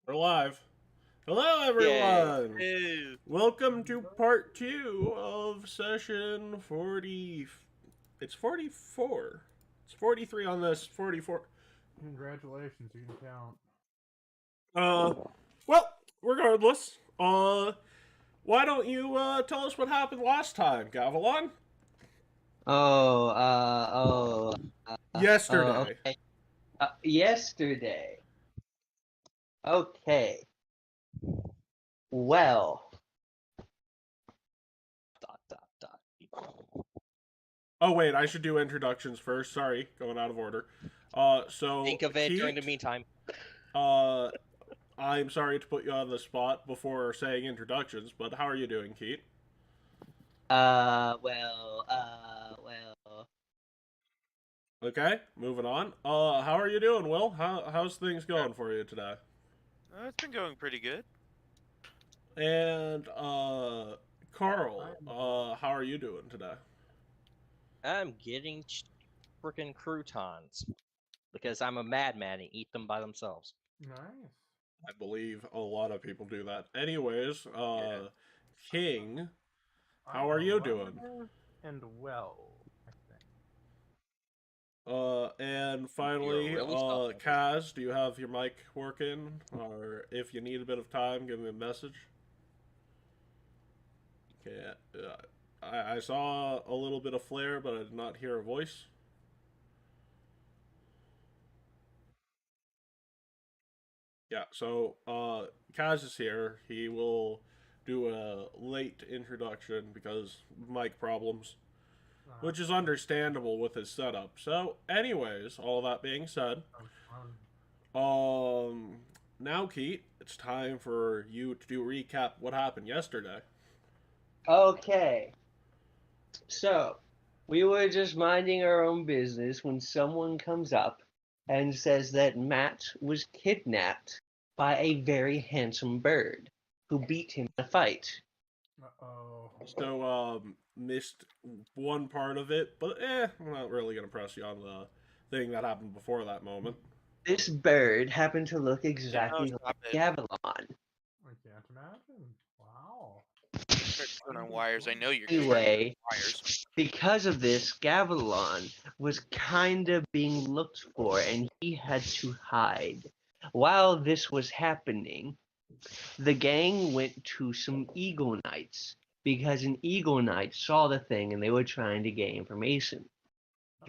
We're live. Hello, Yay. everyone. Ew. Welcome to part 2 of session 40. It's 44. It's 43 on this. 44. Congratulations, you can count. Well, regardless, why don't you tell us what happened last time, Gavilan? Yesterday. Okay. Yesterday. Okay. Well, Dot, dot, dot. Oh wait, I should do introductions first. Sorry, going out of order. So Think of it during the Keith, meantime. I'm sorry to put you on the spot before saying introductions, but how are you doing, Keith? well. Okay, moving on. How are you doing, Will? How's things going for you today? It's been going pretty good. And Carl, how are you doing today? I'm getting freaking croutons because I'm a madman and eat them by themselves. Nice. I believe a lot of people do that. Anyways, Yeah. King, how I'm are you alive doing? And well, I think. And finally, You're really stuffed. Kaz, do you have your mic working? Or if you need a bit of time, give me a message. Okay, I saw a little bit of flare, but I did not hear a voice. Yeah, so Kaz is here. He will do a late introduction because mic problems, which is understandable with his setup. So, anyways, all that being said, now Keith, it's time for you to do recap what happened yesterday. Okay. So, we were just minding our own business when someone comes up and says that Matt was kidnapped by a very handsome bird who beat him in a fight. Uh-oh. So, missed one part of it, but I'm not really gonna press you on the thing that happened before that moment. This bird happened to look exactly stop like it. Gavilan. I can't imagine. Wow. Start going on wires. I know you're Anyway, wires. because of this, Gavilan was kind of being looked for and he had to hide. While this was happening, the gang went to some Eagle Knights because an Eagle Knight saw the thing and they were trying to get information.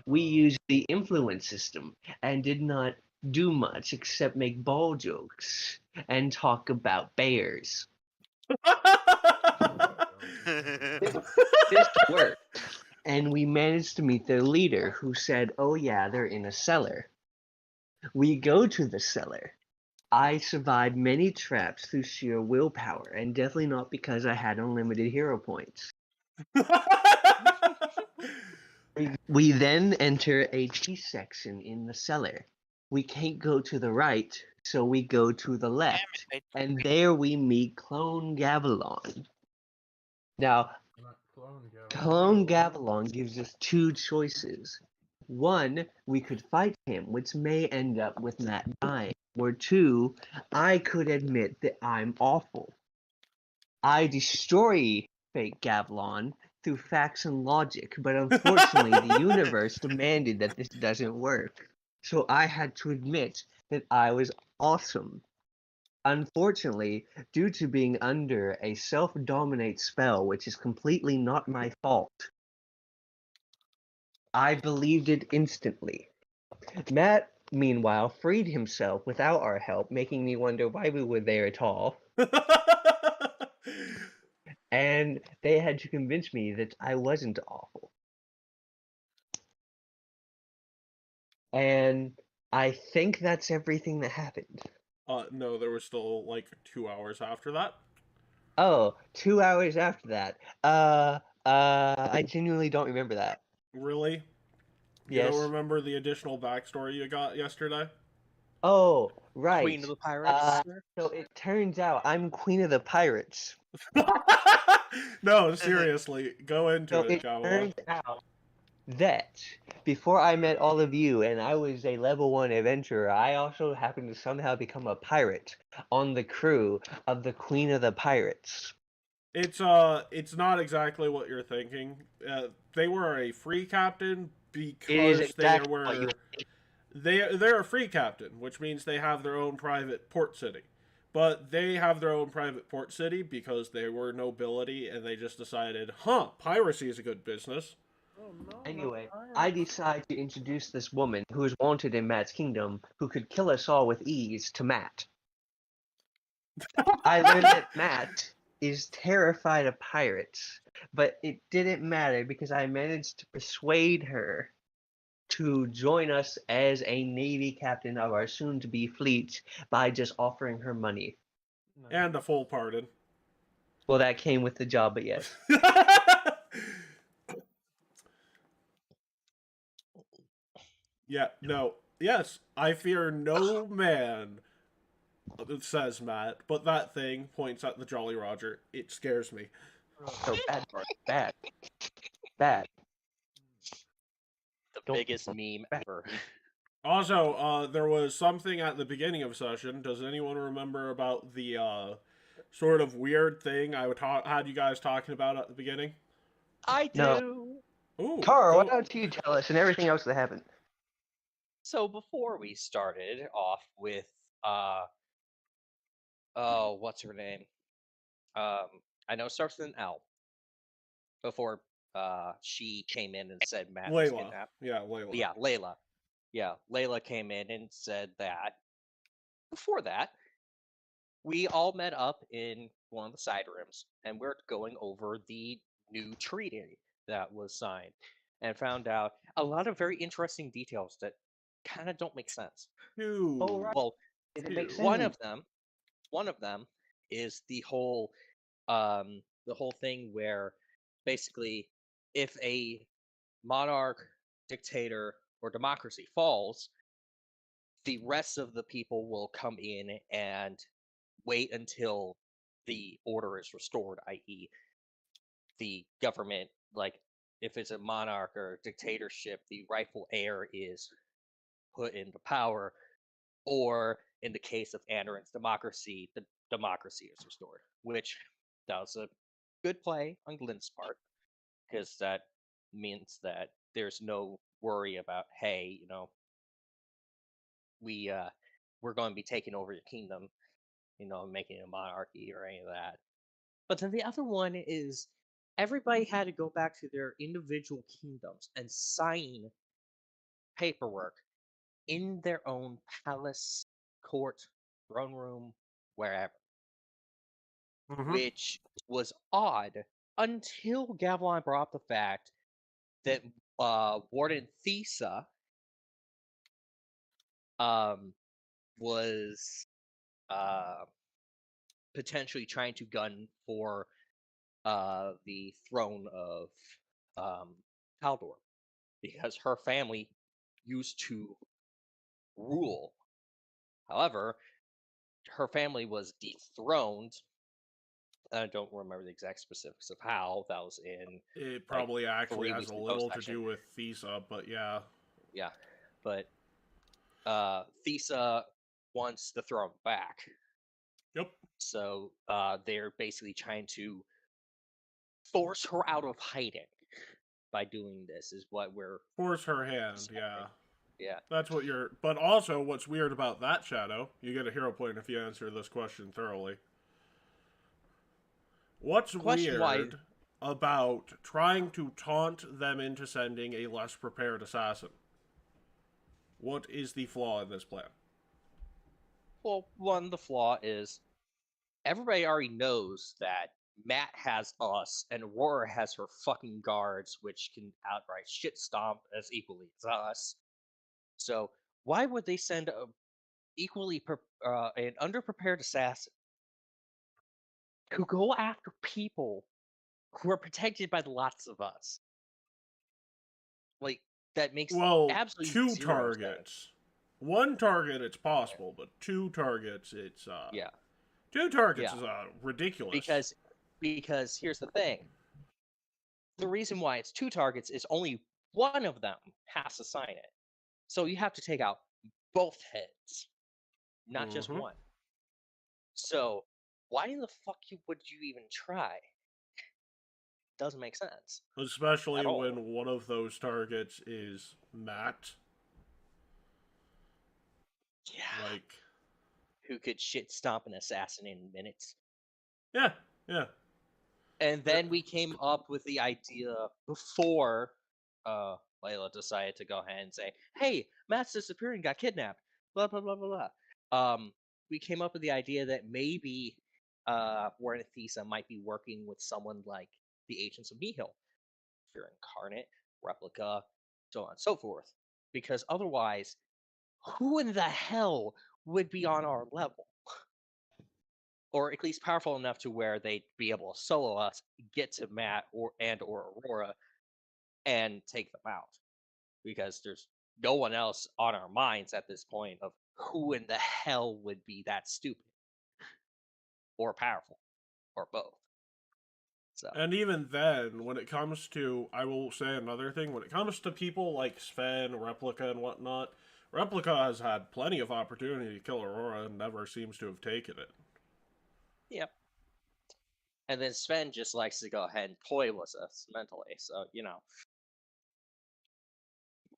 We used the influence system and did not do much except make ball jokes and talk about bears. This worked, and we managed to meet their leader, who said, "Oh yeah, they're in a cellar." We go to the cellar. I survived many traps through sheer willpower, and definitely not because I had unlimited hero points. We then enter a T section in the cellar. We can't go to the right, so we go to the left, and there we meet Clone Gavilan. Now, Clone Gavilan gives us two choices. One, we could fight him, which may end up with Matt dying. Or two, I could admit that I'm awful. I destroy fake Gavilan through facts and logic, but unfortunately the universe demanded that this doesn't work. So I had to admit that I was awesome. Unfortunately, due to being under a self-dominate spell, which is completely not my fault, I believed it instantly. Matt, meanwhile, freed himself without our help, making me wonder why we were there at all. And they had to convince me that I wasn't awful. And I think that's everything that happened. No, there was still like 2 hours after that. Oh, 2 hours after that. I genuinely don't remember that. Really? You Yes. don't remember the additional backstory you got yesterday? Oh, right. Queen of the Pirates. So it turns out I'm Queen of the Pirates. No, seriously, go into So it, it Gavilan. turns out that before I met all of you and I was a level 1 adventurer, I also happened to somehow become a pirate on the crew of the Queen of the Pirates. It's not exactly what you're thinking. They were a free captain It is because exactly what you they're a free captain, which means they have their own private port city. But they have their own private port city because they were nobility and they just decided, piracy is a good business. Oh no. Anyway, not I pirates. decide to introduce this woman who is wanted in Matt's kingdom, who could kill us all with ease, to Matt. I learned that Matt is terrified of pirates, but it didn't matter because I managed to persuade her to join us as a Navy captain of our soon-to-be fleet by just offering her money. No. And a full pardon. Well, that came with the job, but yes. Yeah, no. Yes, I fear no man, says Matt, but that thing points at the Jolly Roger. It scares me. So bad, bad, bad. The Don't- biggest meme ever. Also, there was something at the beginning of session. Does anyone remember about the sort of weird thing had you guys talking about at the beginning? I No. do. Ooh, Tara, why go- don't you tell us and everything else that happened? So before we started off with what's her name? I know it starts with an L. Before she came in and said Matt was Layla. kidnapped. Yeah, Layla. Yeah, Layla. Yeah, Layla came in and said that. Before that, we all met up in one of the side rooms and we're going over the new treaty that was signed and found out a lot of very interesting details that kind of don't make sense. Ooh. Oh, right. Well, Did it make sense? one of them is the whole thing where basically if a monarch, dictator, or democracy falls, the rest of the people will come in and wait until the order is restored, i.e., the government, like if it's a monarch or a dictatorship, the rightful heir is put into power, or in the case of Andoran's democracy, the democracy is restored, which that was a good play on Glenn's part, because that means that there's no worry about, hey, we're going to be taking over your kingdom, making it a monarchy or any of that. But then the other one is everybody had to go back to their individual kingdoms and sign paperwork in their own palace, court, throne room, wherever, Mhm. which was odd until Gavilan brought up the fact that Warden Thesa was potentially trying to gun for the throne of Haldor, because her family used to rule. However, her family was dethroned. I don't remember the exact specifics of how. That was in It probably actually 3 has weeks a in little to post-section. do with Thesa, but yeah. Yeah, but Thesa wants the throne back. Yep. So they're basically trying to force her out of hiding by doing this, is what we're Force her hand, yeah. yeah. That's what you're. But also, what's weird about that, Shadow, you get a hero point if you answer this question thoroughly. What's Question weird about trying to taunt them into sending a less prepared assassin? What is the flaw in this plan? Well, one, the flaw is everybody already knows that Matt has us and Aurora has her fucking guards, which can outright shit stomp as equally as us. So why would they send a an underprepared assassin to go after people who are protected by the lots of us? Like, that makes Well, absolutely two zero sense. targets. One target, it's possible, but two targets, it's Yeah, two targets Yeah. is ridiculous. because here's the thing. The reason why it's 2 targets is only one of them has to sign it. So you have to take out both heads, not just Mhm. one. So why in the fuck would you even try? Doesn't make sense. Especially At all. when one of those targets is Matt. Yeah. Like, Who could shit stomp an assassin in minutes? yeah, yeah. And then we came up with the idea before Layla decided to go ahead and say, "Hey, Matt's disappearing, got kidnapped." Blah blah blah blah blah. We came up with the idea that maybe Warren Athesa might be working with someone like the Agents of Nihil, Fear Incarnate, Replica, so on and so forth. Because otherwise, who in the hell would be on our level? Or at least powerful enough to where they'd be able to solo us, get to Matt or Aurora, and take them out. Because there's no one else on our minds at this point of who in the hell would be that stupid or powerful or both. So And even then, when it comes to, I will say another thing, when it comes to people like Sven, Replica, and whatnot, Replica has had plenty of opportunity to kill Aurora and never seems to have taken it. yep. And then Sven just likes to go ahead and toy with us mentally. So,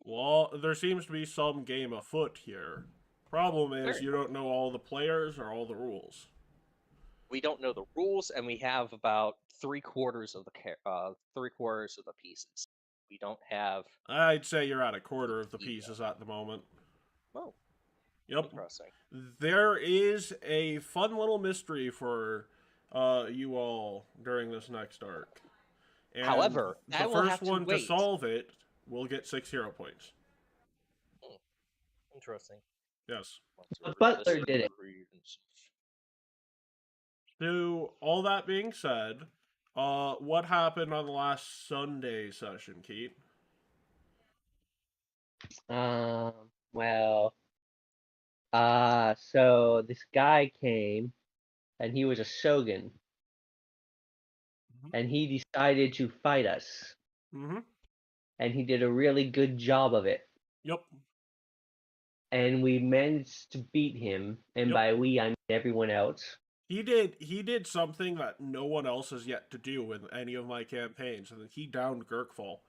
Well, there seems to be some game afoot here. Problem is, Very you don't know all the players or all the rules. we don't know the rules, and we have about 3/4 of the pieces. We don't have. I'd say you're at a quarter of the pieces at the moment. Oh, Yep. interesting. There is a fun little mystery for you all during this next arc. And However, the that will first have to one to wait. solve it will get 6 hero points. Interesting. Yes. The butler did it. So, all that being said, what happened on the last Sunday session, Keith? Well, so this guy came, and he was a shogun, and he decided to fight us, Mm-hmm. and he did a really good job of it, Yep. and we managed to beat him, and Yep. by we I mean everyone else. He did something that no one else has yet to do in any of my campaigns, and he downed Gurkfall.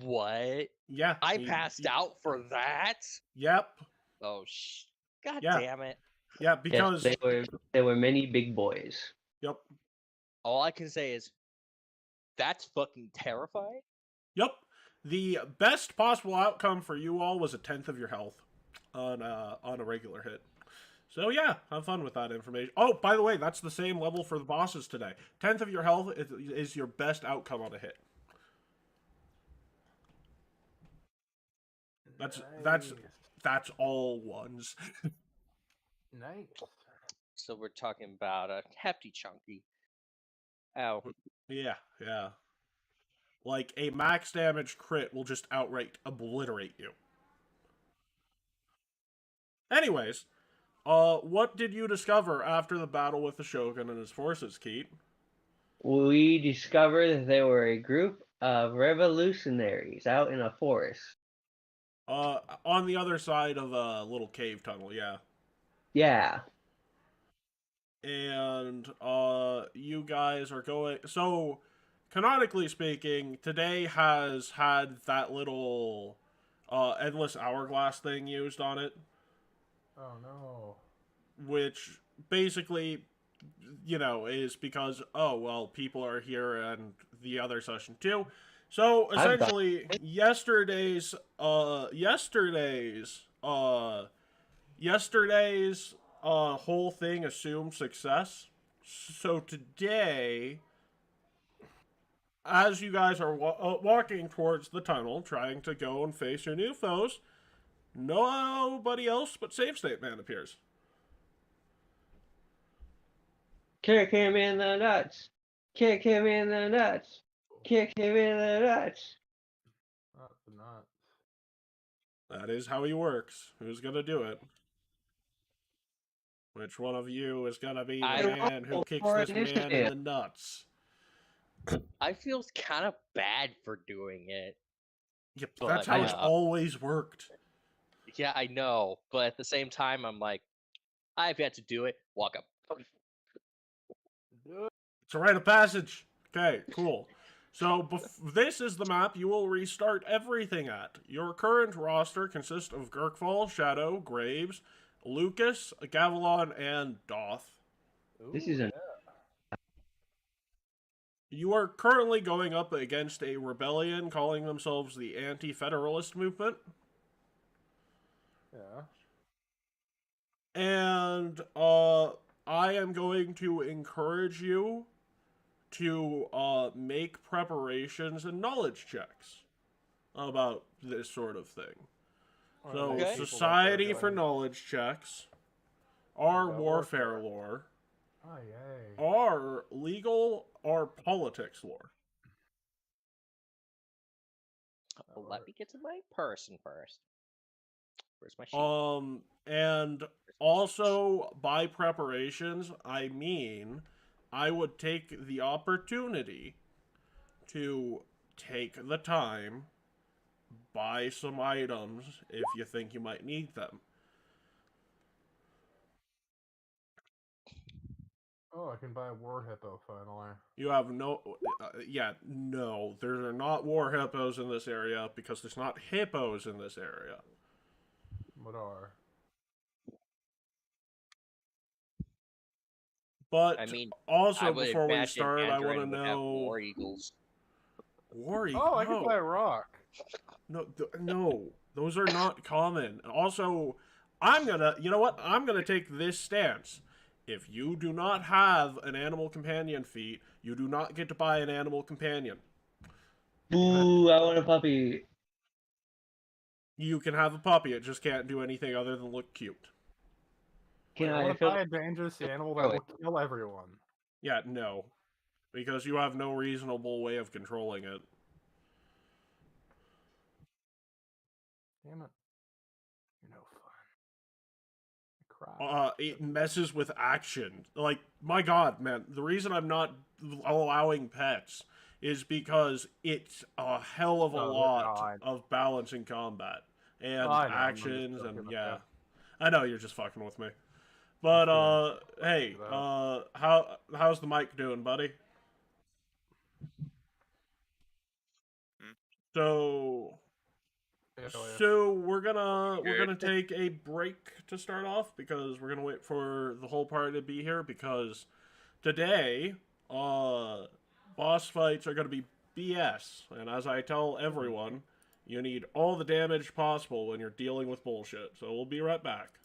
What? Yeah. I passed out for that? Yep. Oh, God Yeah. damn it. Yeah, Yes, because there were many big boys. Yep. All I can say is that's fucking terrifying. Yep. The best possible outcome for you all was 1/10 of your health on a regular hit. So yeah, have fun with that information. Oh, by the way, that's the same level for the bosses today. 1/10 of your health is your best outcome on a hit. That's all ones. Nice. So we're talking about a hefty chunky. Ow. Yeah, yeah. Like a max damage crit will just outright obliterate you. Anyways, what did you discover after the battle with the Shogun and his forces, Keith? We discovered that there were a group of revolutionaries out in a forest. On the other side of a little cave tunnel, yeah. Yeah. And you guys are going. So, canonically speaking, today has had that little endless hourglass thing used on it, Oh no. which basically, is because people are here and the other session too. So essentially, yesterday's whole thing assumed success. So today, as you guys are walking towards the tunnel, trying to go and face your new foes, nobody else but Save State Man appears. Kick him in the nuts. Kick him in the nuts. Kick him in the nuts. Not the nuts. That is how he works. Who's gonna do it? Which one of you is gonna be the man who kicks this man in the nuts? I feel kind of bad for doing it. Yep, But, that's how it's yeah. always worked. Yeah, I know, but at the same time, I'm like, I've yet to do it. Walk up. It's a rite of passage. Okay, cool. So this is the map you will restart everything at. Your current roster consists of Gurkfall, Shadow, Graves, Lucas, Gavilan, and Doth. This is a You are currently going up against a rebellion calling themselves the Anti-Federalist Movement. Yeah. And I am going to encourage you to make preparations and knowledge checks about this sort of thing. So, Okay. Society for Knowledge checks, our About warfare warfare. lore, Oh yay. our legal, our politics lore. Let me get to my person first. Where's my sheet? And also by preparations, I mean I would take the opportunity to take the time, buy some items if you think you might need them. Oh, I can buy a war hippo finally. You have no, no, there are not war hippos in this area because there's not hippos in this area. What are? But I mean, also, I would before we imagine start, I want to Mandarin would have know. war eagles. Oh, I can buy a rock. No, those are not common. Also, you know what? I'm gonna take this stance. If you do not have an animal companion feat, you do not get to buy an animal companion. Ooh, I want a puppy. You can have a puppy, it just can't do anything other than look cute. Wait, I I want to feel buy a dangerous animal that Oh, will kill everyone. Yeah, no. Because you have no reasonable way of controlling it. Damn it. You're no fun. I cried. It messes with action. Like, my god, man, the reason I'm not allowing pets is because it's a hell of a Oh, lot of balance in combat and I know, I'm just actions, joking and with yeah, you. I know you're just fucking with me. But hey, that. how's the mic doing, buddy? So Yeah, yeah. So we're gonna Good. take a break to start off because we're gonna wait for the whole party to be here because today boss fights are gonna be BS, and as I tell everyone, you need all the damage possible when you're dealing with bullshit. So we'll be right back.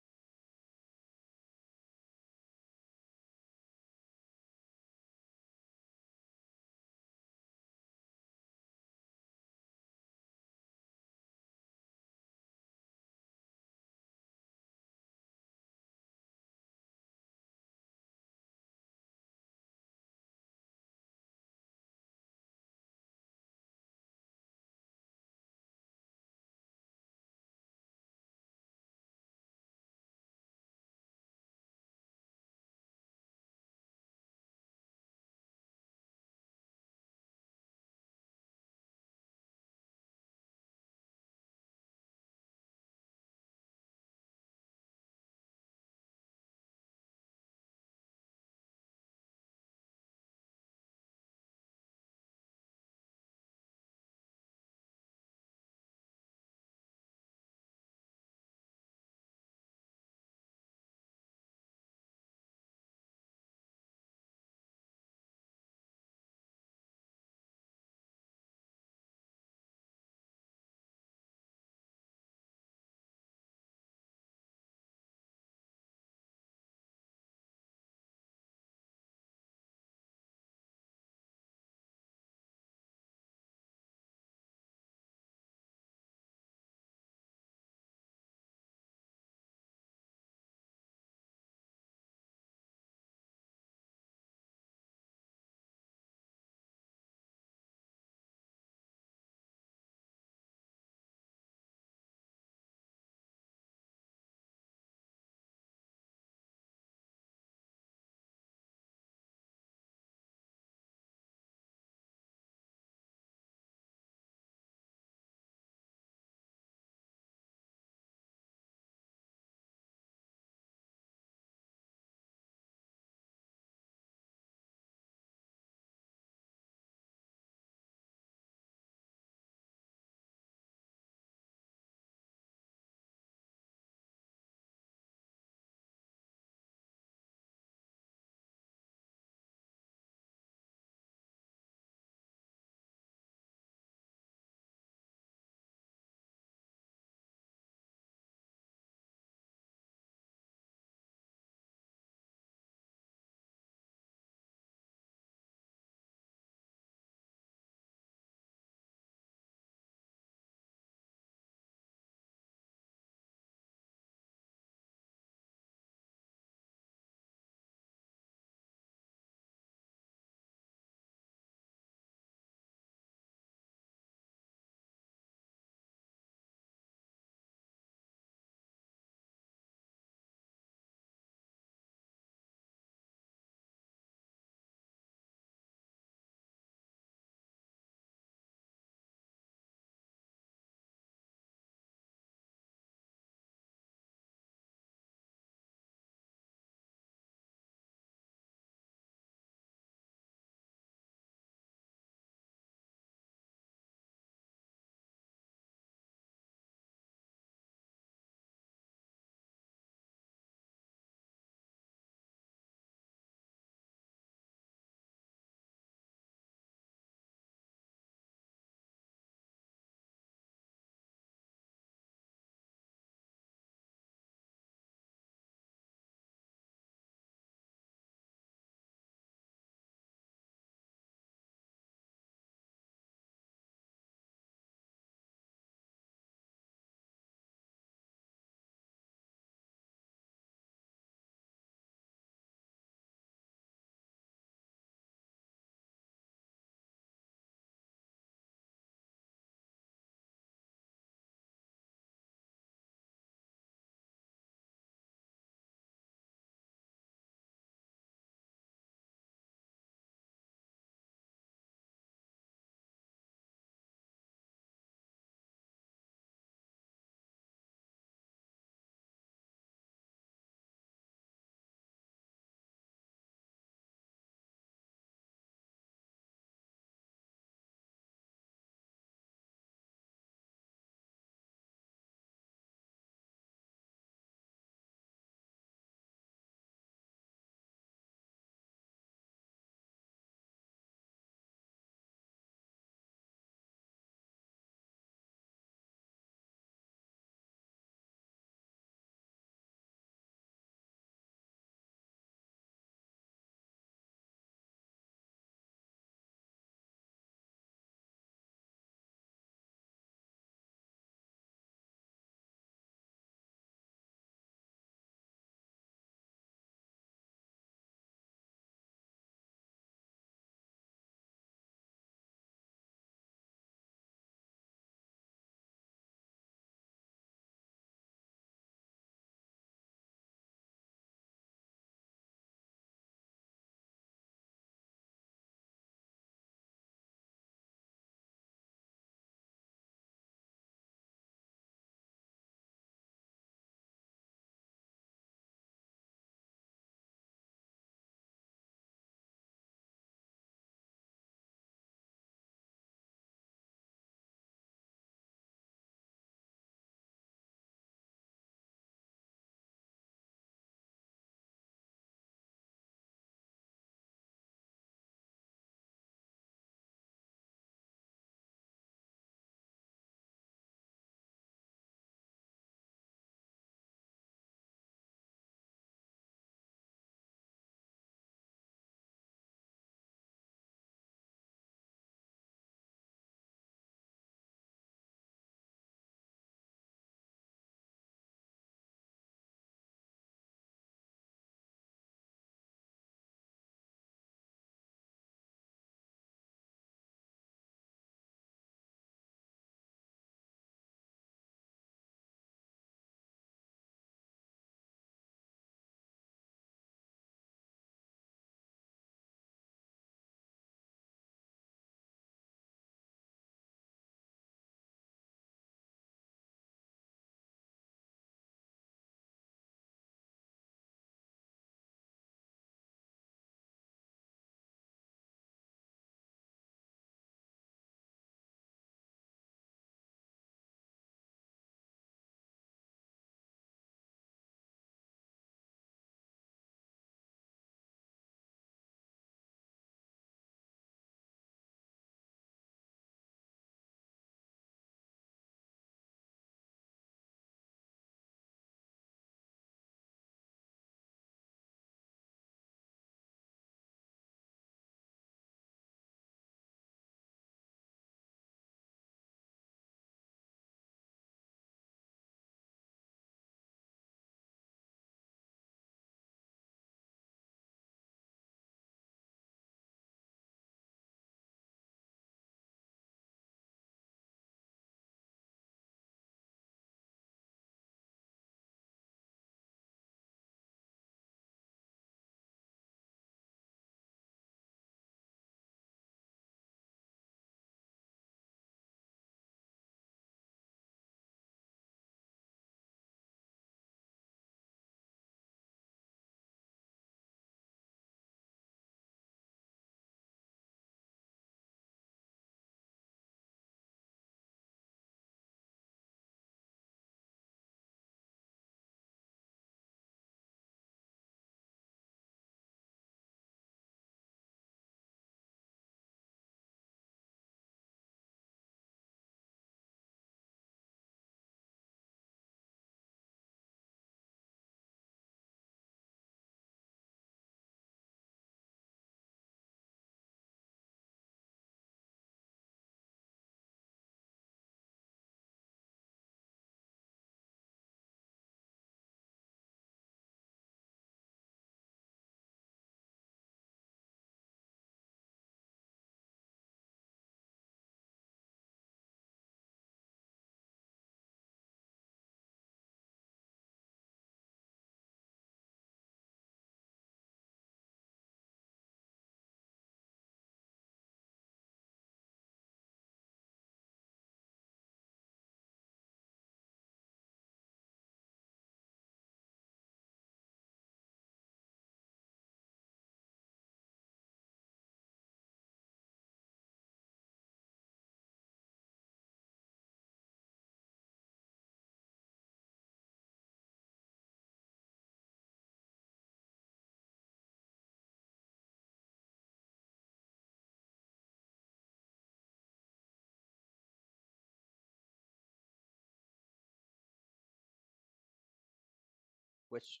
Which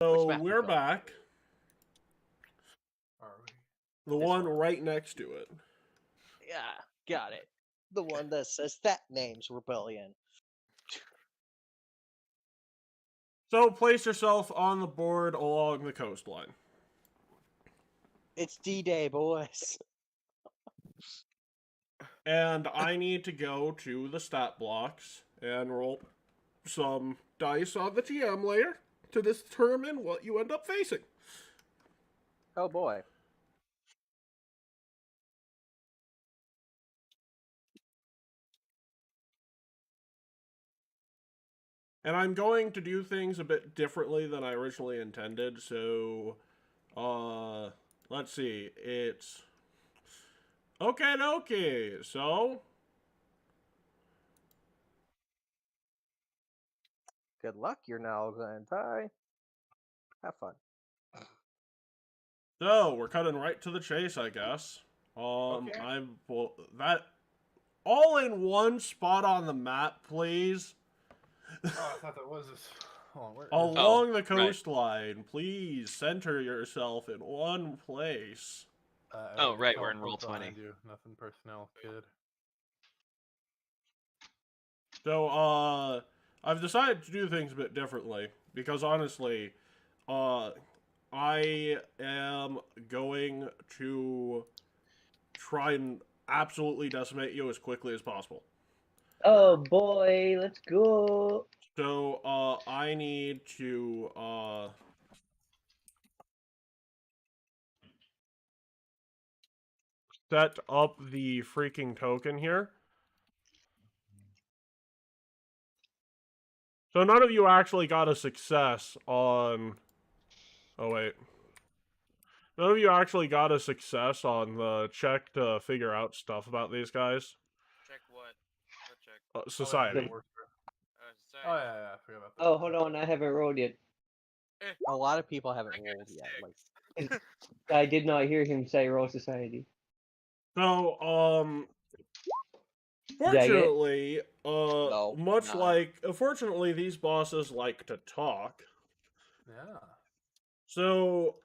So map we we're going back. Are we? The This one one. right next to it. Yeah, got it. The one that says that name's Rebellion. So place yourself on the board along the coastline. It's D-Day, boys. And I need to go to the stat blocks and roll some dice on the GM layer to determine what you end up facing. Oh boy. And I'm going to do things a bit differently than I originally intended, so let's see. It's okay. So Good luck, you're now gonna die. Have fun. we're cutting right to the chase, I guess. Okay. That all in one spot on the map, please. Oh, I thought that was this. Hold on, where is Along the right. coastline, please center yourself in one place. it? Oh, I can right, tell we're in from roll behind 20. You. Nothing personnel, kid. So, I've decided to do things a bit differently because honestly, I am going to try and absolutely decimate you as quickly as possible. Oh boy, let's go. So, I need to, set up the freaking token here. So none of you actually got a success on... Oh, wait. None of you actually got a success on the check to figure out stuff about these guys. Check what? What check? Society. Oh yeah, I forgot about that. Oh, hold on, I haven't rolled yet. A lot of people haven't I got a rolled yet. Like, I did not hear him say Roll Society. So, Dang it. fortunately, No, much nah. like... Fortunately, these bosses like to talk. Yeah. So,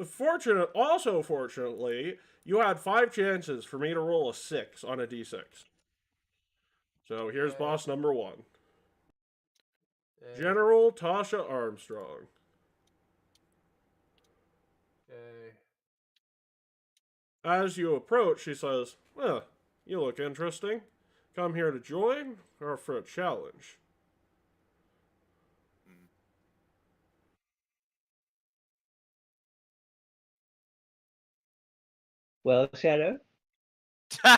fortunately, you had 5 chances for me to roll a 6 on a d6. So, here's Okay. boss number 1. Yay. General Tasha Armstrong. Yay. As you approach, she says, "Well, you look interesting. Come here to join or for a challenge?" Well, Shadow? I'm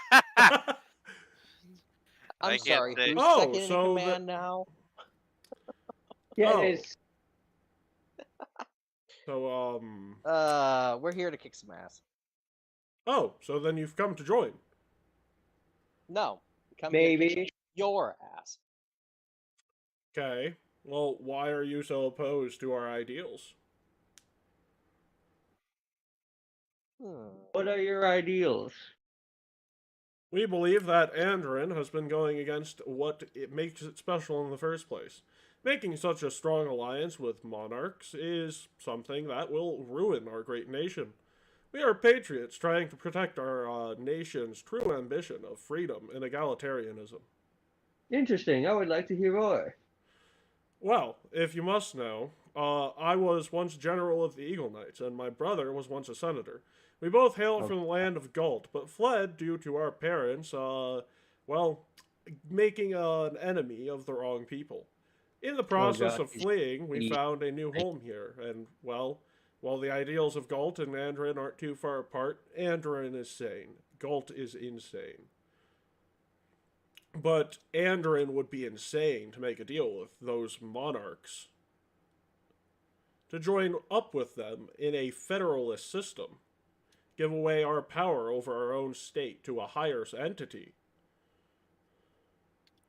I can't sorry, say. who's Oh, second in so command now? Yes. So, We're here to kick some ass. oh, so then you've come to join. No, come here to kick Maybe. your ass. Okay. Well, why are you so opposed to our ideals? What are your ideals? We believe that Andrin has been going against what it makes it special in the first place. Making such a strong alliance with monarchs is something that will ruin our great nation. We are patriots trying to protect our nation's true ambition of freedom and egalitarianism. Interesting. I would like to hear more. Well, if you must know, I was once general of the Eagle Knights, and my brother was once a senator. We both hail from the land of Galt, but fled due to our parents, making an enemy of the wrong people. In the process God. of fleeing, we found a new home here, and, well, while the ideals of Galt and Andrin aren't too far apart, Andrin is sane. Galt is insane. But Andrin would be insane to make a deal with those monarchs. To join up with them in a federalist system. Give away our power over our own state to a higher entity.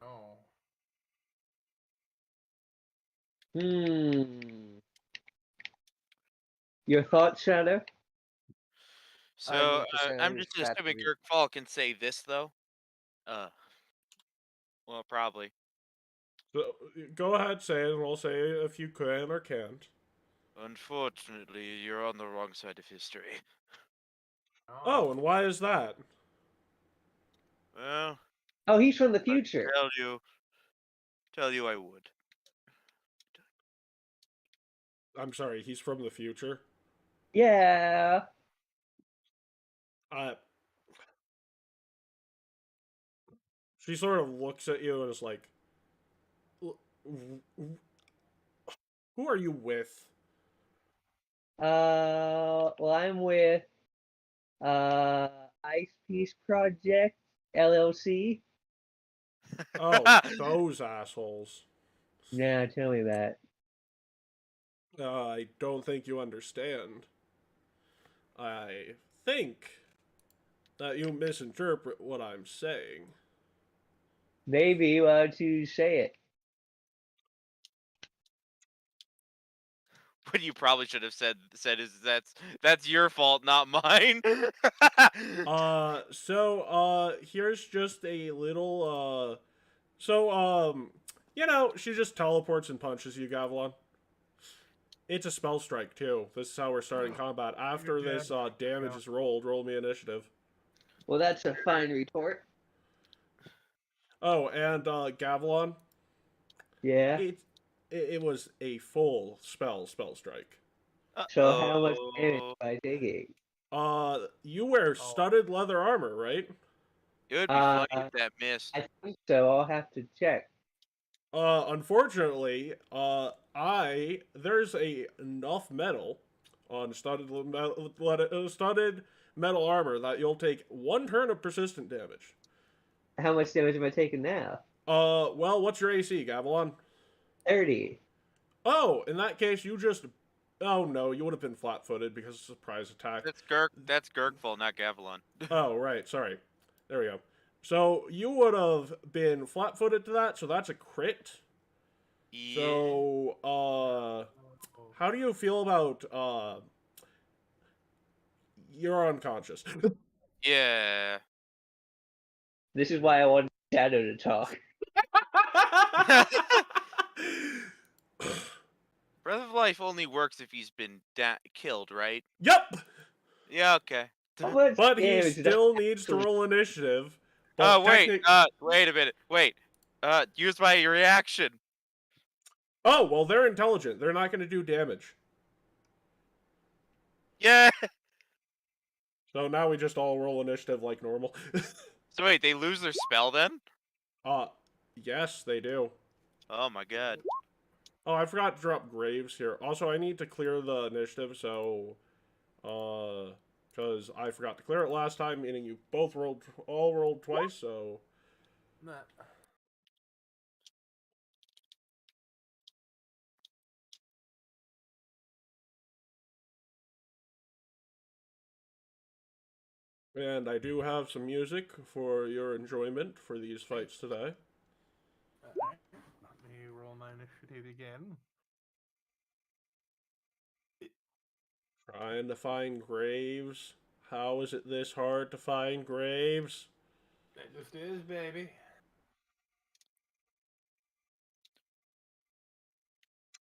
Oh. Your thoughts, Shadow? So interested I'm in just that assuming too. Kirk Fall can say this though. Well, probably. So, go ahead, say it, and I'll say if you can or can't. Unfortunately, you're on the wrong side of history. Oh, and why is that? Well, Oh, he's from the I'd future. tell you I would. I'm sorry, he's from the future. Yeah. She sort of looks at you and is like, "Who are you with?" Well, I'm with Ice Peace Project LLC. Oh, those assholes. Now tell me that. I don't think you understand. I think that you misinterpret what I'm saying. Maybe why don't you say it? What you probably should have said is that's your fault, not mine. Here's just a little, she just teleports and punches you, Gavilan. It's a spell strike, too. This is how we're starting combat. After this, damage is rolled, roll me initiative. Well, that's a fine retort. Oh, and, Gavilan, Yeah. it was a full spell strike. So how much damage am I taking? You wear studded leather armor, right? It would be funny if that missed. I think so. I'll have to check. Unfortunately, there's enough metal on studded metal armor that you'll take 1 turn of persistent damage. How much damage am I taking now? Well, what's your AC, Gavilan? 30. Oh, in that case, oh no, you would have been flat-footed because of surprise attack. That's Gurkful, not Gavilan. Oh, right, sorry. There we go. So, you would have been flat-footed to that, so that's a crit. Yeah. So, how do you feel about, you're unconscious. Yeah. This is why I want Shadow to talk. Breath of Life only works if he's been killed, right? Yep! Yeah, okay. But he still needs to roll initiative. Oh, wait, wait a minute. Wait. Use my reaction. Oh, well, they're intelligent. They're not going to do damage. Yeah! So now we just all roll initiative like normal. So wait, they lose their spell then? Yes, they do. Oh my god. Oh, I forgot to drop graves here. Also, I need to clear the initiative, so... because I forgot to clear it last time, meaning you both all rolled twice, so... Nah. And I do have some music for your enjoyment for these fights today. Alright. Let me roll my initiative again. Trying to find graves. How is it this hard to find graves? It just is, baby.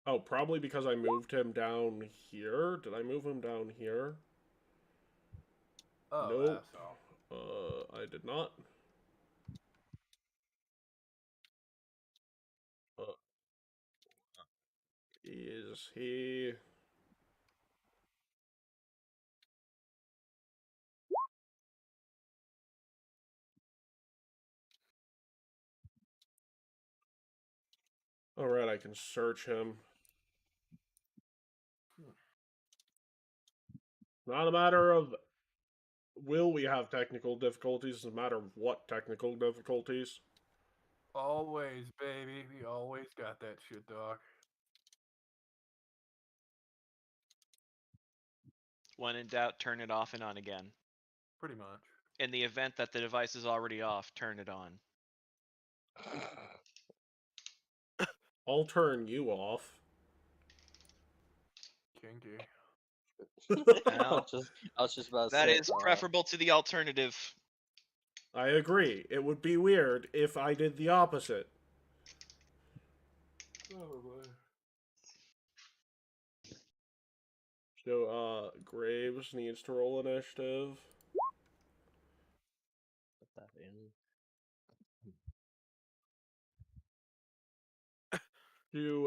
Oh, probably because I moved him down here. Did I move him down here? Oh, Nope. asshole. I did not. Is he... Alright, I can search him. Not a matter of will we have technical difficulties, it's a matter of what technical difficulties. Always, baby. We always got that shit, dog. When in doubt, turn it off and on again. Pretty much. In the event that the device is already off, turn it on. I'll turn you off. Kinky. I was just about to That say is preferable to the alternative. I agree. It would be weird if I did the opposite. Probably. So, Graves needs to roll initiative. Put that in.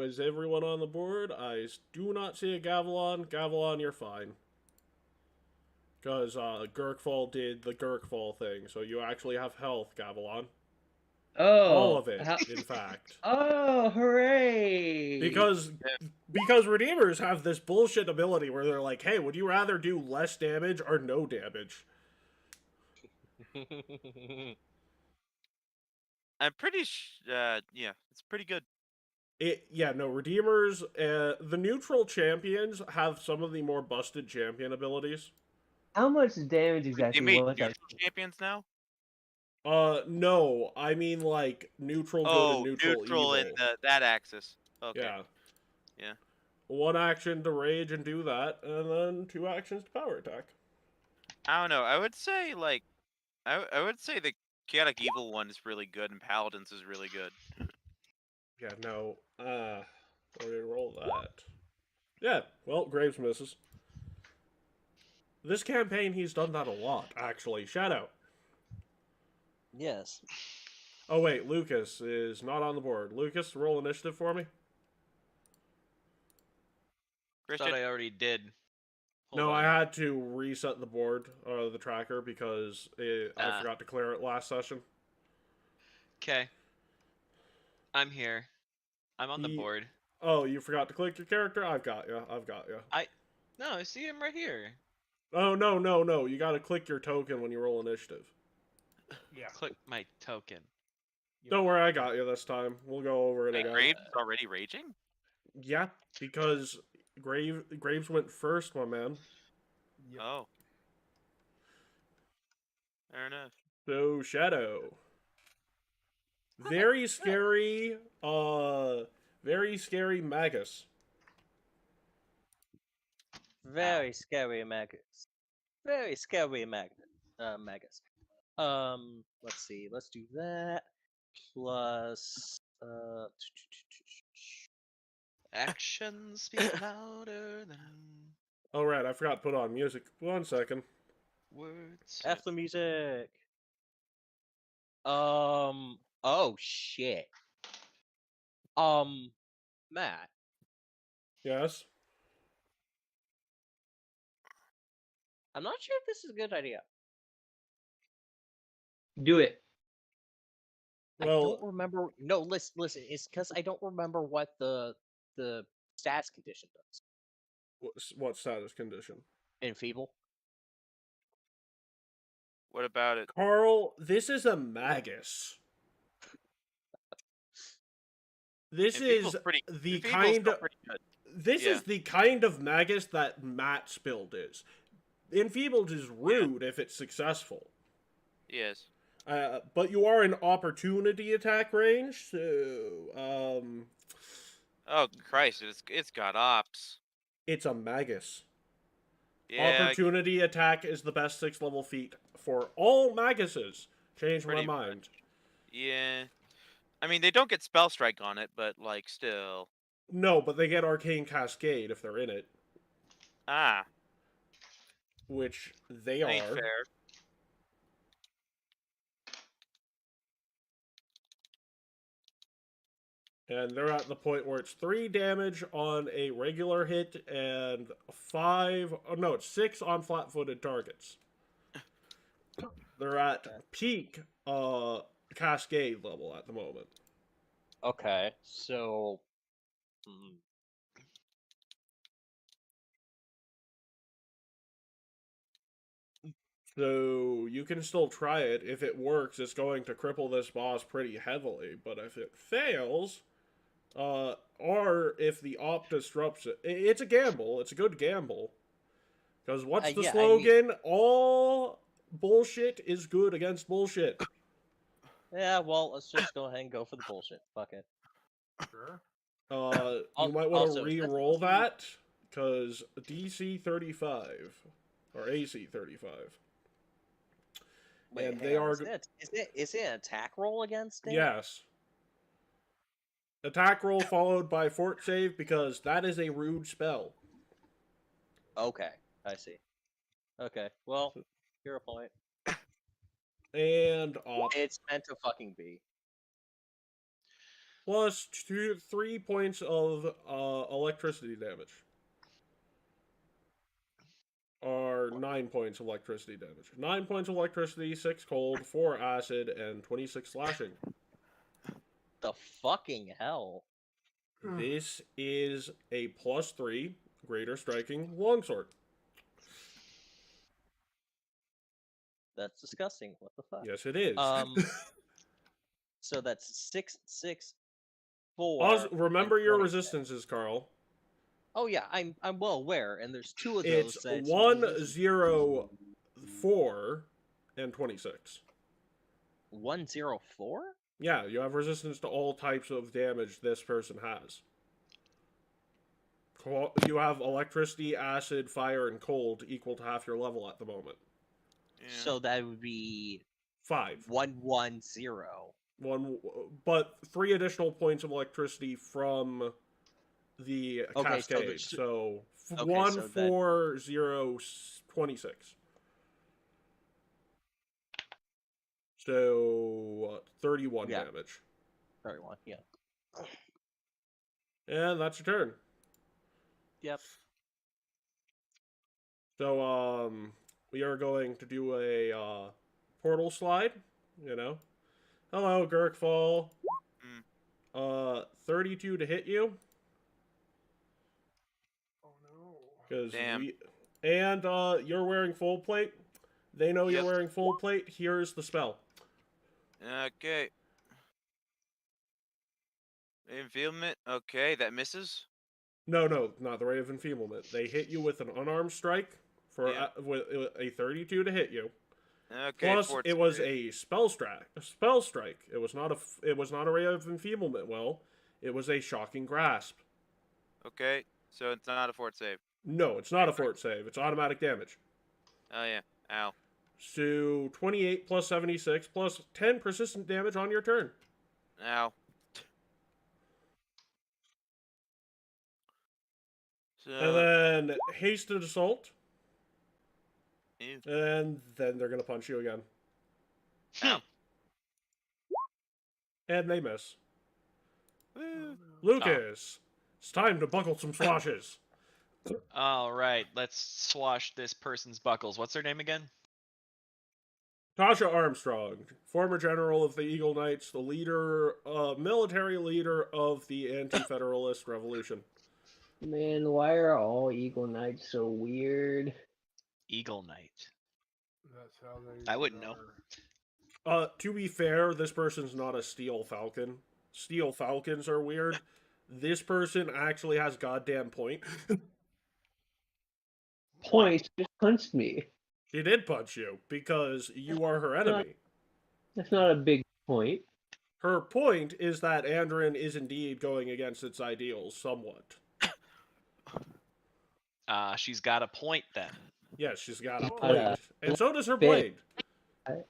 Is everyone on the board? I do not see a Gavilan. Gavilan, you're fine. Because Gurkfall did the Gurkfall thing, so you actually have health, Gavilan. Oh, All of it, how- in fact. Oh, hooray! Because Redeemers have this bullshit ability where they're like, hey, would you rather do less damage or no damage? I'm pretty yeah, it's pretty good. Redeemers, the neutral champions have some of the more busted champion abilities. How much damage They exactly made was that? neutral champions now. No, I mean like neutral good and neutral evil. in that axis. Okay. Yeah. Yeah. One action to rage and do that, and then 2 actions to power attack. I don't know. I would say like, I would say the chaotic evil one is really good, and paladins is really good. Yeah, no. Where did I roll that? Yeah, well, Graves misses. This campaign, he's done that a lot, actually. Shadow. Yes. Oh, wait, Lucas is not on the board. Lucas, roll initiative for me. Thought I already did. Hold No, on. I had to reset the board, the tracker, because I forgot to clear it last session. Okay. I'm here. I'm on the board. Oh, you forgot to click your character? I've got you. No, I see him right here. Oh, no. You gotta click your token when you roll initiative. Yeah. Click my token. Don't worry, I got you this time. We'll go over it Wait, again. Graves is already raging? Yeah, because Graves went first, my man. Yep. Oh. Fair enough. So, Shadow. Very scary, Magus. Very scary Magus. Very scary Magus. Let's see. Let's do that. Plus, Actions speak louder than Oh, right, I forgot to put on music. 1 second. words. F the music. Oh shit. Matt. Yes? I'm not sure if this is a good idea. Do it. I don't remember. No, listen. It's because I don't remember what the stats condition does. What status condition? Enfeeble. What about it? Carl, this is a Magus. This is the kind of... This is the kind of Magus that Matt's build is. Enfeebled is rude if it's successful. Yes. But you are in opportunity attack range, so Oh Christ! It's got ops. it's a Magus. Yeah. Opportunity attack is the best 6th level feat for all Maguses. Changed my Pretty mind. Yeah. I mean, they don't get spell strike on it, but like still. No, but they get Arcane Cascade if they're in it, Ah. which they Ain't are. fair. And they're at the point where it's 3 damage on a regular hit and 6 on flat-footed targets. They're at peak Cascade level at the moment. Okay, so. So you can still try it. If it works, it's going to cripple this boss pretty heavily. But if it fails, or if the op disrupts it, it's a gamble. It's a good gamble. Because what's the slogan? All bullshit is good against bullshit. Yeah, well, let's just go ahead and go for the bullshit. Fuck it. Sure. You might want to re-roll that, because DC 35, or AC 35. Wait, and they are... Is it an attack roll against it? Yes. Attack roll followed by fort save because that is a rude spell. Okay, I see. Okay, well, hero point. And It's meant to fucking be. plus 3 points of electricity damage. Or 9 points of electricity damage. 9 points of electricity, 6 cold, 4 acid, and 26 slashing. The fucking hell. This is a +3 greater striking longsword. That's disgusting. What the fuck? Yes, it is. So that's 6, 6, 4. Also, remember and your 26. resistances, Carl. Oh yeah, I'm well aware, and there's 2 of those. It's That 1, 0, 4, and 26. 104. Yeah, you have resistance to all types of damage this person has. You have electricity, acid, fire, and cold equal to half your level at the moment. Yeah. So that would be 5. 110. But 3 additional points of electricity from the Okay, so cascade. there's- So, okay, 1, so that- 4, 0, 26. So, 31 Yeah. damage. 31. Yeah. And that's your turn. Yep. So, we are going to do a portal slide, you know. Hello, Gurkfall. 32 to hit you. Oh no. Because Damn. and you're wearing full plate. They know you're Yep. wearing full plate. Here's the spell. Okay. Enfeeblement. Okay, that misses. No, not the ray of enfeeblement. They hit you with an unarmed strike for Yeah. with a 32 to hit you. Okay. Plus, fort it was save. a spell strike. It was not a ray of enfeeblement. Well, it was a shocking grasp. Okay, so it's not a fort save. No, it's not a fort save. It's automatic damage. Oh yeah. Ow. So 28 plus 76 plus 10 persistent damage on your turn. Ow. So. And then hasted assault. Ew. And then they're going to punch you again. Ow. And they miss. Woo. Lucas, it's time to buckle some swashes. All right, let's swash this person's buckles. What's their name again? Tasha Armstrong, former general of the Eagle Knights, the leader, military leader of the Anti-Federalist Revolution. Man, why are all Eagle Knights so weird? Eagle Knight. That's how they. I wouldn't know. To be fair, this person's not a Steel Falcon. Steel Falcons are weird. This person actually has goddamn point. Point just punched me. She did punch you because you are her enemy. That's not a big point. Her point is that Andrin is indeed going against its ideals somewhat. She's got a point then. Yes, she's got a But, point. And so does her big. blade.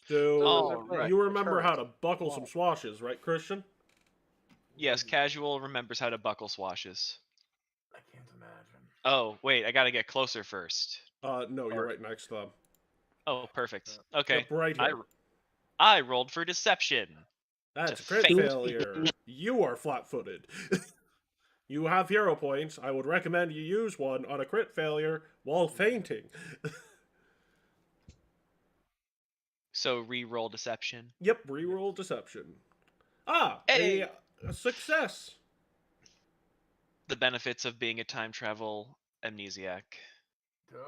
So, Alright. you remember how to buckle some swashes, right, Christian? Yes, casual remembers how to buckle swashes. I can't imagine. Oh, wait, I gotta get closer first. No, you're right next to them. Oh, perfect. Okay. Yep, right here. I rolled for deception. That's a to crit feint. failure. You are flat-footed. You have hero points. I would recommend you use one on a crit failure while fainting. So re-roll deception. Yep, reroll deception. Hey! A success. The benefits of being a time travel amnesiac.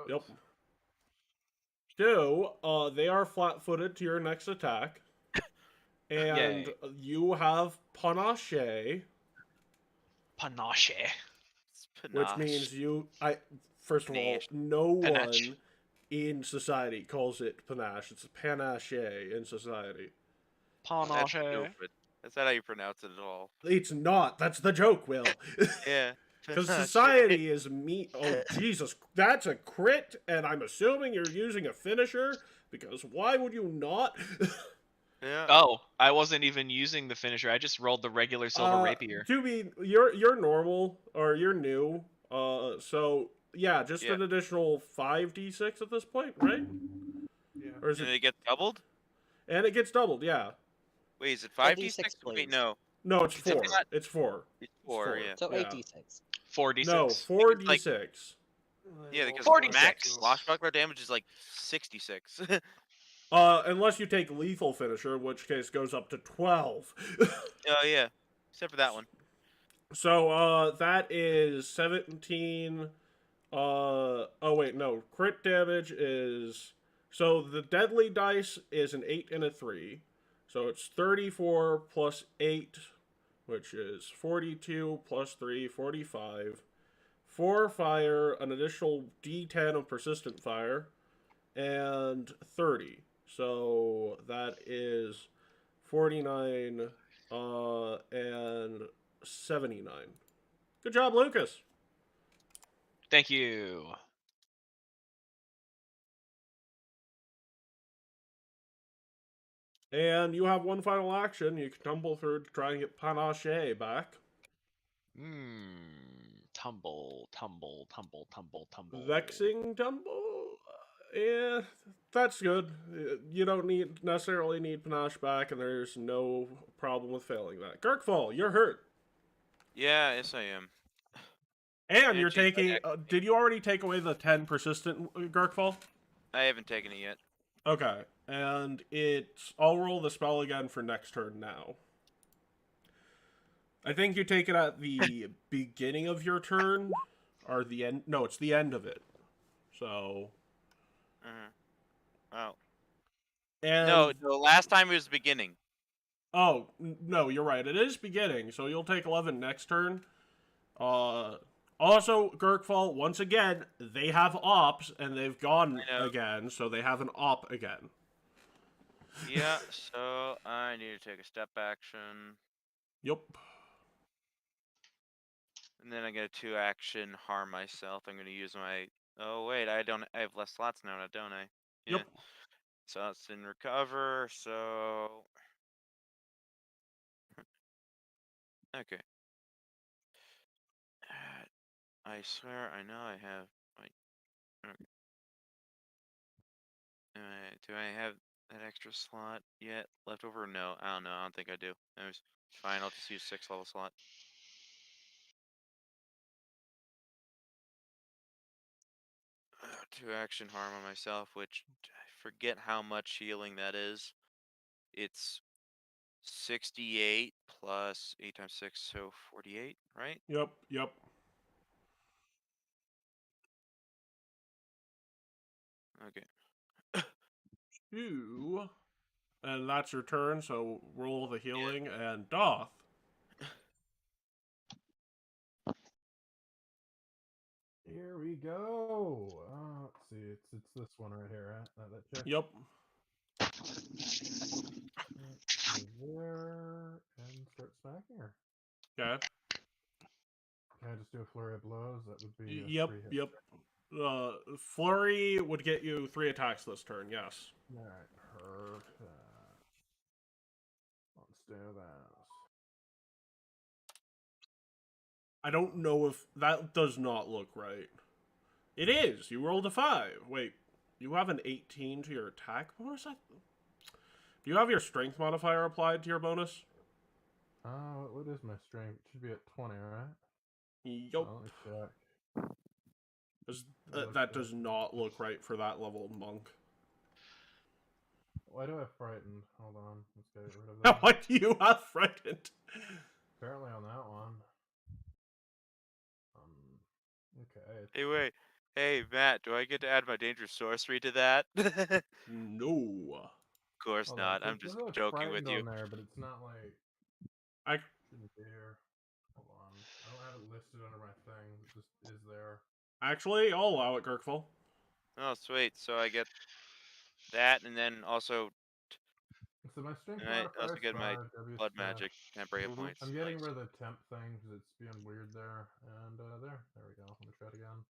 Yep. So, they are flat-footed to your next attack. And Yay. you have panache, Panache. It's which panache. means first of all, Panache. no Panache. one in society calls it panache. It's panache in society. That's Panache. stupid. That's not how you pronounce it at all. It's not. That's the joke, Will. Yeah. Because Panache. society is me. Oh, Jesus. That's a crit, and I'm assuming you're using a finisher, because why would you not? Yeah. Oh, I wasn't even using the finisher. I just rolled the regular silver rapier. To be, you're normal or you're new. So yeah, just Yeah. an additional 5d6 at this point, right? Yeah. Or is And it? it gets doubled? And it gets doubled. Yeah. Wait, is it A 5d6? D6, Wait, please. no. No, it's It's 4. not- It's 4. It's It's 4, yeah. So Yeah. 8d6. 4d6. No, Because, 4d6. Yeah, because 46. max swashbuckler damage is like 66. Unless you take lethal finisher, in which case goes up to 12. Oh, yeah. Except for that one. So, that is 17. Oh wait, no. Crit damage is. So the deadly dice is an 8 and a 3. So it's 34 plus 8, which is 42 plus 3, 45. 4 fire, an additional d10 of persistent fire, and 30. So that is 49 and 79. Good job, Lucas. Thank you. And you have one final action. You can tumble through to try and get Panache back. Tumble, tumble, tumble, tumble, tumble. Vexing tumble? Yeah, that's good. You don't necessarily need Panache back, and there's no problem with failing that. Kirkfall, you're hurt. Yeah, yes, I am. And And you're she's like taking. Did you already take away the 10 persistent, Garkfall? I haven't taken it yet. Okay. And it's. I'll roll the spell again for next turn now. I think you take it at the beginning of your turn, or the end. No, it's the end of it. So. Oh. And No, the last time it was the beginning. Oh no, you're right. It is beginning, so you'll take 11 next turn. Also, Gurkfall, once again, they have ops, and they've gone again, so they have an op again. Yeah, so I need to take a step action. Yep. And then I get a 2 action harm myself. I'm gonna use my oh wait, I have less slots now, don't I? Yeah. Yep. So that's in recover, so okay. I swear I know I have okay. Do I have that extra slot yet left over? No, I don't know. I don't think I do. Anyways, fine. I'll just use 6th level slot. Two action harm on myself, which I forget how much healing that is. It's 68 plus 8 times 6, so 48, right? Yep. Yep. Okay. 2. And that's your turn, so roll the healing, and Doth. Here we go. Let's see. It's this one right here, right? That check. Yep. There and start smacking her. Okay. Can I just do a flurry of blows? That would be Yep. 3 hits. Yep. Flurry would get you 3 attacks this turn. Yes. All right, perfect. Let's do this. I don't know if that does not look right. It is. You rolled a 5. Wait, you have an 18 to your attack bonus? Do you have your strength modifier applied to your bonus? What is my strength? It should be at 20, right? Yup. Let me check. That does not look right for that level monk. Why do I have frightened? Hold on. Let's get rid of that. Why do you have frightened? Apparently on that one. Okay. Hey, wait. Hey, Matt, do I get to add my dangerous sorcery to that? Of No. course Hold not. on. I'm It just says it's joking with frightened you. on there, but it's not like I shouldn't be here. Hold on. I don't have it listed under my thing. It just is there. actually, I'll allow it, Kirkful. Oh, sweet. So I get that, and then also, So my strength and I modifier also is get my 5, W blood staff. magic temporary hit points. I'm getting Nice. rid of the temp thing because it's being weird there. And there we go. Let me try it again.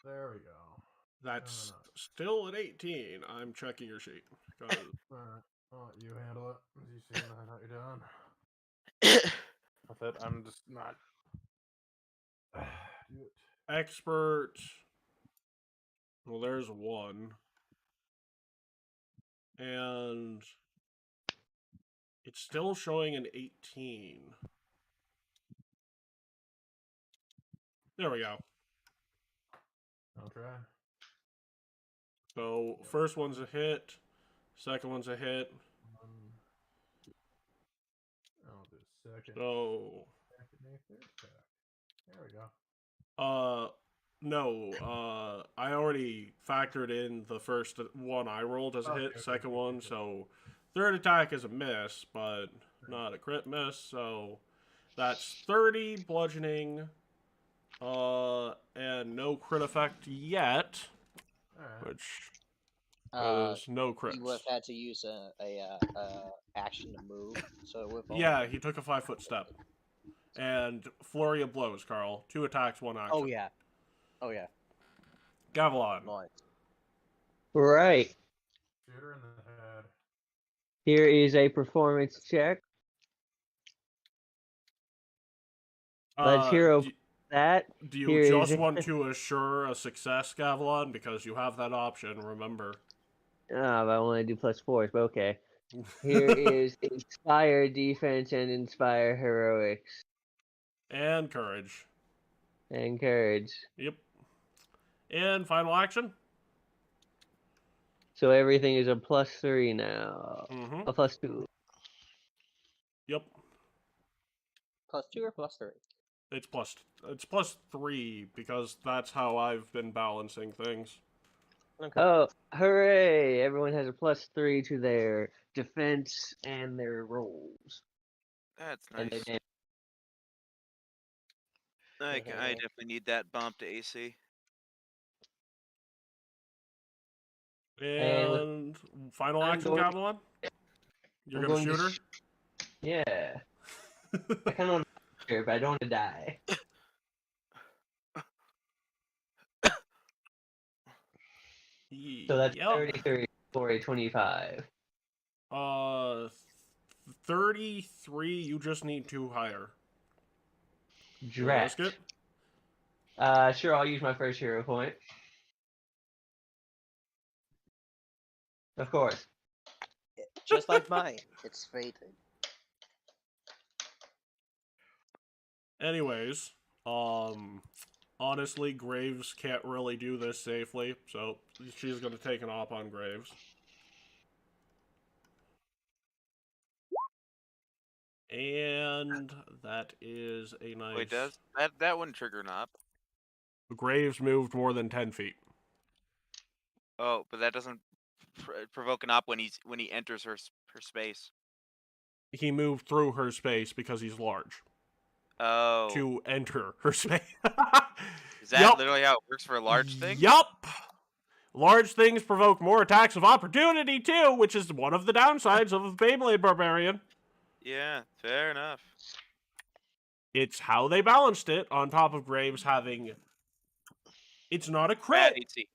There we go. That's no. still an 18. I'm checking your sheet. 'Cause Alright, I'll let you handle it. As you seem to know what you're doing. With it, I'm just not. Do it. expert. Well, there's one. And it's still showing an 18. There we go. I'll try. So, first one's a hit. Second one's a hit. I'll do second. So, Second, third attack. There we go. no, I already factored in the first one I rolled as a Okay, hit, okay, second okay, one, okay. so third attack is a miss, but not a crit miss, so that's 30 bludgeoning, and no crit effect yet, Alright. which Uh, is no he would crits. have had to use a action to move, so it would. Yeah, he took a 5-foot step. And flurry of blows, Carl. 2 attacks, 1 action. Oh yeah. Oh yeah. Gavilan. Nice. Right. Shoot her in the head. Here is a performance check. Let's hero that. Do you Here is just it. want to assure a success, Gavilan? Because you have that option, remember. But I want to do +4s, but okay. Here is Inspire Defense and Inspire Heroics. And courage. And Courage. Yep. And final action? So everything is a +3 now. Mm-hmm. A +2. Yep. +2 or +3? It's +3 because that's how I've been balancing things. Okay. Oh, hooray! Everyone has a +3 to their defense and their rolls. That's And nice. they I definitely need that bump to AC. And final I'm action, going- Gavilan? You're I'm gonna going to shoot her? Yeah. I kind of want to her, but I don't want to die. So that's Yep. 33 for a 25. 33, you just need 2 higher. You wanna risk Drat. it? Sure, I'll use my first hero point. Of course. Just like mine, it's fated. Anyways, honestly, Graves can't really do this safely, so she's gonna take an op on Graves. And that is a nice... Wait, does that wouldn't trigger an op? Graves moved more than 10 feet. Oh, but that doesn't provoke an op when he enters her space. He moved through her space because he's large. Oh. To enter her space. Is that literally how it works for a large thing? Yup. Large things provoke more attacks of opportunity, too, which is one of the downsides of a Beyblade Barbarian. Yeah, fair enough. It's how they balanced it, on top of Graves having... It's not a crit. AC.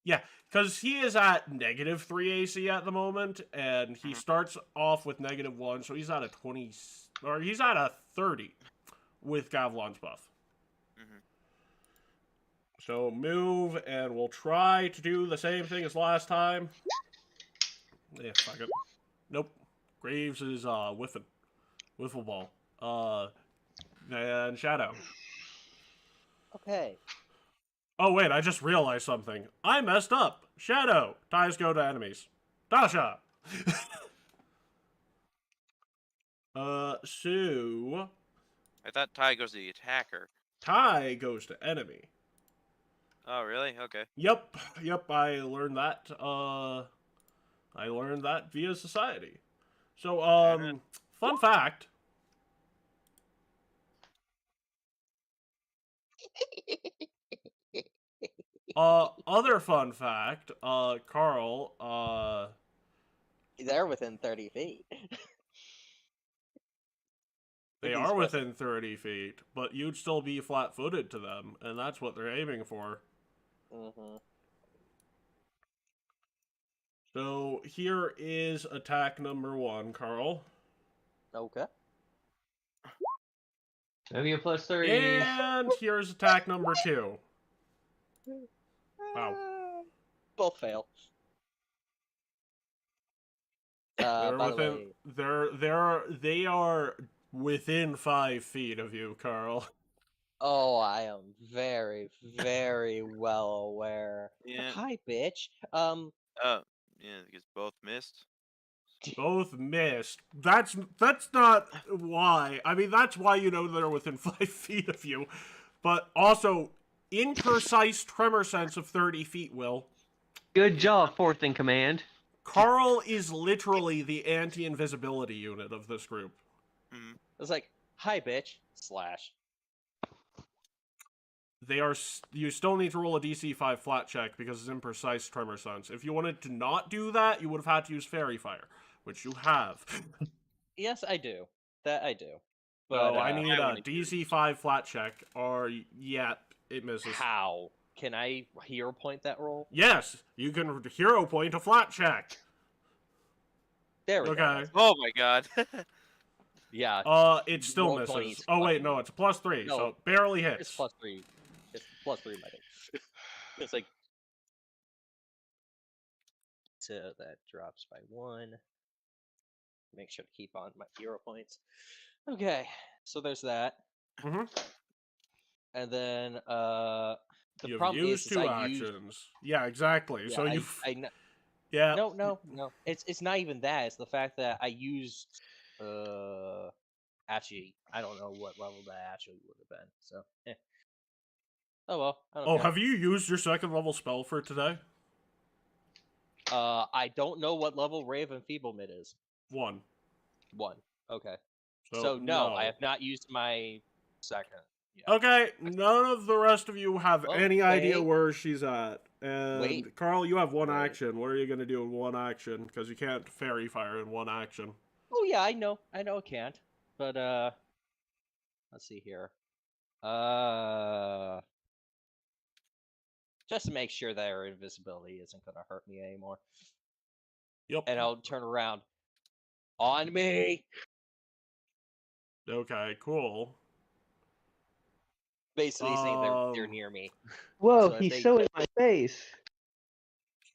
Yeah, because he is at -3 AC at the moment, and he starts off with -1, so he's at a 20... Or he's at a 30 with Gavilan's buff. So move, and we'll try to do the same thing as last time. Yeah, fuck it. Nope. Graves is whiffing. Wiffle ball. And Shadow. Okay. Oh wait, I just realized something. I messed up. Shadow. Ties go to enemies. Dasha. So I thought tie goes to the attacker. tie goes to enemy. Oh, really? Okay. Yep, I learned that. Via society. So, fun fact. Other fun fact, Carl, They're within 30 feet. they are within 30 feet, but you'd still be flat-footed to them, and that's what they're aiming for. So here is attack number 1, Carl. Okay. Maybe a +3. And here's attack number 2. Wow. Both fail. They're By the within. way, They are within 5 feet of you, Carl. oh, I am very, very well aware. Yeah. Hi, bitch. Yeah, because both missed. Both missed. That's not why. I mean, that's why you know they're within 5 feet of you. But also, imprecise tremor sense of 30 feet, Will. Good job, fourth in command. Carl is literally the anti-invisibility unit of this group. Mhm. It's like, hi, bitch. Slash. They are. You still need to roll a DC 5 flat check because it's imprecise tremor sense. If you wanted to not do that, you would have had to use Fairy Fire, which you have. Yes, I do. That I do. So But I need I a wanna do DC 5 flat check, or yeah, it misses. how? Can I hero point that roll? Yes, you can hero point a flat check. There we go. Okay. Oh my god. Yeah. It still Roll misses. 20's Oh wait, fucking- no, it's a +3, No, so it barely It's hits. +3. It's +3, my thing. It's like. So that drops by 1. Make sure to keep on my hero points. Okay, so there's that. Mhm. And then the You've problem used is 2 I used. actions. Yeah, exactly. Yeah, So I, you've. I kn- Yeah. no. It's not even that. It's the fact that I used actually I don't know what level that actually would have been. So oh well. I don't Oh, care. have you used your 2nd level spell for today? I don't know what level Ray of Enfeeblement is. 1. 1. Okay. So, So no, I have not used my 2nd. Yeah. Okay, none of the rest of you have Oh, any idea wait. where she's at. And Wait. Carl, you have 1 Wait. action. What are you going to do in 1 action? Because you can't Fairy Fire in 1 action. Oh yeah, I know it can't. But let's see here. Just to make sure that her invisibility isn't gonna hurt me anymore. Yep. And I'll turn around. On me! Okay, cool. Basically saying they're near me. Whoa, So if he's they- so in my face.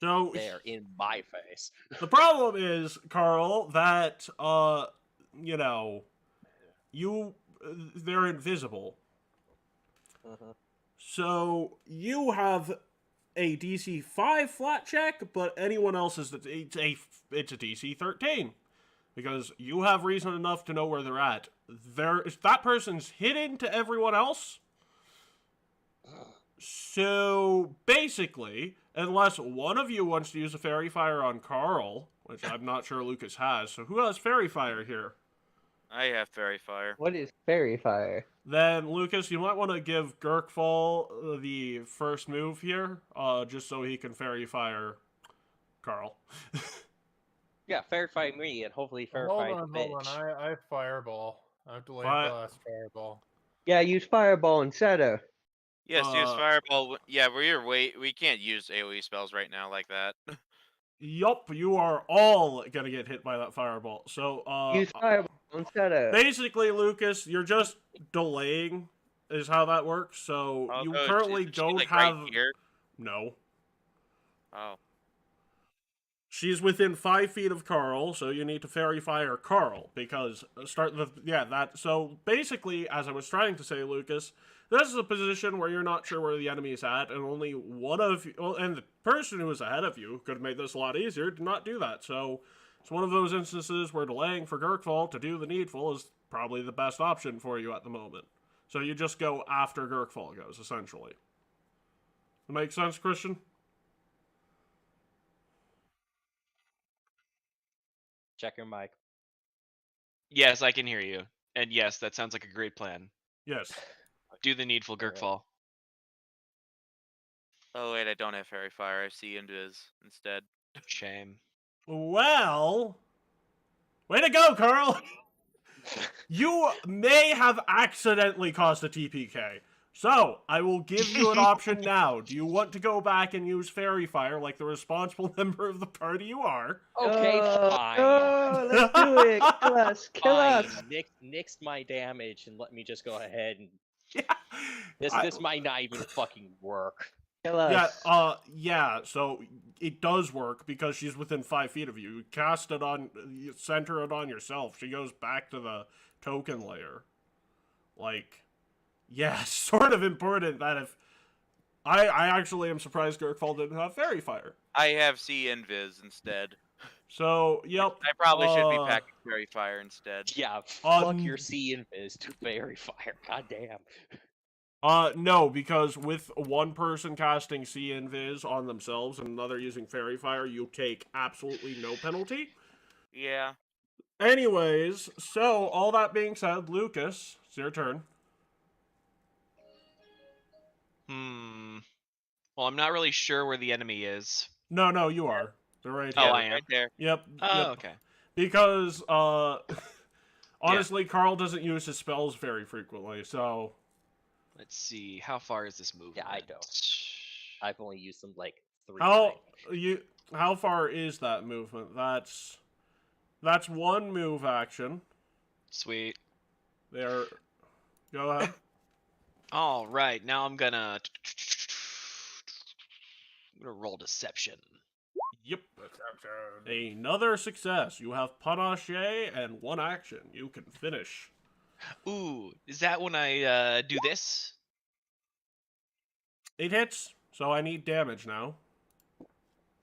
So They're in my face. the problem is, Carl, that you know, they're invisible. Uh-huh. So you have a DC 5 flat check, but anyone else is it's a DC 13 because you have reason enough to know where they're at. That person's hidden to everyone else. So basically, unless one of you wants to use a Fairy Fire on Carl, which I'm not sure Lucas has, so who has Fairy Fire here? I have Fairy Fire. What is Fairy Fire? Then, Lucas, you might want to give Gurkfall the first move here, just so he can Fairy Fire Carl. Yeah, verify me and hopefully Hold verify on, the bitch. I have Fireball. I have Delayed Blast Fireball. Yeah, use Fireball instead of. Yes, use Uh, Fireball. Yeah, we can't use AoE spells right now like that. Yup, you are all gonna get hit by that fireball. So, Use Fireball instead of. basically, Lucas, you're just delaying, is how that works. So, you Oh, currently isn't she, don't like, have. right here? No. Oh. She's within 5 feet of Carl, so you need to Fairy Fire Carl, because so basically, as I was trying to say, Lucas, this is a position where you're not sure where the enemy is at, and only one of you, and the person who is ahead of you could have made this a lot easier to not do that, so it's one of those instances where delaying for Gurkfall to do the needful is probably the best option for you at the moment. So you just go after Gurkfall goes, essentially. That make sense, Christian? Check your mic. Yes, I can hear you. And yes, that sounds like a great plan. Yes. Do the needful Alright. Gurkfall. Oh wait, I don't have Fairy Fire. I see Invis instead. Shame. Well, way to go, Carl! You may have accidentally caused a TPK. So, I will give you an option now. Do you want to go back and use Fairy Fire like the responsible member of the party you are? Okay, fine. Oh, let's do it. Kill us. Kill Fine. us. Nix my damage and let me just go ahead and Yeah. this might not even fucking work. Kill us. Yeah, so it does work because she's within 5 feet of you. You cast it on, you center it on yourself. She goes back to the token layer. Like, yeah, sort of important that if... I actually am surprised Girkfall didn't have Fairy Fire. I have See Invis instead. So, yep. I probably should be packing Fairy Fire instead. Yeah, fuck your C invis to Fairy Fire. God damn. No, because with one person casting See Invis on themselves and another using Fairy Fire, you take absolutely no penalty. Yeah. Anyways, so all that being said, Lucas, it's your turn. Well, I'm not really sure where the enemy is. No, you are. They're right here. Oh, I am. Right there. Yep. Oh, yep. okay. Because, honestly, Carl doesn't use his spells very frequently, so... Let's see. How far is this movement? Yeah, I don't. I've only used them like 3 How times. how far is that movement? That's one move action. Sweet. There. Go ahead. All right. Now I'm gonna roll deception. Yep. Another success. You have panache and 1 action. You can finish. Ooh, is that when I do this? It hits, so I need damage now.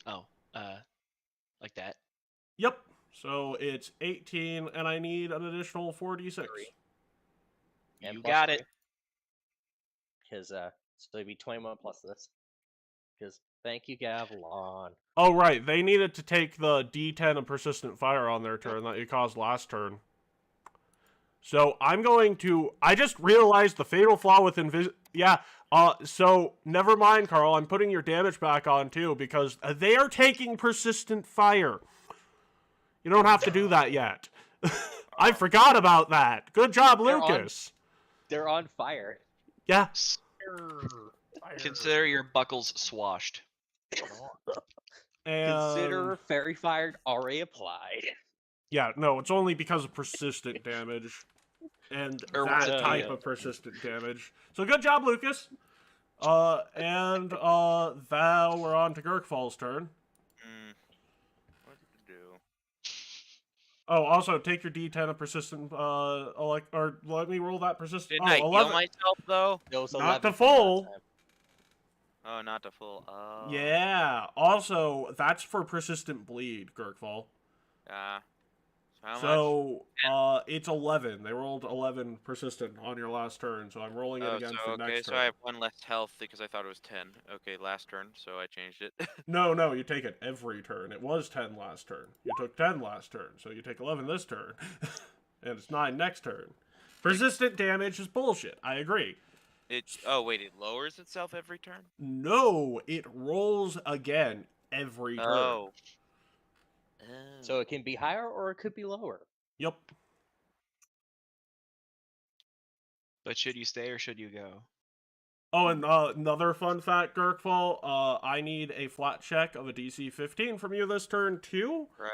Oh, like that. Yep. So it's 18, and I need an additional 4d6. And You plus got 3. it. Because, so it'd be 21 plus this. Because, thank you, Gavilan. Oh, right. They needed to take the d10 of persistent fire on their turn that you caused last turn. So I'm going to... I just realized the fatal flaw with Yeah, so never mind, Carl. I'm putting your damage back on, too, because they are taking persistent fire. You don't have to do that yet. I forgot about that. Good job, Lucas. They're on fire. Yeah. Consider your buckles swashed. And... Consider Fairy Fire already applied. Yeah, no, it's only because of persistent damage. And that type of persistent damage. So good job, Lucas. And Val, we're on to Girkfall's turn. What to do? Oh, also, take your d10 of persistent, or let me roll that persistent... Didn't I heal 11. myself, though? It was Not 11 to from last full. time. Oh, not to full. Oh. Yeah. Also, that's for persistent bleed, Girkfall. So how much? So, it's 11. They rolled 11 persistent on your last turn, so I'm rolling it again for okay, next so turn. I have 1 less health because I thought it was 10. Okay, last turn, so I changed it. No, you take it every turn. It was 10 last turn. You took 10 last turn, so you take 11 this turn. And it's 9 next turn. Persistent damage is bullshit. I agree. Oh, wait, it lowers itself every turn? No, it rolls again every turn. Oh. So it can be higher or it could be lower. Yep. But should you stay or should you go? Oh, and another fun fact, Girkfall, I need a flat check of a DC 15 from you this turn, too. Right.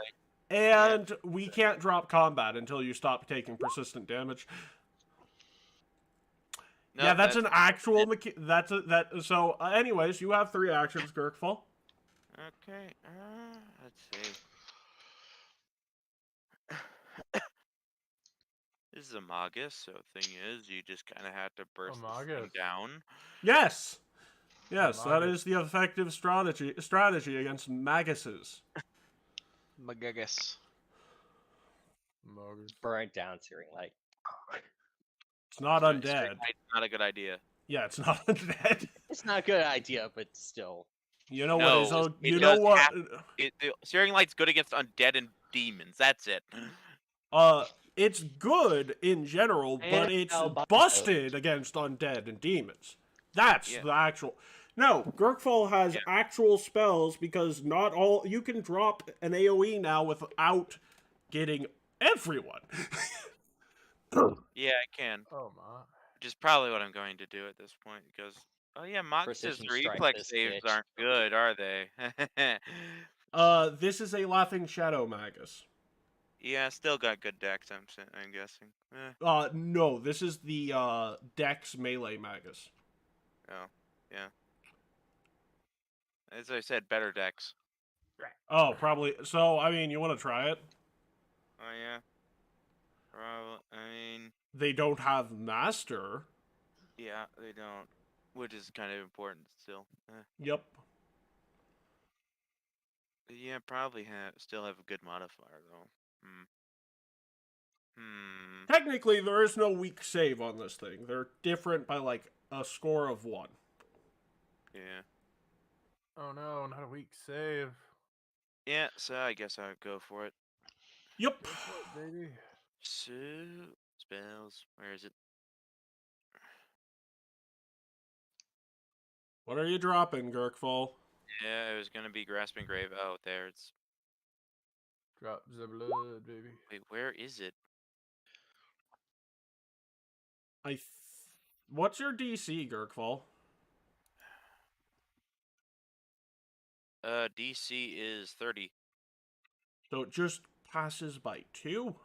And we can't drop combat until you stop taking persistent damage. No, yeah, that's an actual... So, anyways, you have 3 actions, Girkfall. Okay, let's see. This is a Magus, so thing is, you just kind of have to burst this thing down. Yes! Yes, that is the effective strategy against Maguses. Magagus. Burn it down, Searing Light. It's not undead. It's not a good idea. Yeah, it's not undead. It's not a good idea, but still. You know No, what? So it you know does what? The Searing Light's good against undead and demons. That's it. It's good in general, but it's busted against undead and demons. That's the actual... No, Girkfall has actual spells because not all... You can drop an AoE now without getting everyone. Yeah, I can. Oh my. which is probably what I'm going to do at this point because oh yeah, Magus's Precision strike reflex this saves bitch. aren't good, are they? This is a Laughing Shadow Magus. Yeah, still got good decks. I'm guessing. No, this is the Dex Melee Magus. Oh, yeah. As I said, better decks. Oh, probably. So, I mean, you want to try it? Oh yeah. Probably. I mean, They don't have Master. yeah, they don't, which is kind of important still. Yep. Yeah, probably still have a good modifier though. Technically, there is no weak save on this thing. They're different by like a score of 1. Yeah. Oh no, not a weak save. Yeah, so I guess I'll go for it. Yep. Go for it, baby. So spells. Where is it? What are you dropping, Gurkfall? Yeah, it was gonna be Grasping Grave. Oh, there it's. Drop the blood, baby. Wait, where is it? What's your DC, Gurkfall? DC is 30. So it just passes by 2.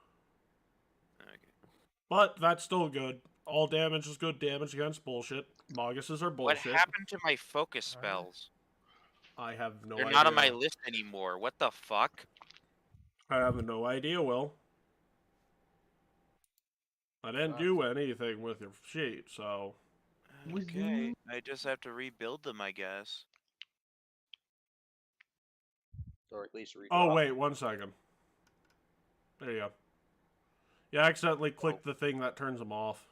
Okay. But that's still good. All damage is good damage against bullshit. Maguses are What bullshit. happened to my focus spells? I have no They're idea. not on my list anymore. What the fuck? I have no idea, Will. I didn't do anything with your sheet, so... Okay, I just have to rebuild them, I guess. Or at least redraw. Oh, wait, 1 second. There you go. You accidentally clicked the thing that turns them off.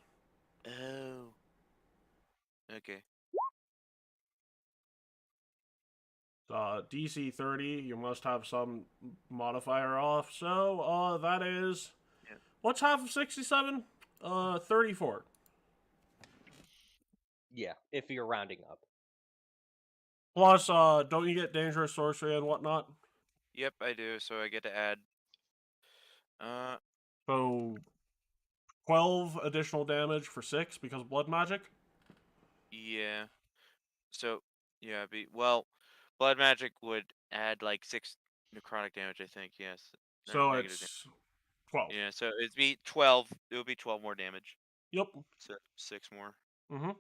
Oh. Okay. DC 30, you must have some modifier off, so, that is... Yep. What's half of 67? 34. Yeah, if you're rounding up. Plus, don't you get dangerous sorcery and whatnot? Yep, I do, so I get to add... So, 12 additional damage for 6 because of blood magic? Yeah. So, yeah, well, blood magic would add like 6 necrotic damage, I think, yes. So negative it's 12. Yeah, so it'd be 12. It would be 12 more damage. Yep. So 6 more. Mm-hmm.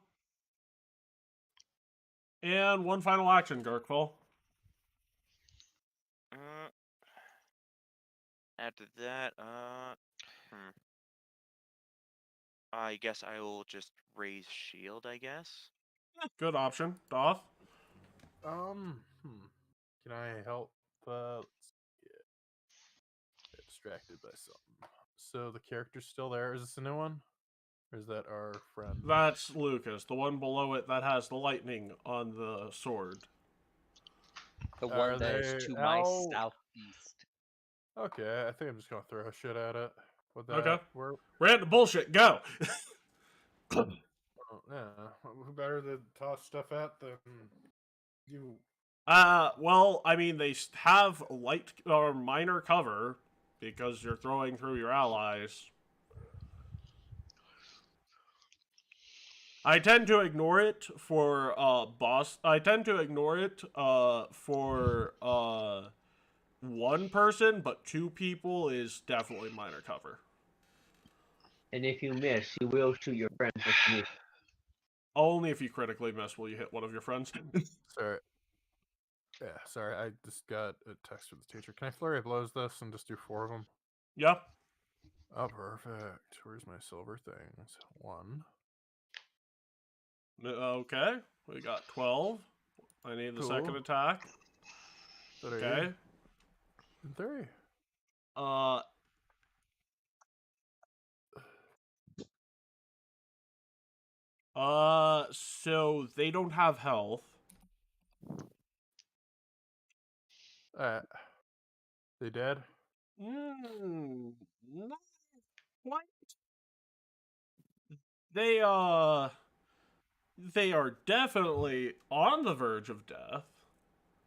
And 1 final action, Garkfall. After that, I guess I will just raise shield, I guess. Good option. Doth? Can I help? Let's get distracted by something. So the character's still there. Is this a new one? Or is that our friend? That's Lucas, the one below it that has the lightning on the sword. The one that is to my southeast. Okay, I think I'm just gonna throw shit at it. Would that Okay. work? Random bullshit, go! Oh, yeah. Who better to toss stuff at than you? Well, I mean, they have light or minor cover because you're throwing through your allies. I tend to ignore it for boss. I tend to ignore it for 1 person, but 2 people is definitely minor cover. And if you miss, you will shoot your friends with me. Only if you critically miss will you hit one of your friends. Sorry. Yeah, sorry. I just got a text from the teacher. Can I flurry of blows this and just do 4 of them? Yeah. Oh, perfect. Where's my silver things? 1. Okay. We got 12. I need the second Cool. attack. 3. Okay. And 3. So they don't have health. They dead? Not quite. They are definitely on the verge of death.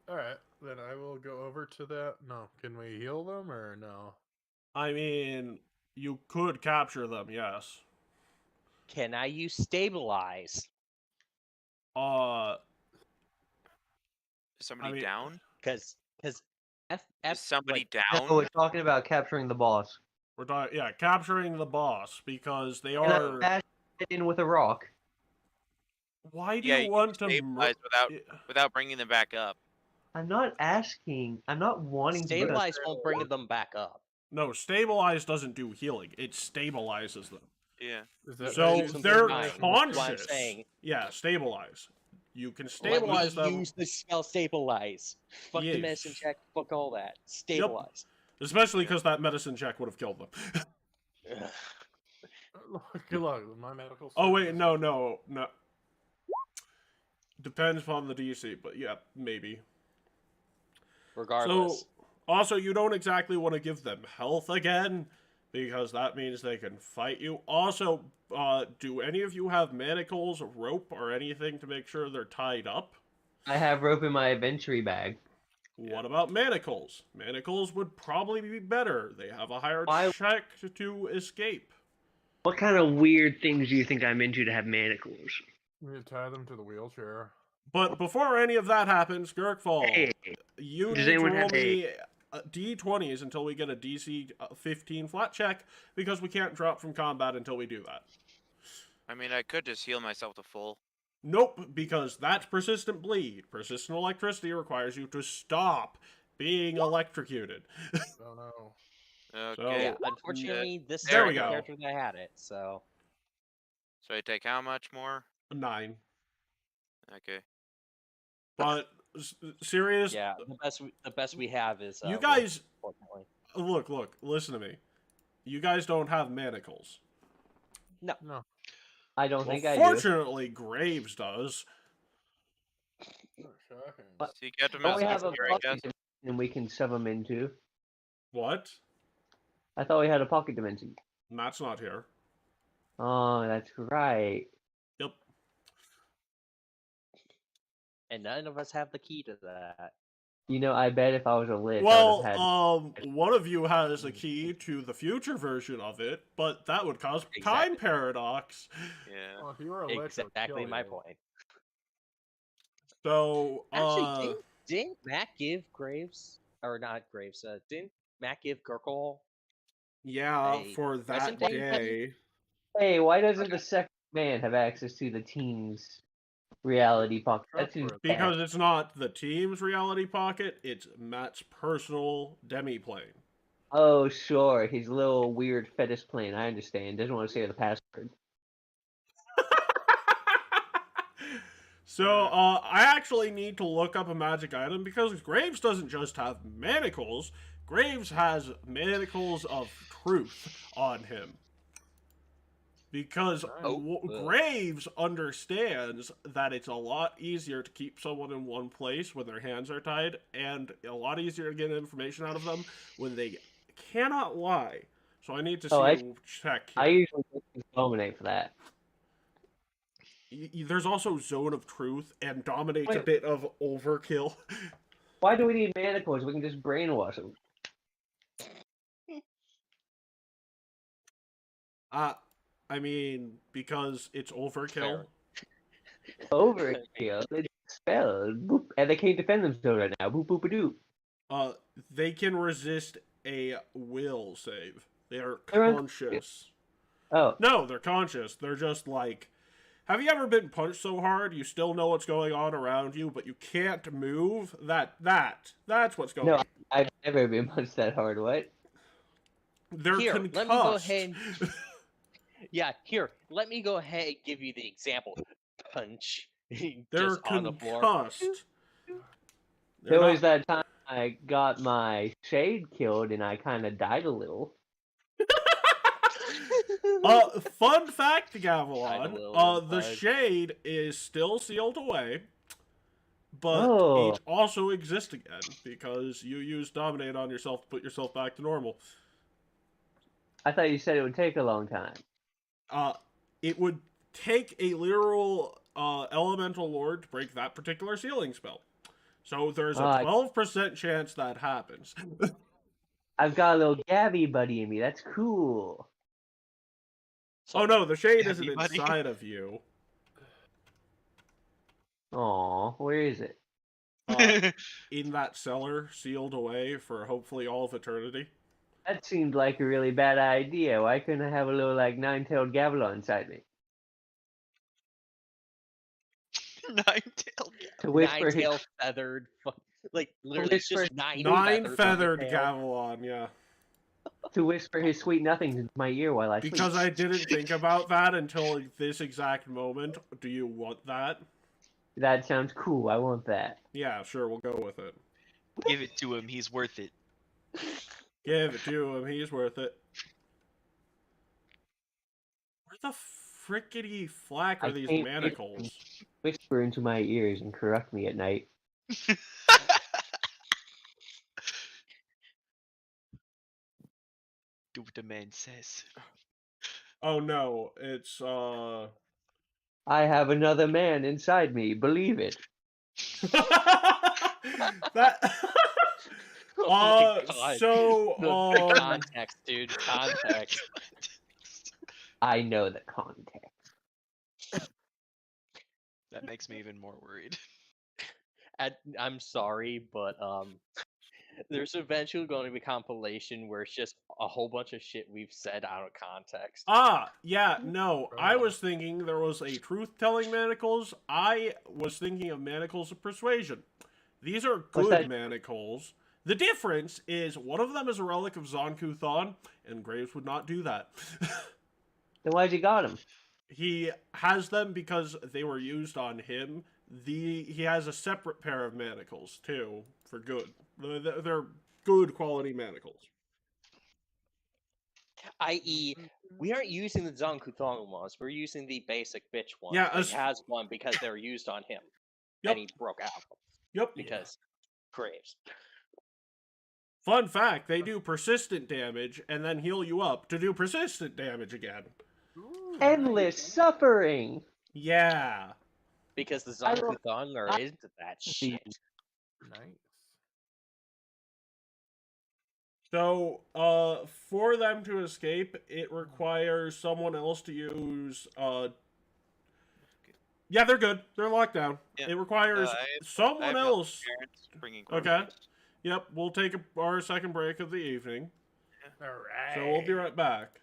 Alright, then I will go over to that. No, can we heal them or no? I mean, you could capture them, yes. Can I use stabilize? Is somebody I mean- down? Because Is somebody No, down? we're talking about capturing the boss. we're talking, yeah, capturing the boss because they And I are. bashed it in with a rock. Why do Yeah, you you want can to stabilize without bringing them back up. I'm not asking. I'm not wanting to. stabilize won't bring them back up. No, stabilize doesn't do healing. It stabilizes them. Yeah. Is that So keeps them they're fine, that's conscious. what I'm saying. Yeah, stabilize. You can Let stabilize me them. use the spell stabilize. Fuck the medicine Yes. check. Fuck all that. Stabilize. Especially because that medicine check would have killed them. Ugh. Good luck. My medical. Oh wait, services- no. Depends upon the DC, but yeah, maybe. Regardless. So, also, you don't exactly want to give them health again, because that means they can fight you. Also, do any of you have manacles, rope, or anything to make sure they're tied up? I have rope in my inventory bag. What about manacles? Manacles would probably be better. They have a higher Why- check to escape. What kind of weird things do you think I'm into to have manacles? We need to tie them to the wheelchair. But before any of that happens, Gurkfall, Hey, you does need to anyone roll have me D20s until we get a DC 15 flat check, because we can't drop from combat until we do that. I mean, I could just heal myself to full. Nope, because that's persistent bleed. Persistent electricity requires you to stop being electrocuted. Oh no. Okay. Yeah, unfortunately, this is there the we go. character that had it, so. So I take how much more? 9. Okay. But serious, Yeah, the best we have is. you Wolf, guys, unfortunately. look, listen to me. You guys don't have manacles. No. I don't Well, think I do. fortunately, Graves does. Shocking. What? So you get them Don't as we have a extra, I pocket guess. dimension we can shove them into? What? I thought we had a pocket dimension. Matt's not here. Oh, that's right. Yep. And none of us have the key to that. You know, I bet if I was a lich, I Well, would have had. one of you has a key to the future version of it, but that would cause time Exactly. paradox. Yeah. Well, if you were a lich, it would Exactly kill my you. point. So, Actually, didn't Matt give Graves, or not Graves? Didn't Matt give Gurkle? yeah, a for that present day day. Hey, why doesn't the second man have access to the team's reality pocket? That seems bad. Because it's not the team's reality pocket, it's Matt's personal demi-plane. Oh, sure, his little weird fetish plane. I understand. Doesn't want to say the password. So, I actually need to look up a magic item because Graves doesn't just have manacles. Graves has manacles of truth on him. Because Graves understands that it's a lot easier to keep someone in one place when their hands are tied, and a lot easier to get information out of them when they cannot lie. So I need to check here. I usually dominate for that. There's also Zone of Truth, and Dominate's a Wait. bit of overkill. Why do we need manacles? We can just brainwash them. I mean, because it's overkill. Overkill. It's spelled. Boop. And they can't defend themselves right now. Boop, boop, a doop. They can resist a will save. They are They're conscious. Oh. No, they're conscious. They're just like... Have you ever been punched so hard you still know what's going on around you, but you can't move? That's what's going on. No, I've never been punched that hard. What? They're Here, concussed. let me go ahead. Yeah, here, let me go ahead and give you the example. Punch. They're just on the floor. concussed. There was that time I got my shade killed and I kind of died a little. Fun fact, Gavilan. The fudge. shade is still sealed away, but Oh. it also exists again because you used Dominate on yourself to put yourself back to normal. I thought you said it would take a long time. It would take a literal elemental lord to break that particular sealing spell. So there's a 12% chance that happens. I've got a little Gabby buddy in me. That's cool. Oh no, the shade Have isn't you, buddy? inside of you. Aw, where is it? In that cellar, sealed away for hopefully all of eternity. That seemed like a really bad idea. Why couldn't I have a little like nine-tailed Gavilan inside me Nine-tailed. to whisper his Nine-tail feathered, like literally, it's whisper just nine, Nine feathers on feathered your tail. Gavilan, yeah. to whisper his sweet nothings into my ear while I sleep? Because I didn't think about that until this exact moment. Do you want that? That sounds cool. I want that. Yeah, sure, we'll go with it. Give it to him. He's worth it. Give it to him, he's worth it. Where the frickety flack are I these can't manacles? Whisper into my ears and correct me at night. Do what the man says. Oh no, it's I have another man inside me. Believe it. that Oh my God. so The context, dude. Context. I know the context. That makes me even more worried. I'm sorry, but there's eventually going to be a compilation where it's just a whole bunch of shit we've said out of context. Yeah, no. I was thinking there was a truth-telling manacles. I was thinking of manacles of persuasion. These are What's good that? manacles. The difference is one of them is a relic of Zonku Thon, and Graves would not do that. Then why'd you got him? He has them because they were used on him. He has a separate pair of manacles too for good. They're good quality manacles. I.e., we aren't using the Zankuthong ones. We're using the basic bitch ones. Yeah, But he has one because they were used on him, Yep. and he broke out of them Yep. because Graves. Fun fact: they do persistent damage and then heal you up to do persistent damage again. Ooh, Endless suffering. Yeah. Because the I don't- Zankuthong are into that shit. nice. So, for them to escape, it requires someone else to use, Yeah, they're good. They're locked down. Yeah. It requires I someone have help else. parents bringing Okay. groceries. Yep, we'll take our second break of the evening. All right. So we'll be right back.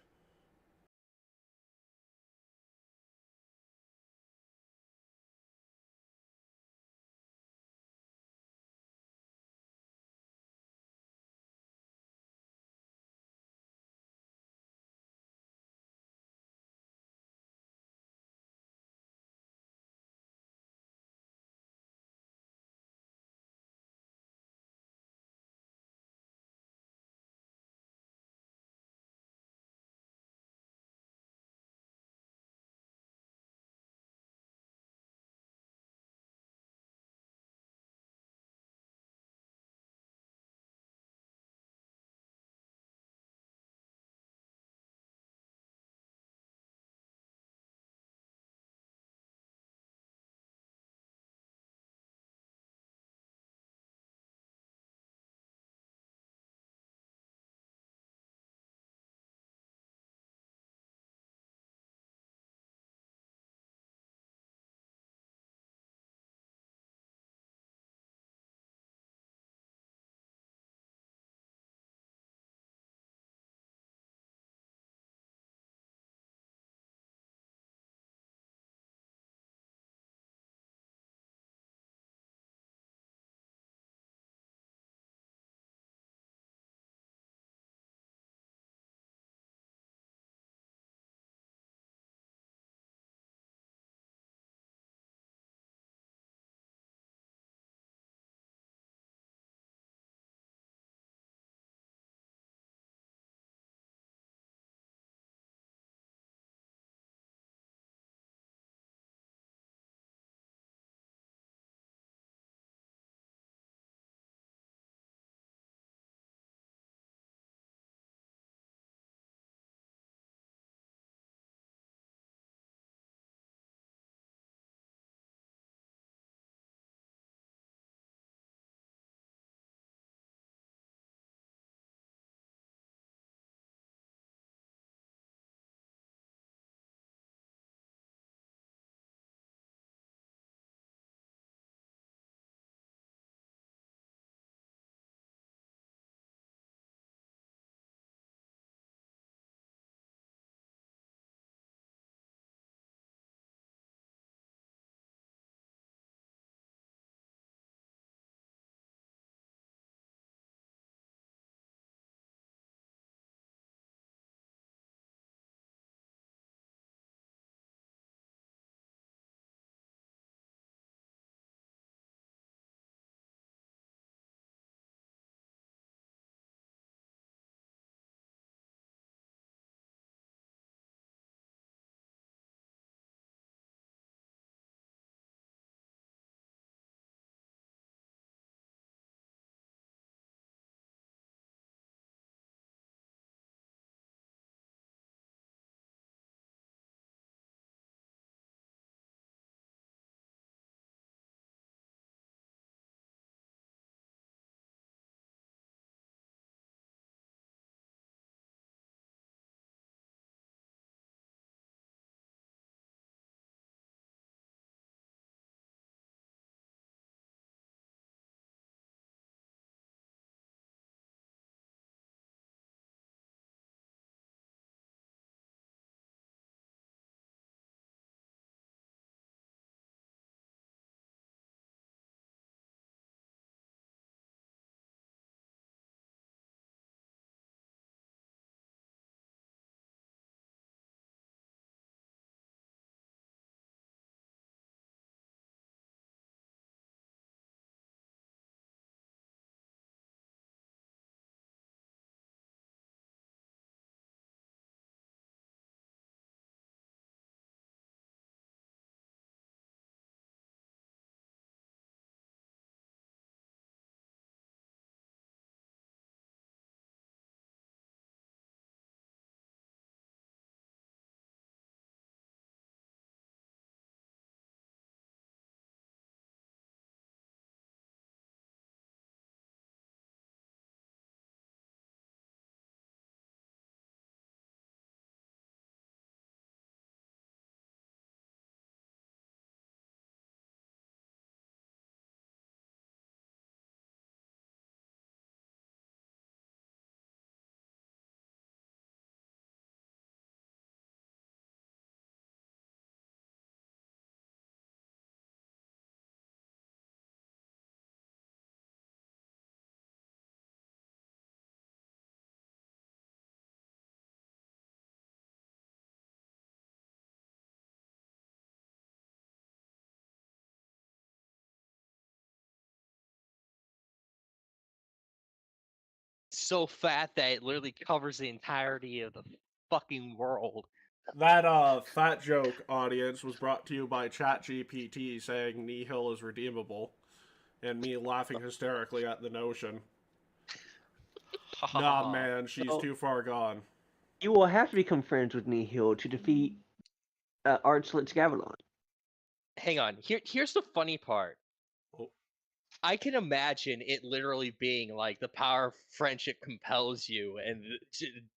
so fat that it literally covers the entirety of the fucking world. That fat joke, audience, was brought to you by ChatGPT saying Nihil is redeemable, and me laughing hysterically at the notion. Nah, man, she's So- too far gone. You will have to become friends with Nihil to defeat Archlet's Gavilon. Hang on. Here's the funny part. Oh. I can imagine it literally being like the power of friendship compels you, and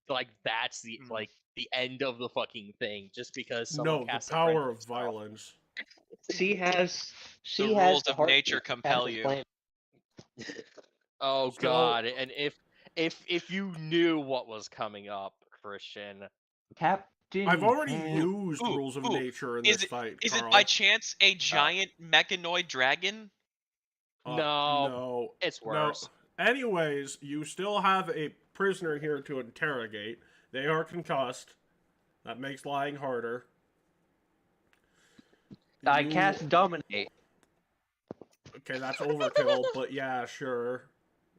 like that's the like the end of the fucking thing, just because someone No, the casts a power friendship of spell. violence. She has The has rules the of heart nature of compel Captain you. Planet. Oh So- god! And if you knew what was coming up, Christian, Captain. I've already Planet. used Ooh, rules of ooh. nature in Is this it- fight, Is Carl. it by chance a giant mechanoid dragon? No, No. it's No. worse. Anyways, you still have a prisoner here to interrogate. They are concussed. That makes lying harder. I You- cast Dominate. Okay, that's overkill, but yeah, sure.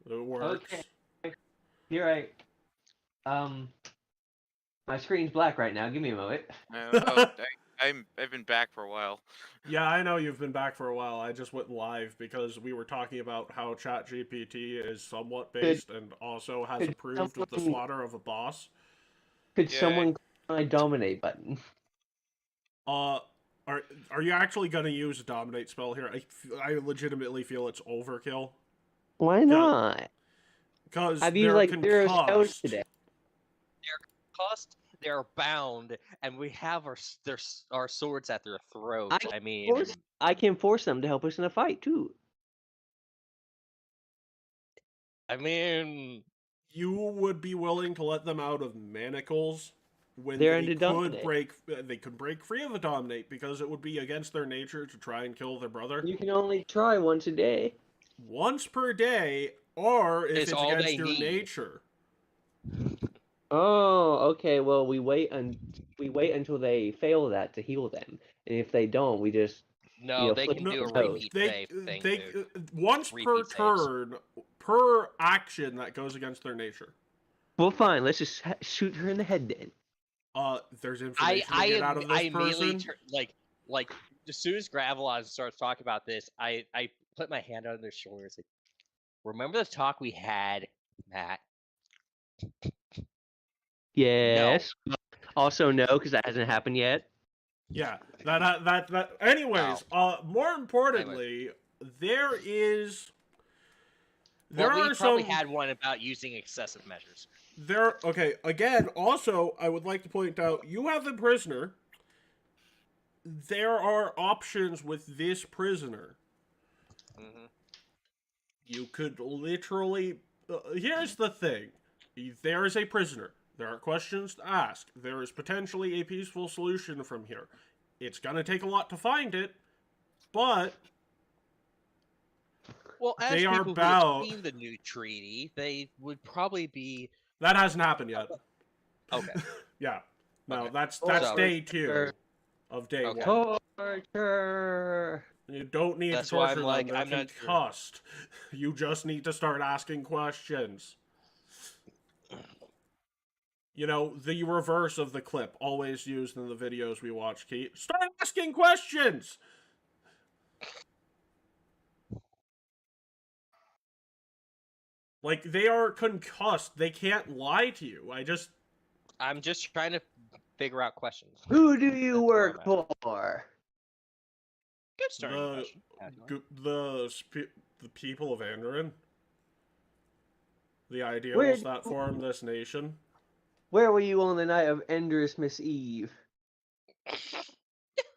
It works. Okay. You're right. My screen's black right now. Give me a moment. I've been back for a while. Yeah, I know you've been back for a while. I just went live because we were talking about how ChatGPT is somewhat based and also has could approved of the someone- slaughter of a boss. Could Yeah. someone click my Dominate button? Are you actually gonna use a dominate spell here? I legitimately feel it's overkill. Why not? Because I've they're used like 0 spells concussed. today. Cost, they're bound, and we have our swords at their throat. I I mean, force- I can force them to help us in a fight too. You would be willing to let them out of manacles when They're they under could dominate. they could break free of a dominate because it would be against their nature to try and kill their brother You can only try once a day. once per day, or if It's it's all against they your need. nature. Oh, okay. Well, we wait until they fail that to heal them, and if they don't, we just no, they flip can No, do a those. repeat save thing, dude. once per Repeat saves. turn per action that goes against their nature. Well, fine. Let's just shoot her in the head then. There's information to get out of I this immediately person. like as soon as Gravelon starts talking about this, I put my hand on their shoulders. Like, remember the talk we had, Matt? Yes. Also, no, because that hasn't happened yet. Yeah, that. Anyways, more importantly, there Well, we are probably some had one about using excessive measures. okay. Again, also, I would like to point out you have a prisoner. There are options with this prisoner. Mm-hmm. You could literally. Here's the thing: there is a prisoner. There are questions to ask. There is potentially a peaceful solution from here. It's gonna take a lot to find it, but Well, as They are people who bound- have seen the new treaty, they would probably be that hasn't happened yet. okay. Yeah, no, Okay. that's So- day 2 of day Okay. 1. Torture. You don't need That's to why torture I'm like, them. They're I'm not sure. concussed. You just need to start asking questions. You know, the reverse of the clip, always used in the videos we watch, Keith. Start asking questions! Like, they are concussed. They can't lie to you. I'm just trying to figure out questions. Who do you That's where work I'm for? Good starting The, question. the people of Andoran. The ideals Where- that form this nation. Where were you on the night of Enders Miss Eve?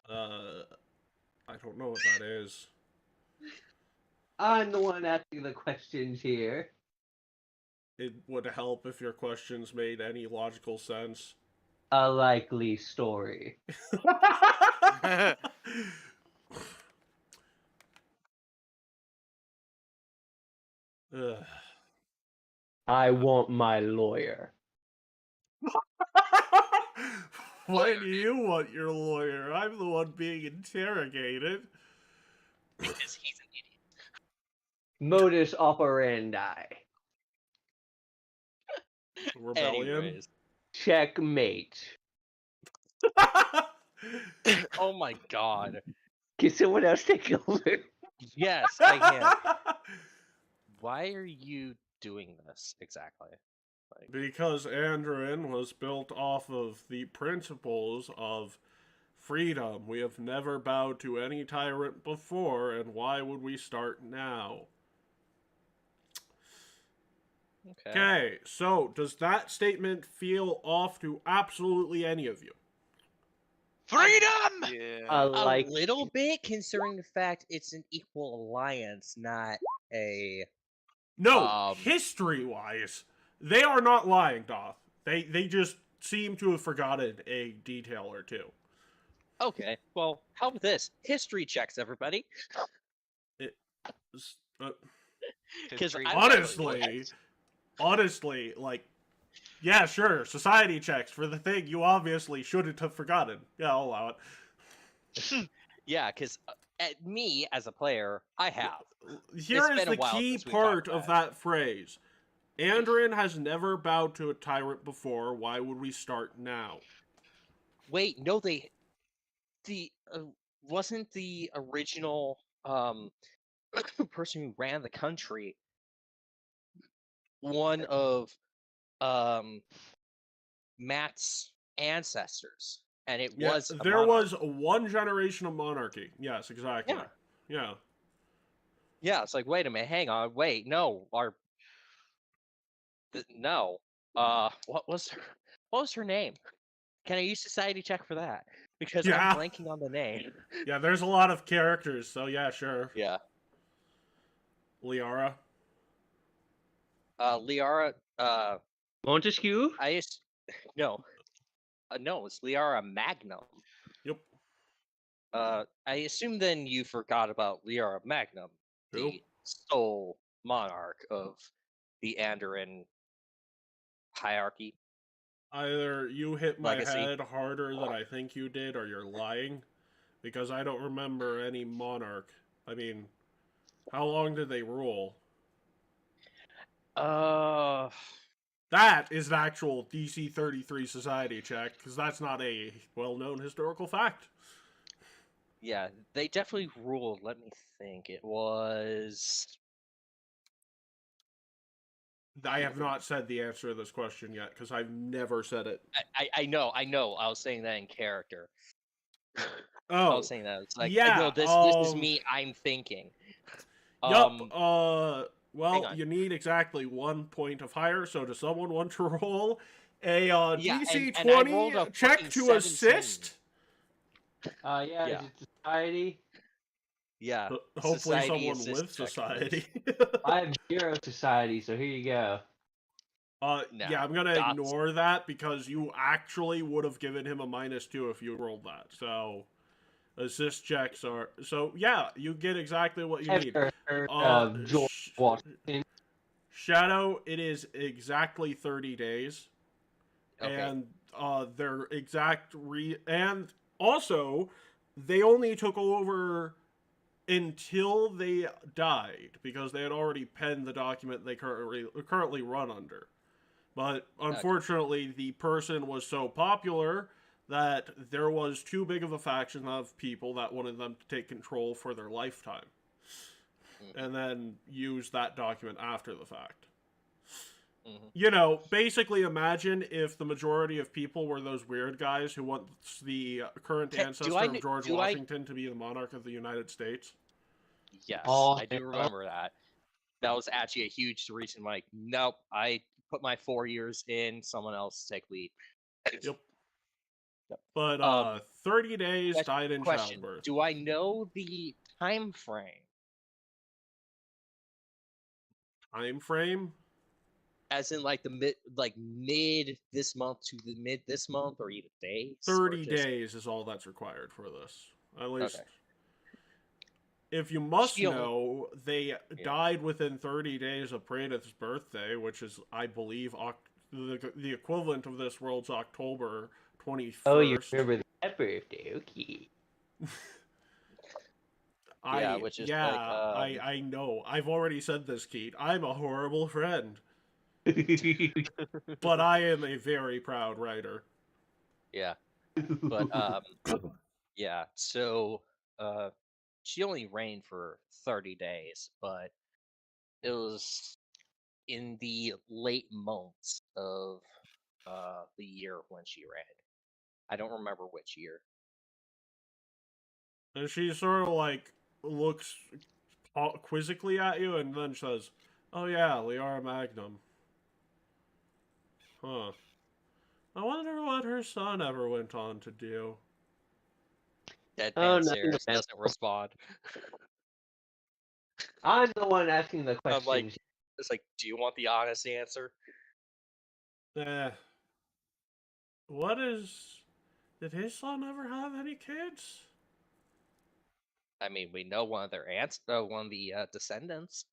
I don't know what that is. I'm the one asking the questions here. It would help if your questions made any logical sense. A likely story. Ugh. I want my lawyer. Why do you want your lawyer? I'm the one being interrogated. Because he's an idiot. Modus operandi. Rebellion. Anyways. Checkmate. Oh my god. Can someone else take over? Yes, I can. Why are you doing this exactly? Like, Because Anduin was built off of the principles of freedom. We have never bowed to any tyrant before, and why would we start now? okay. Okay, so does that statement feel off to absolutely any of you? Freedom! Yeah. I A like little bit, considering the fact it's an equal alliance, not a. No, history-wise, they are not lying, Doth. They just seem to have forgotten a detail or two. Okay, well, how about this? History checks, everybody. Because History I Honestly, like, yeah, sure, society checks for the thing you obviously shouldn't have forgotten. Yeah, I'll allow it. Yeah, because me as a player, I have. Here is been a the while key since we talked part about of that phrase. Anduin has never bowed to a tyrant before. Why would we start now? Wait, no, wasn't the original person who ran the country one of Matt's ancestors, and it Yeah, was a there monarch. was one generation of monarchy. Yes, exactly. Yeah. Yeah. Yeah, it's like, wait a minute, hang on, wait, no, no. What was her name? Can I use society check for that? Because Yeah. I'm blanking on the name. Yeah, there's a lot of characters, so yeah, sure. Yeah. Liara. Liara, Montesquieu. no, it's Liara Magnum. Yep. I assume then you forgot about Liara Magnum, Who? the sole monarch of the Andoran hierarchy. Either you hit my Legacy. head harder than I think you did, or you're lying. Because I don't remember any monarch. I mean, how long did they rule? That is an actual DC 33 society check, because that's not a well-known historical fact. Yeah, they definitely ruled. Let me think. It was. I have not said the answer to this question yet, because I've never said it. I know. I was saying that in character. I Oh, was saying that. It's like, yeah. no, this is me. I'm thinking. Yup. hang Well, on. you need exactly 1 point of higher. So, does someone want to roll a Yeah, DC and I 20 rolled a check fucking to 17. assist? Yeah, Yeah. is it society? Yeah. Hopefully, Society someone assist with check, society. I have 0 society, so here you go. No, Yeah, I'm gonna that's- ignore that because you actually would have given him a -2 if you rolled that. So, assist checks are yeah. You get exactly what you need. Ever heard of George Washington? Shadow, it is exactly 30 days. Okay. And their exact and also they only took over until they died because they had already penned the document they currently run under. But unfortunately, the person was so popular that there was too big of a faction of people that wanted them to take control for their lifetime. And then use that document after the fact. You know, basically imagine if the majority of people were those weird guys who want the current ancestor of George Washington to be the monarch of the United States. Yes, Oh, I do remember that. That was actually a huge reason. Like, nope, I put my 4 years in. Someone else take lead. Yep. But 30 days died in Question: childbirth. do I know the time frame? Time frame? As in, like mid this month to the mid this month, or even days? 30 days is all that's required for this. At least. Okay. If you must know, they died within 30 days of Praedyth's birthday, which is, I believe, the equivalent of this world's October 21st. Oh, you remember that birthday? Okay. Which is I know. I've already said this, Keith. I'm a horrible friend. But I am a very proud writer. Yeah. But yeah. So she only reigned for 30 days, but it was in the late months of the year when she reigned. I don't remember which year. And she sort of like looks quizzically at you and then says, "Oh yeah, Liara Magnum. Huh. I wonder what her son ever went on to do." Deadpan nothing Sears else. doesn't respond. I'm the one asking the I'm like, questions. it's like, do you want the honest answer? Eh. What is... Did his son ever have any kids? I mean, we know one of their one of the descendants.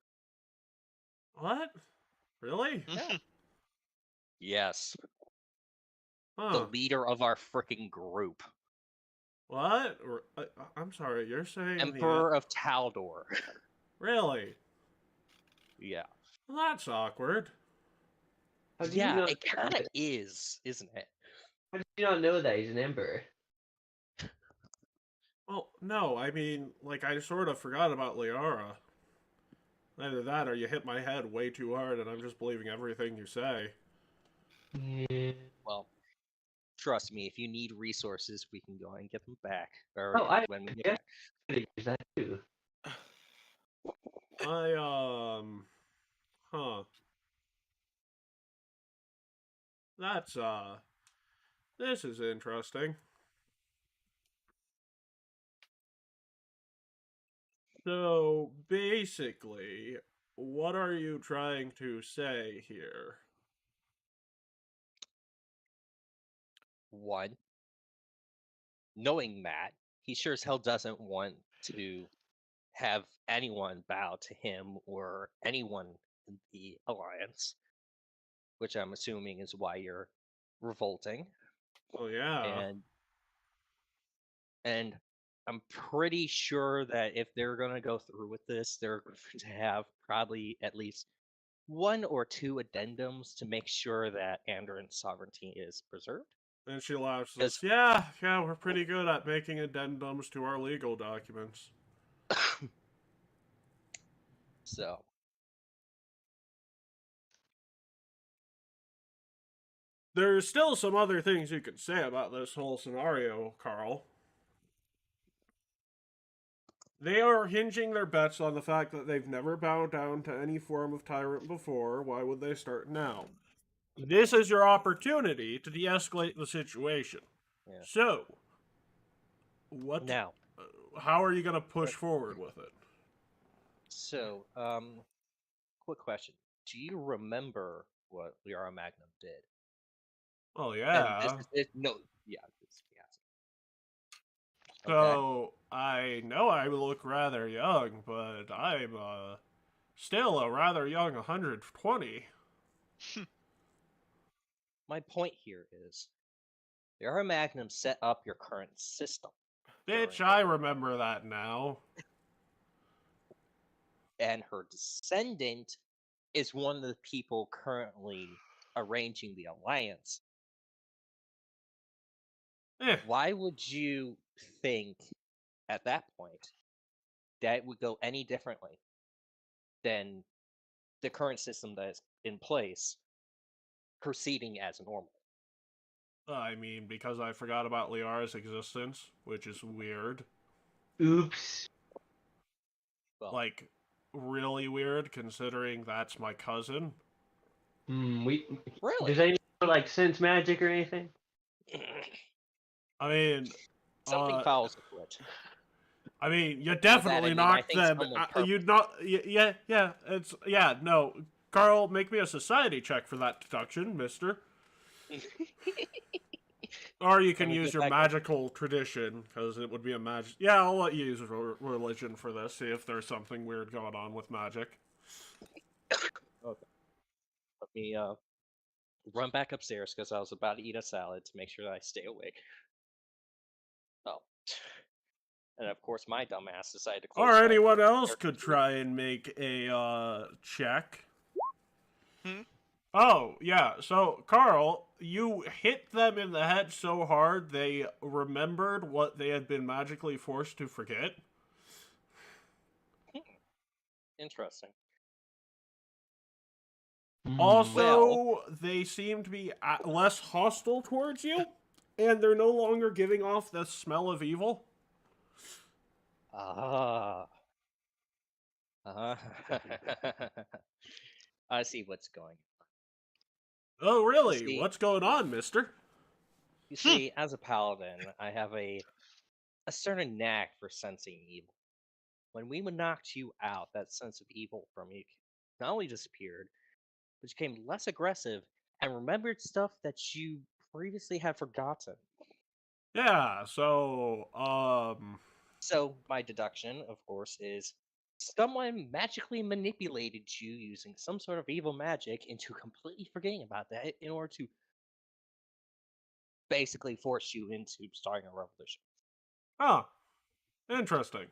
What? Really? Yeah. Yes, the Huh. leader of our freaking group, What? I'm sorry, you're saying Emperor of Taldor. Really? Yeah. Well, that's awkward. How do you Yeah, not it kind of is, isn't it? How did you not know that he's an emperor? Well, no, I mean, like, I sort of forgot about Liara. Either that or you hit my head way too hard and I'm just believing everything you say. Yeah. Well, trust me, if you need resources, we can go and get them back. Or Oh, I when we get guess back. I could use that too. Huh. That's, this is interesting. So, basically, what are you trying to say here? One, knowing Matt, he sure as hell doesn't want to have anyone bow to him or anyone in the Alliance, which I'm assuming is why you're revolting. Oh, yeah. And I'm pretty sure that if they're going to go through with this, they're going to have probably at least one or two addendums to make sure that Andron's sovereignty is preserved. And she laughs and Because says, yeah, we're pretty good at making addendums to our legal documents. so There's still some other things you could say about this whole scenario, Carl. They are hinging their bets on the fact that they've never bowed down to any form of tyrant before. Why would they start now? This is your opportunity to de-escalate the situation. Yeah. So, what? now, How are you going to push forward with it? so quick question: do you remember what Liara Magnum did? Oh, And yeah. this is it. No, yeah, yes. So, I know I look rather young, but I'm still a rather young 120. My point here is, Liara Magnum set up your current system. Bitch, I remember that now. And her descendant is one of the people currently arranging the alliance. Why would you think at that point that it would go any differently than the current system that is in place proceeding as normal? I mean, because I forgot about Liara's existence, which is weird. Oops. Well, like, really weird, considering that's my cousin. Really? Really? Does anyone like sense magic or anything? I mean, something fouls afoot. I mean, you definitely knocked them. You not, yeah. It's no. Carl, make me a society check for that deduction, Mister. Or you can use your magical tradition, because it would be a magic. Yeah, I'll let you use religion for this. See if there's something weird going on with magic. Okay. Let me run back upstairs because I was about to eat a salad to make sure that I stay awake. Oh. And of course, my dumbass decided to close. Or anyone else could try and make a check. Oh, yeah. So, Carl, you hit them in the head so hard they remembered what they had been magically forced to forget. Interesting. Also, they seem to be less hostile towards you, and they're no longer giving off the smell of evil. Ah. I see what's going on. Oh, really? See- What's going on, mister? You see, as a paladin, I have a certain knack for sensing evil. When we knocked you out, that sense of evil from you not only disappeared, but you became less aggressive and remembered stuff that you previously had forgotten. Yeah, so, So, my deduction, of course, is someone magically manipulated you using some sort of evil magic into completely forgetting about that in order to basically force you into starting a revolution. huh. Interesting.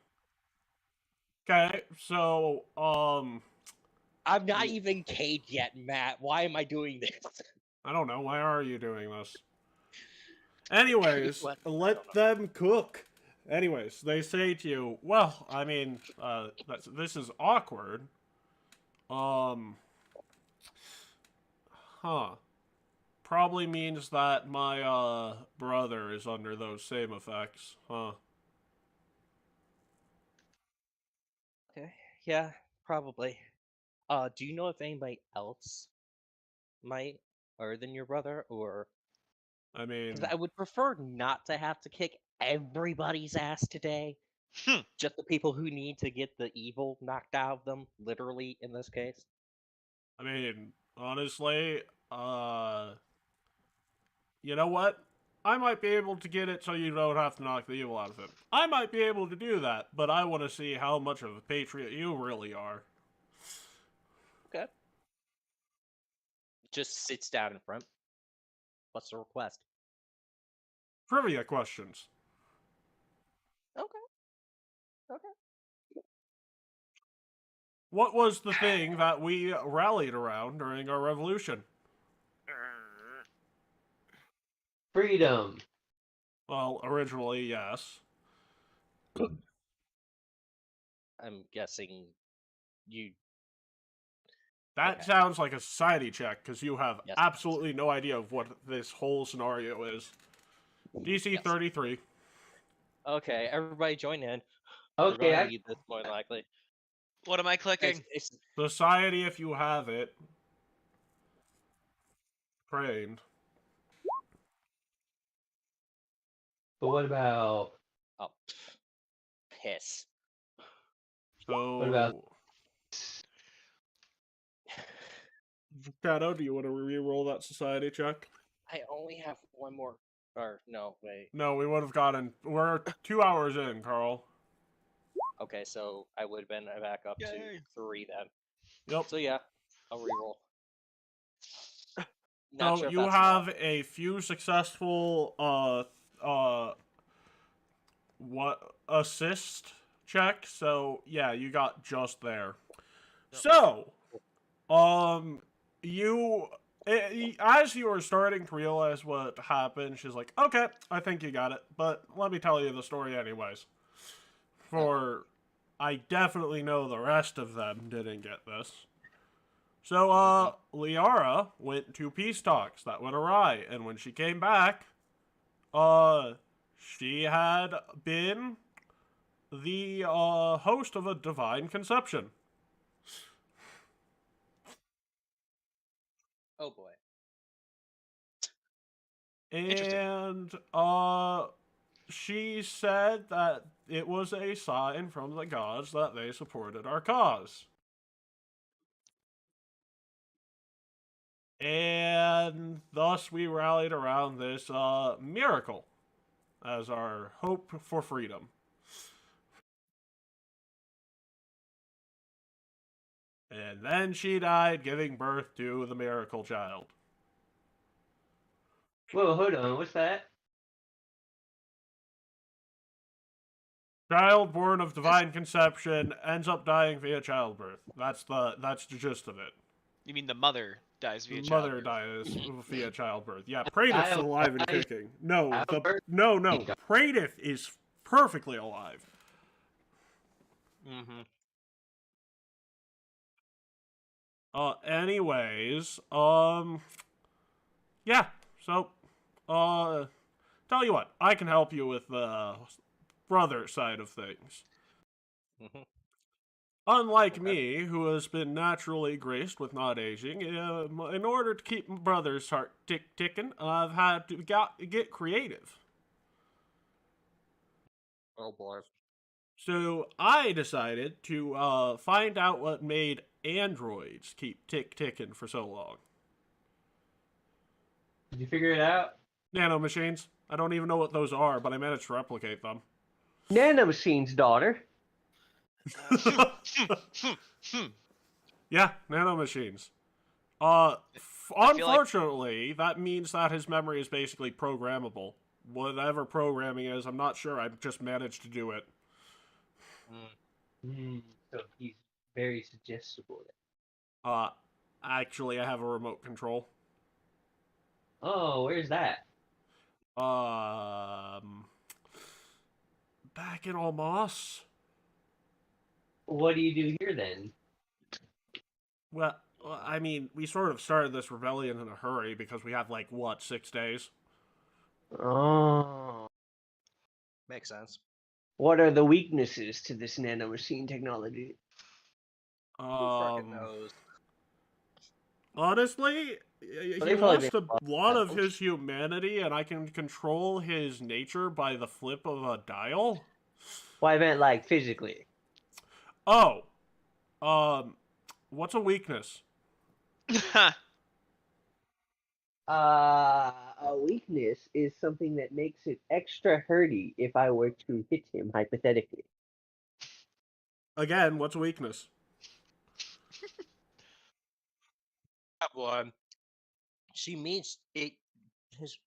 Okay, so, I'm not even caged yet, Matt. Why am I doing this? I don't know. Why are you doing this? Anyways, What? I let don't know. them cook. Anyways, they say to you, well, I mean, this is awkward. Huh. Probably means that my, brother is under those same effects, huh? Okay, yeah, probably. Do you know if anybody else might, other than your brother, or I mean, because I would prefer not to have to kick everybody's ass today. Just the people who need to get the evil knocked out of them, literally in this case. honestly, you know what? I might be able to get it so you don't have to knock the evil out of him. I might be able to do that, but I want to see how much of a patriot you really are. Okay. Just sits down in front. What's the request? Trivia questions. Okay. Okay. What was the thing that we rallied around during our revolution? Freedom. Well, originally, yes. I'm guessing you. That Okay. sounds like a society check, because you have Yes. absolutely no idea of what this whole scenario is. DC Yes. 33. Okay, everybody join in. Okay, We're gonna I need this more than likely. What am I clicking? It's Society, if you have it. Trained. But what about oh, piss. So, what about Shadow, do you want to re-roll that society check? I only have one more. Or no, wait. No, we would have gotten. We're 2 hours in, Carl. Okay, so I would have been back up to Yay. 3 then. Yep. So yeah, I'll reroll. So Not sure if you that's have enough. a few successful what assist check. So yeah, you got just there. So, you as you were starting to realize what happened, she's like, "Okay, I think you got it, but let me tell you the story anyways." For I definitely know the rest of them didn't get this. So, Liara went to peace talks that went awry, and when she came back, she had been the, host of a divine conception. Oh boy. Interesting. And, she said that it was a sign from the gods that they supported our cause. And thus we rallied around this, miracle as our hope for freedom. And then she died, giving birth to the miracle child. Whoa, hold on, what's that? Child born of divine conception ends up dying via childbirth. That's the gist of it. You mean the mother dies via Mother childbirth. dies via childbirth. Yeah, Praedyth's have alive and died- kicking. No, have the birth- no. Praedyth is perfectly alive. Mm-hmm. Anyways, yeah. So, tell you what, I can help you with the brother side of things. Mm-hmm. Unlike Okay. me, who has been naturally graced with not aging, in order to keep my brother's heart ticking, I've had to get creative. Oh boy. So I decided to find out what made androids keep ticking for so long. Did you figure it out? Nanomachines. I don't even know what those are, but I managed to replicate them. Nanomachines, daughter. Yeah, nanomachines. I feel like- Unfortunately, that means that his memory is basically programmable. Whatever programming is, I'm not sure. I've just managed to do it. So he's very suggestible. Actually, I have a remote control. Oh, where's that? Back in Almas. What do you do here then? Well, I mean, we sort of started this rebellion in a hurry because we have, like, what, 6 days? Oh. Makes sense. What are the weaknesses to this nanomachine technology? Who fucking knows? Honestly, they he probably lost a make a lot of battles. his humanity, and I can control his nature by the flip of a dial. Well, I meant like physically. Oh, what's a weakness? A weakness is something that makes it extra hurty if I were to hit him, hypothetically. Again, what's a weakness? That one. She means it. His.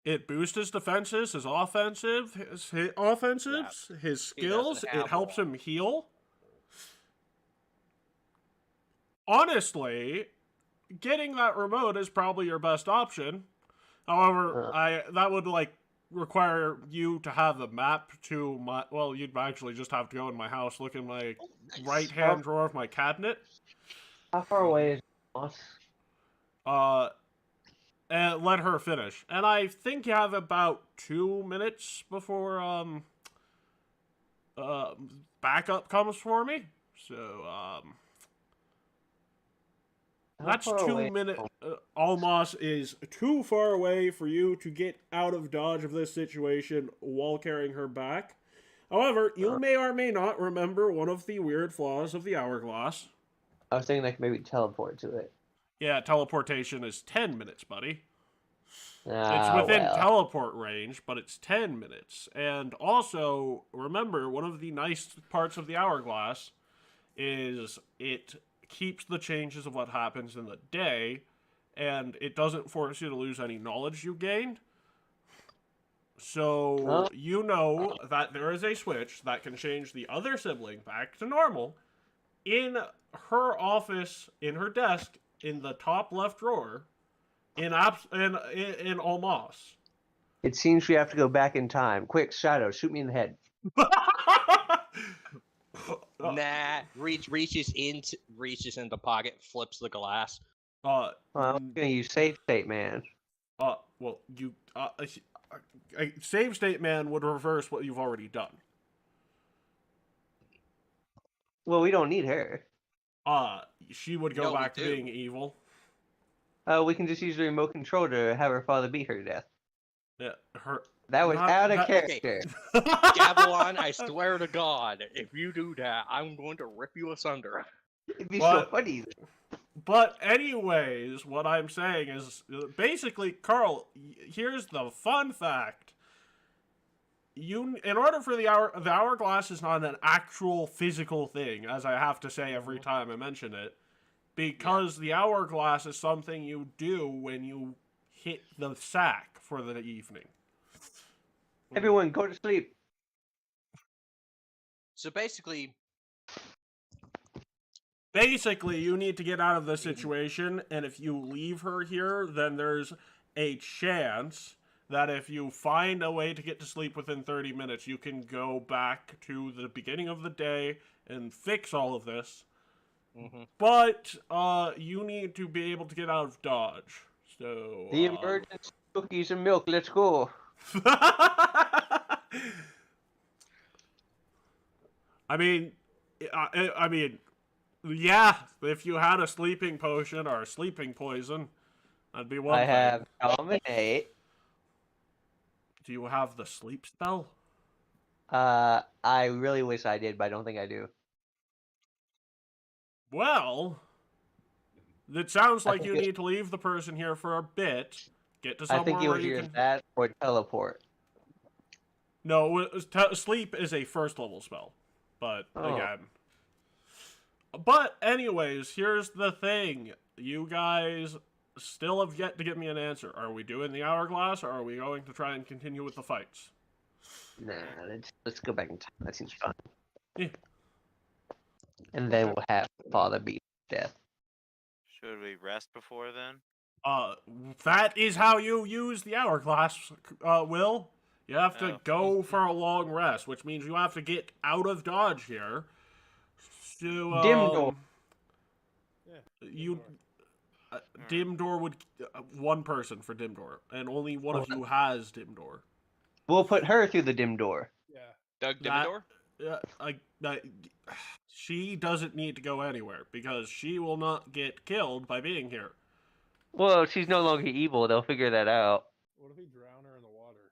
It boosts his defenses, his offensive, his offensives, his He doesn't skills. It have helps one. him heal. Honestly, getting that remote is probably your best option. However, that would like require you to have the map to my. Well, you'd actually just have to go in my house, look in my right-hand drawer of my cabinet. How far away is Moss? And let her finish. And I think you have about 2 minutes before backup comes for me. So that's 2 minutes. Almas is too far away for you to get out of dodge of this situation while carrying her back. However, you may or may not remember one of the weird flaws of the hourglass. I was thinking I could maybe teleport to it. Yeah, teleportation is 10 minutes, buddy. It's Ah, within well. teleport range, but it's 10 minutes. And also, remember, one of the nice parts of the hourglass is it keeps the changes of what happens in the day, and it doesn't force you to lose any knowledge you gained. So, you know that there is a switch that can change the other sibling back to normal in her office, in her desk, in the top left drawer, in Almas. It seems we have to go back in time. Quick, Shadow, shoot me in the head. Nah. Reaches into the pocket, flips the glass. Well, I'm gonna use safe state, man. Well, you a save state man would reverse what you've already done. Well, we don't need her. She would go No, we back to do. being evil. We can just use the remote control to have her father beat her to death. Yeah, her. That was out of Okay. character. Gavilan, I swear to God, if you do that, I'm going to rip you asunder. It'd be But- so funny. But anyways, what I'm saying is basically, Carl. Here's the fun fact. In order for the hourglass is not an actual physical thing, as I have to say every time I mention it, because the hourglass is something you do when you hit the sack for the evening. Everyone, go to sleep. So basically, Basically, you need to get out of this situation, and if you leave her here, then there's a chance that if you find a way to get to sleep within 30 minutes, you can go back to the beginning of the day and fix all of this. Mm-hmm. But you need to be able to get out of Dodge. So The emergency cookies and milk. Let's go. I mean, yeah. If you had a sleeping potion or a sleeping poison, that'd be one I thing. have dominate. Do you have the sleep spell? I really wish I did, but I don't think I do. Well, it sounds I like think you it's- need to leave the person here for a bit. Get to I somewhere think it where was you either can. that or teleport. No, sleep is a first level spell. But Oh. again. But anyways, here's the thing. You guys still have yet to give me an answer. Are we doing the hourglass, or are we going to try and continue with the fights? Nah, let's go back in time. That seems fun. Yeah. And then we'll have Father beat death. Should we rest before then? That is how you use the hourglass, Will. You have to Oh. go for a long rest, which means you have to get out of Dodge here. So, Dimdor. Yeah. you Dimdor. Dimdor would one person for Dimdor, and only one of you has Dimdor. We'll put her through the dim door. Yeah. Doug That- Dimmador? She doesn't need to go anywhere because she will not get killed by being here. Well, she's no longer evil. They'll figure that out. What if we drown her in the water?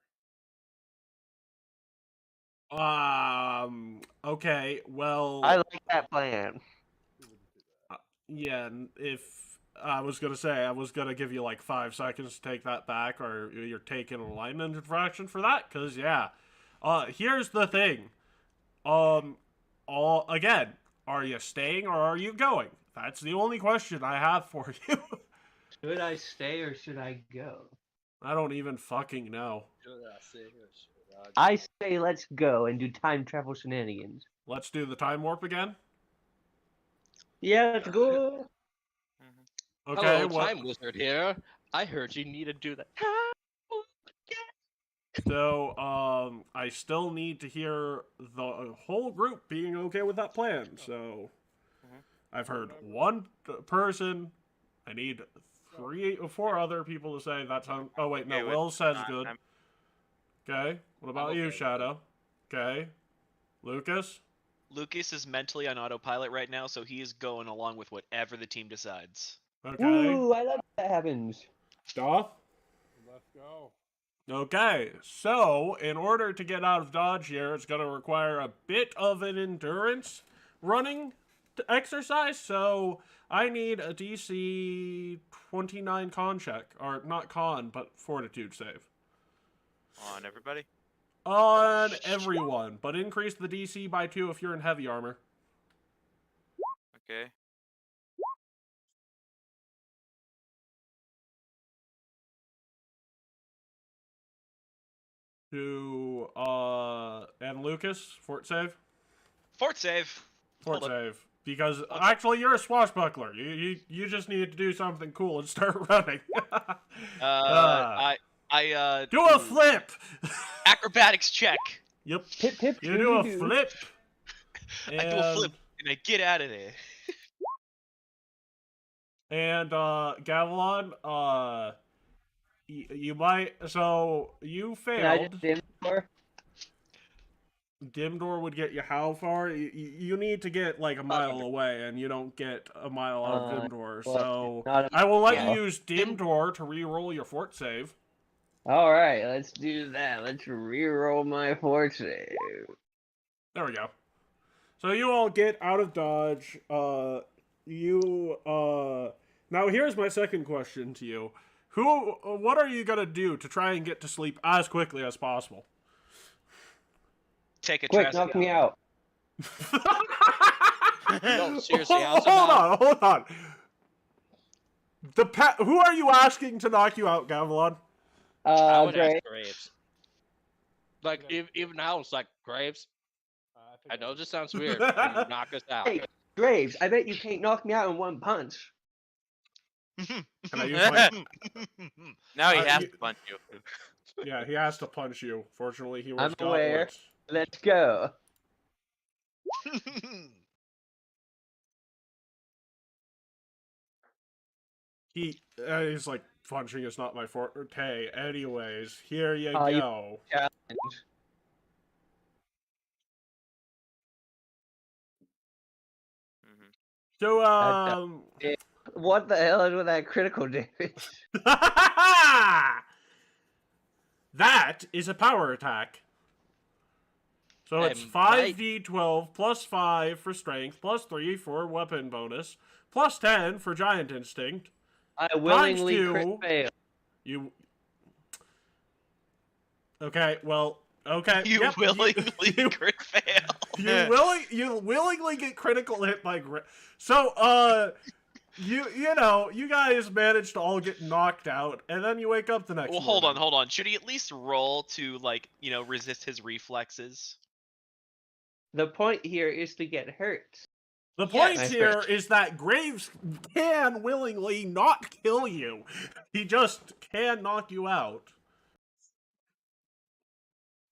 Okay. Well. I like that plan. We wouldn't do that. Yeah, if I was gonna say, I was gonna give you like 5 seconds to take that back, or you're taking alignment infraction for that. Cause yeah, here's the thing. Again, are you staying or are you going? That's the only question I have for you. Should I stay or should I go? I don't even fucking know. I say let's go and do time travel shenanigans. Let's do the time warp again. Yeah, let's go. Okay. Hello, what? Time Wizard here. I heard you need to do that. So, I still need to hear the whole group being okay with that plan. So, I've heard one person. I need 3 or 4 other people to say that sounds. Oh wait, no. Okay with- Will says I'm- good. I'm- Okay. What about okay you, with Shadow? Okay. Lucas. Lucas is mentally on autopilot right now, so he is going along with whatever the team decides. Okay. Ooh, I love that happens. Doth. Let's go. Okay, so in order to get out of Dodge here, it's going to require a bit of an endurance running exercise. So I need a DC 29 con check, or not con, but fortitude save. On everybody? On everyone, but increase the DC by 2 if you're in heavy armor. Okay. And Lucas, fort save? Fort save. Fort Hold up. save. Because actually, you're a swashbuckler. You just need to do something cool and start running. I Do a flip. acrobatics check. Yep. Pip pip. You do a flip. I do a flip and I get out of there. And Gavilon, you might. So you Can I failed. just dim door? Dim door would get you how far? You need to get like a mile 500. away, and you don't get a mile out of dim door. well, So not a I will let mile. you use dim door to re-roll your fort save. All right, let's do that. Let's reroll my fort save. There we go. So you all get out of Dodge. Now here's my second question to you. What are you gonna do to try and get to sleep as quickly as possible? Take a Quick, trust. knock me out. No, seriously, how's Hold on. Who are you asking to knock you out, Gavilon? I would Great. ask Graves. Like, even now, it's like, Graves, I know this sounds weird. Can you knock us out? Hey, Graves, I bet you can't knock me out in one punch. Can I use my... Now he Uh, has you- to punch you. Yeah, he has to punch you. Fortunately, he was I'm aware. gauntlet. Let's go. He's like, punching is not my forte. Anyways, here you Oh, you- go. Challenge. Mhm. So, What the hell is with that critical damage? that is a power attack. So it's And 5d12 plus 5 for strength, plus 3 for weapon bonus, plus 10 for giant instinct. I willingly two. crit fail. You... Okay, well, okay. You yep, willingly crit fail. you willingly get critical hit by So, you guys managed to all get knocked out, and then you wake up the next Well, morning. hold on. Should he at least roll to, like, resist his reflexes? The point here is to get hurt. The point Yes. here is that Graves can willingly not kill you. He just can knock you out.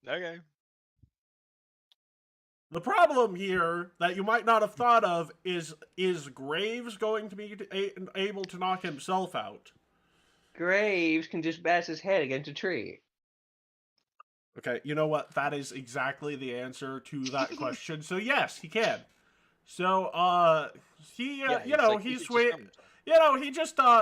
Okay. The problem here that you might not have thought of is Graves going to be able to knock himself out? Graves can just bash his head against a tree. Okay, you know what? That is exactly the answer to that question. So yes, he can. So he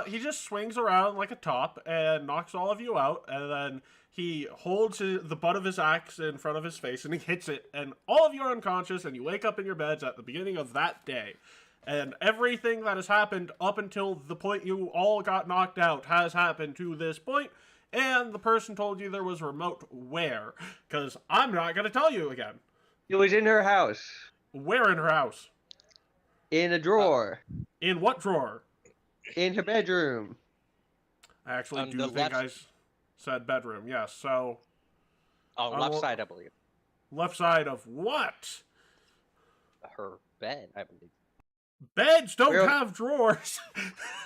he just swings around like a top and knocks all of you out, and then he holds the butt of his axe in front of his face and he hits it, and all of you are unconscious, and you wake up in your beds at the beginning of that day. And everything that has happened up until the point you all got knocked out has happened to this point. And the person told you there was a remote where? Because I'm not going to tell you again. It was in her house. Where in her house? In a drawer. In what drawer? In her bedroom. I actually On do the think left- I said bedroom, yes. So, Oh, On left what- side, I believe. left side of what? Her bed, I believe. Beds don't Where- have drawers.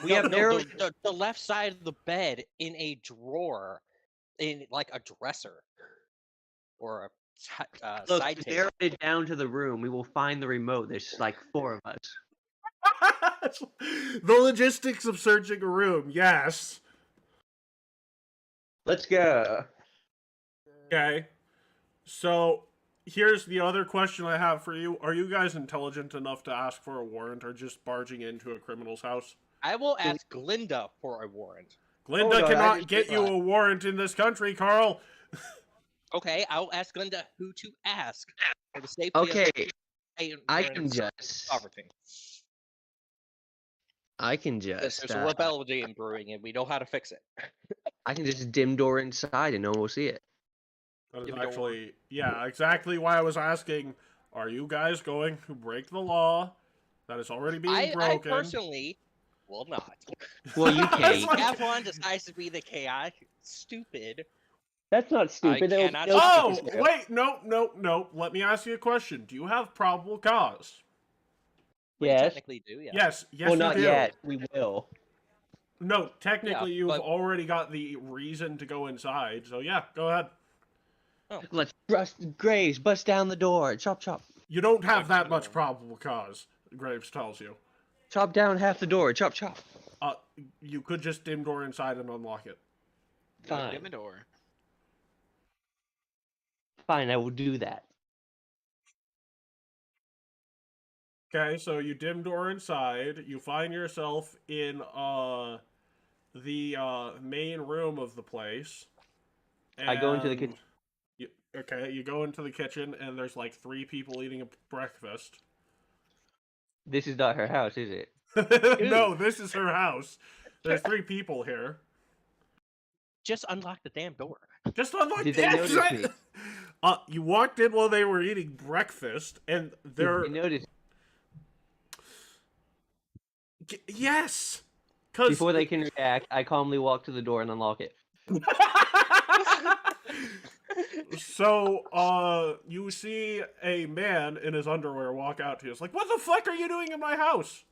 We have narrowly... the left side of the bed in a drawer, in like a dresser, or a Look, side table. narrowed it down to the room. We will find the remote. There's like 4 of us. The logistics of searching a room, yes. Let's go. Okay. So, here's the other question I have for you. Are you guys intelligent enough to ask for a warrant or just barging into a criminal's house? I will ask Glinda for a warrant. Glinda Hold on, I cannot just get did you that. a warrant in this country, Carl. Okay, I'll ask Glinda who to ask for the safety Okay, of I can just... sovereignty. I can There's just... a rebellion brewing, and we know how to fix it. I can just dim door inside and no one will see it. That is Give it a actually, yeah, exactly why I was asking, are you guys going to break the law that is already being I broken? personally will not. Well, you It's can't. like- If F1 decides to be the chaotic, stupid. That's not stupid. They'll- cannot they'll Oh, take us there. wait, no. Let me ask you a question. Do you have probable cause? We Yes. technically do, yeah. Yes, Well, you not do. yet. We will. No, technically Yeah, you've but- already got the reason to go inside, so yeah, go ahead. Let's Graves, bust down the door. Chop, chop. You don't have Fuck that you. much probable cause, Graves tells you. Chop down half the door. Chop, chop. You could just dim door inside and unlock it. Fine. In the door. Fine, I will do that. Okay, so you dim door inside, you find yourself in the main room of the place. I go into the and kitchen. you go into the kitchen and there's like 3 people eating a breakfast. This is not her house, is it? No, this is her house. There's 3 people here. Just unlock the damn door. Just unlock Did the they notice exit. me? You walked in while they were eating breakfast, and they're You notice yes. 'Cause before they can react, I calmly walk to the door and unlock it. So, you see a man in his underwear walk out to you. It's like, what the fuck are you doing in my house?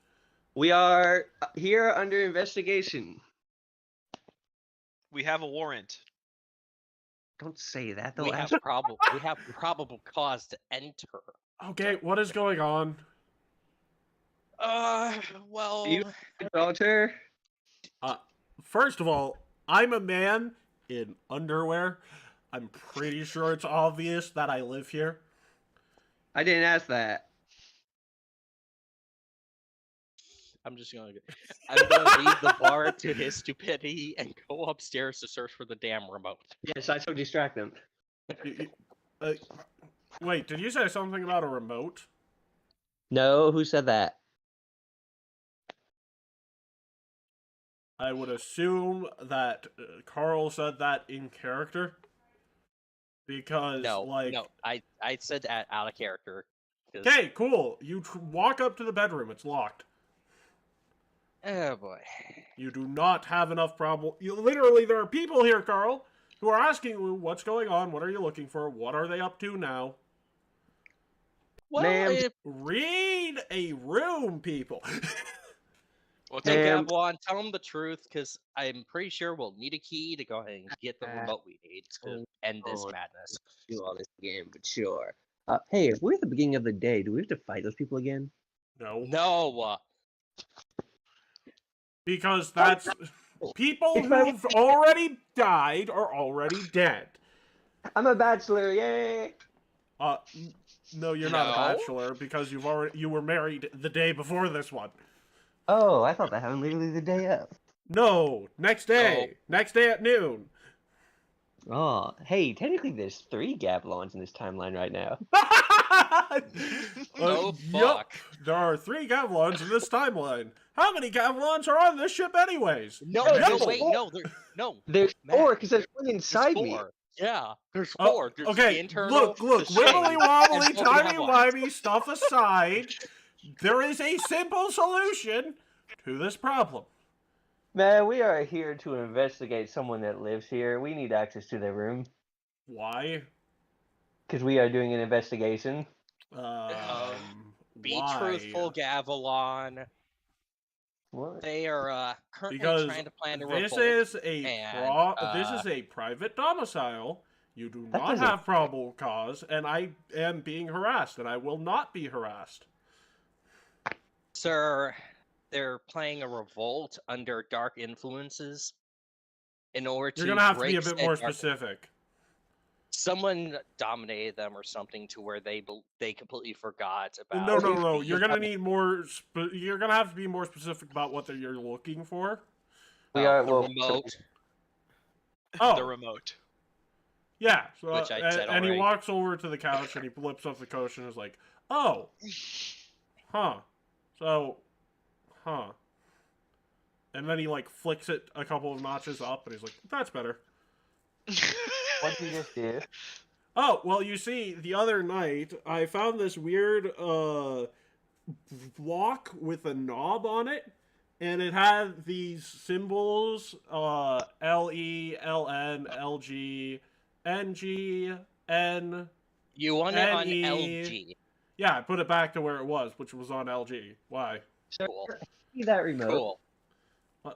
We are here under investigation. We have a warrant. Don't say that. We They'll have ask. probable cause to enter. Okay, what is going on? Well, You daughter. First of all, I'm a man in underwear. I'm pretty sure it's obvious that I live here. I didn't ask that. I'm gonna leave the bar to his stupidity and go upstairs to search for the damn remote. Yes, I shall distract them. Wait, did you say something about a remote? No, who said that? I would assume that Carl said that in character. Because, No, I said that out of character. Okay, cool. You walk up to the bedroom. It's locked. Oh boy. You do not have enough problem. Literally, there are people here, Carl, who are asking you what's going on. What are you looking for? What are they up to now? Well, Ma'am. Read a room, people. What's Hey, Damn. Gabwan, tell him the truth, because I'm pretty sure we'll need a key to go ahead and get the remote we need to end this madness. Do all this again, but sure. Hey, if we're at the beginning of the day, do we have to fight those people again? No. No. Because that's... People who've already died are already dead. I'm a bachelor, yay! No, you're not a No. bachelor, because you were married the day before this one. Oh, I thought that happened literally the day of. No, next day. Next day at noon. Oh, hey, technically there's 3 Gablons in this timeline right now. Oh, yup, fuck. there are 3 Gavlons in this timeline. How many Gavlons are on this ship anyways? No, wait, no. There's Matt, 4, because there's one There's inside me. 4. Yeah, there's Oh, 4. There's okay, the internal, look, the wibbly shade, wobbly, and 4 timey Gavlons. wimey stuff aside, there is a simple solution to this problem. Man, we are here to investigate someone that lives here. We need access to their room. Why? Because we are doing an investigation. Be why? truthful, Gavilan. What? They are currently Because trying to plan a this revolt. is a and, this is a private domicile. You do That not doesn't- have probable cause, and I am being harassed, and I will not be harassed. Sir, they're playing a revolt under dark influences in order to You're gonna have to be a break bit more said dark- specific. Someone dominated them or something to where they completely forgot about. No. You're gonna need more. You're gonna have to be more specific about what you're looking for. We are the well, remote. Oh, The remote. yeah. So, Which I said and he already. walks over to the couch and he flips up the couch and is like, "Oh, huh. So, huh." And then he like flicks it a couple of notches up, and he's like, "That's better." what did you just do? Oh, well, you see, the other night, I found this weird, block with a knob on it, and it had these symbols, L-E, L-N, L-G, N-G, N... You want it on N-E. LG. Yeah, I put it back to where it was, which was on LG. Why? Cool. See that remote? Cool.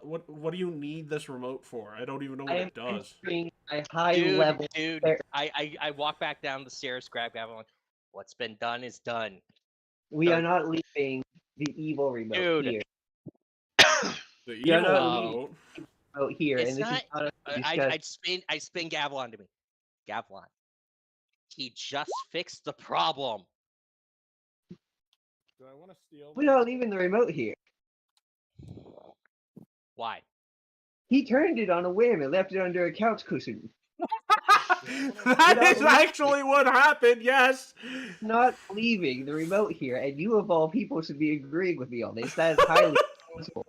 What do you need this remote for? I don't even know what I am it does. entering a high Dude, level. I walk back down the stairs, grab Gavilan. What's been done is done. We are not leaving the evil remote Dude. here. The Yeah, evil no, remote. Remote here, It's and this not- is not a I spin Gavilan to me. Gavilan. He just fixed the problem. Do I want to steal? We're not leaving the remote here. Why? He turned it on a whim and left it under a couch cushion. That is actually what happened, yes! Not leaving the remote here, and you of all people should be agreeing with me on this. That is highly responsible.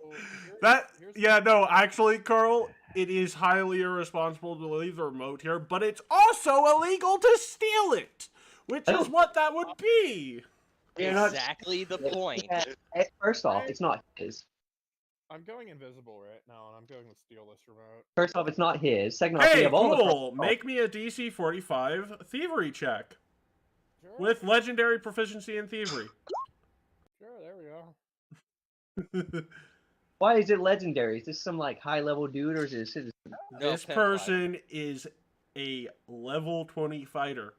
Actually, Carl, it is highly irresponsible to leave the remote here, but it's also illegal to steal it! Which is what that would be! You're not- Exactly the point. First off, it's not his. I'm going invisible right now, and I'm going to steal this remote. First off, it's not his. Second off, we Hey, have all the cool. Make me a DC 45 thievery check Sure. with legendary proficiency in thievery. Sure, there we go. Why is it legendary? Is this some like high level dude or is it a citizen? No, This pimp life. person is a level 20 fighter.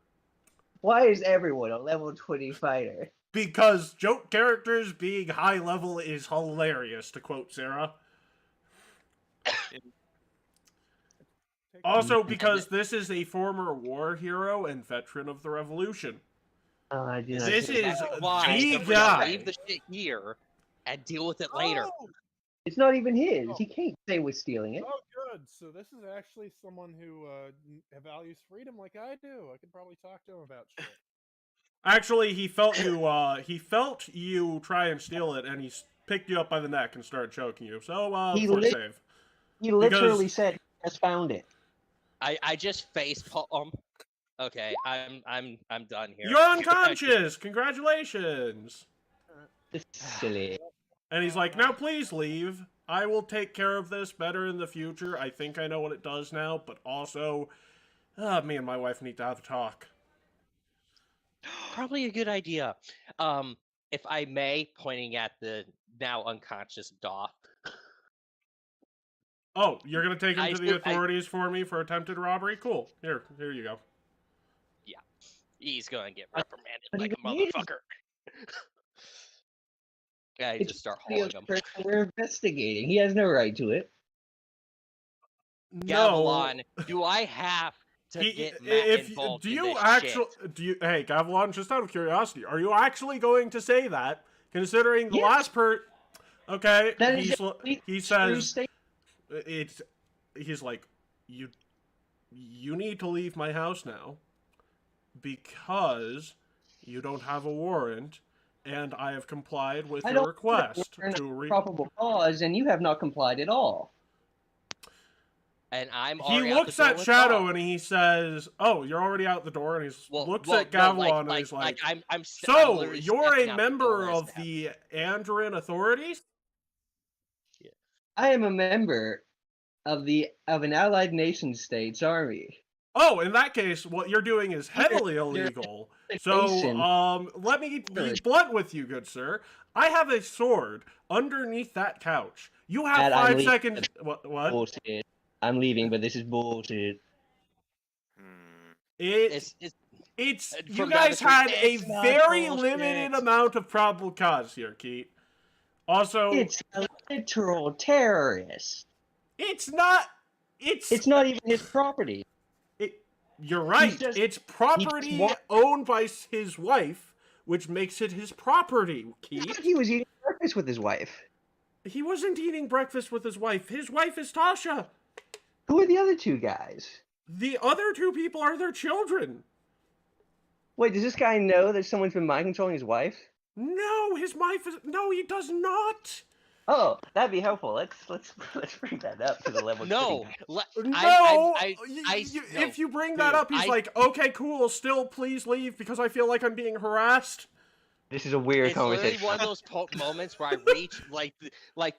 Why is everyone a level 20 fighter? Because joke characters being high level is hilarious, to quote Sarah. Also, because this is a former war hero and veteran of the Revolution. I do not This see is that. Exactly why the we're gonna guy. leave the shit here and deal with it later. Oh! It's not even his. Oh. He can't say we're stealing it. Oh, good. So this is actually someone who values freedom like I do. I could probably talk to him about shit. Actually, he felt you. He felt you try and steal it, and he picked you up by the neck and started choking you. So, He fort lit- save. He literally Because- said he just found it. I just face palm. Okay, I'm done here. You're unconscious. Congratulations. This is silly. And he's like, now please leave. I will take care of this better in the future. I think I know what it does now, but also, me and my wife need to have a talk. Probably a good idea. If I may, pointing at the now unconscious Doth. Oh, you're gonna take him I to the still- authorities for me for attempted robbery? Cool. Here you go. He's gonna get reprimanded but like a he is. motherfucker. I It's just start the hauling him. person we're investigating. He has no right to it. Gavilan, do I have to get Matt involved do in you this actually shit? hey Gavilan, just out of curiosity, are you actually going to say that? Considering the Yes. last okay, That is he true says statement. he's like you need to leave my house now because you don't have a warrant and I have complied with I your don't request We're in to a probable cause, and you have not complied at all. And I'm He already out looks the door at with Shadow Bob. and he says, "Oh, you're already out the door." And he looks at no, Gavilan and he's like, I'm "So literally you're stepping a out the member door as of that. the Andrin authorities?" I am a member of an allied nation state's army. Oh, in that case, what you're doing is heavily illegal. So, let me be blunt with you, good sir. I have a sword underneath that couch. You have Matt, I'm 5 leaving. seconds. What? Bullshit. I'm leaving, but this is bullshit. It's you from guys down had to a It's not very bullshit. limited amount of probable cause here, Keith. Also, It's a literal terrorist. it's not. It's not even his property. You're right. just- It's property wa- owned by his wife, which makes it his property, Keith. He was eating breakfast with his wife. He wasn't eating breakfast with his wife. His wife is Tasha. Who are the other two guys? The other 2 people are their children. Wait, does this guy know that someone's been mind controlling his wife? No, his wife is. No, he does not. Oh, that'd be helpful. Let's bring that up to the level. No, No, no. if you bring that Dude, up, he's like, okay, cool, still please leave because I feel like I'm being harassed. This is a weird It's literally conversation. one of those moments where I reach like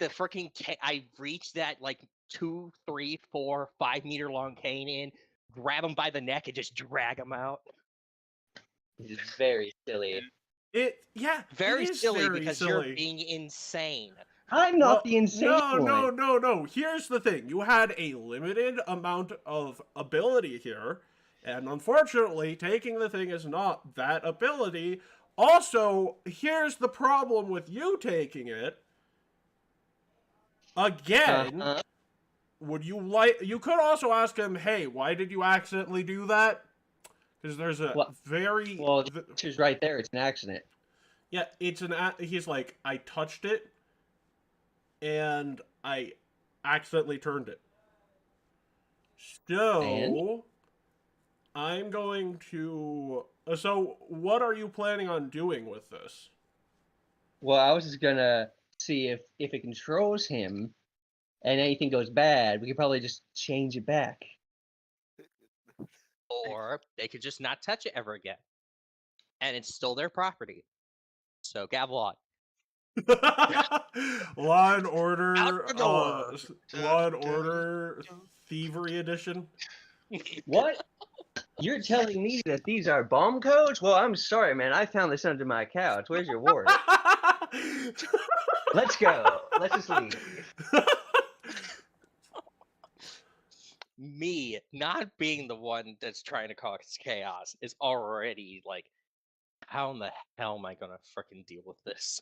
the freaking I reach that like 2, 3, 4, 5 meter long cane in, grab him by the neck, and just drag him out. This is very silly. Very it is silly very because silly. you're being insane. I'm not the insane one. No. Here's the thing. You had a limited amount of ability here, and unfortunately, taking the thing is not that ability. Also, here's the problem with you taking it. Again, would you like... You could also ask him, hey, why did you accidentally do that? Because there's a very... Well, the answer's right there. It's an accident. Yeah, it's an... He's like, I touched it, and I accidentally turned it. So, And? I'm going to... So, what are you planning on doing with this? Well, I was just gonna see if it controls him, and anything goes bad, we could probably just change it back. Or they could just not touch it ever again. And it's still their property. So, Gavilan, Law and Order, Out the door. Law and Order Thievery Edition. What? You're telling me that these are bomb codes? Well, I'm sorry, man. I found this under my couch. Where's your warrant? Let's go. Let's just leave. Me not being the one that's trying to cause chaos is already like, how in the hell am I gonna freaking deal with this?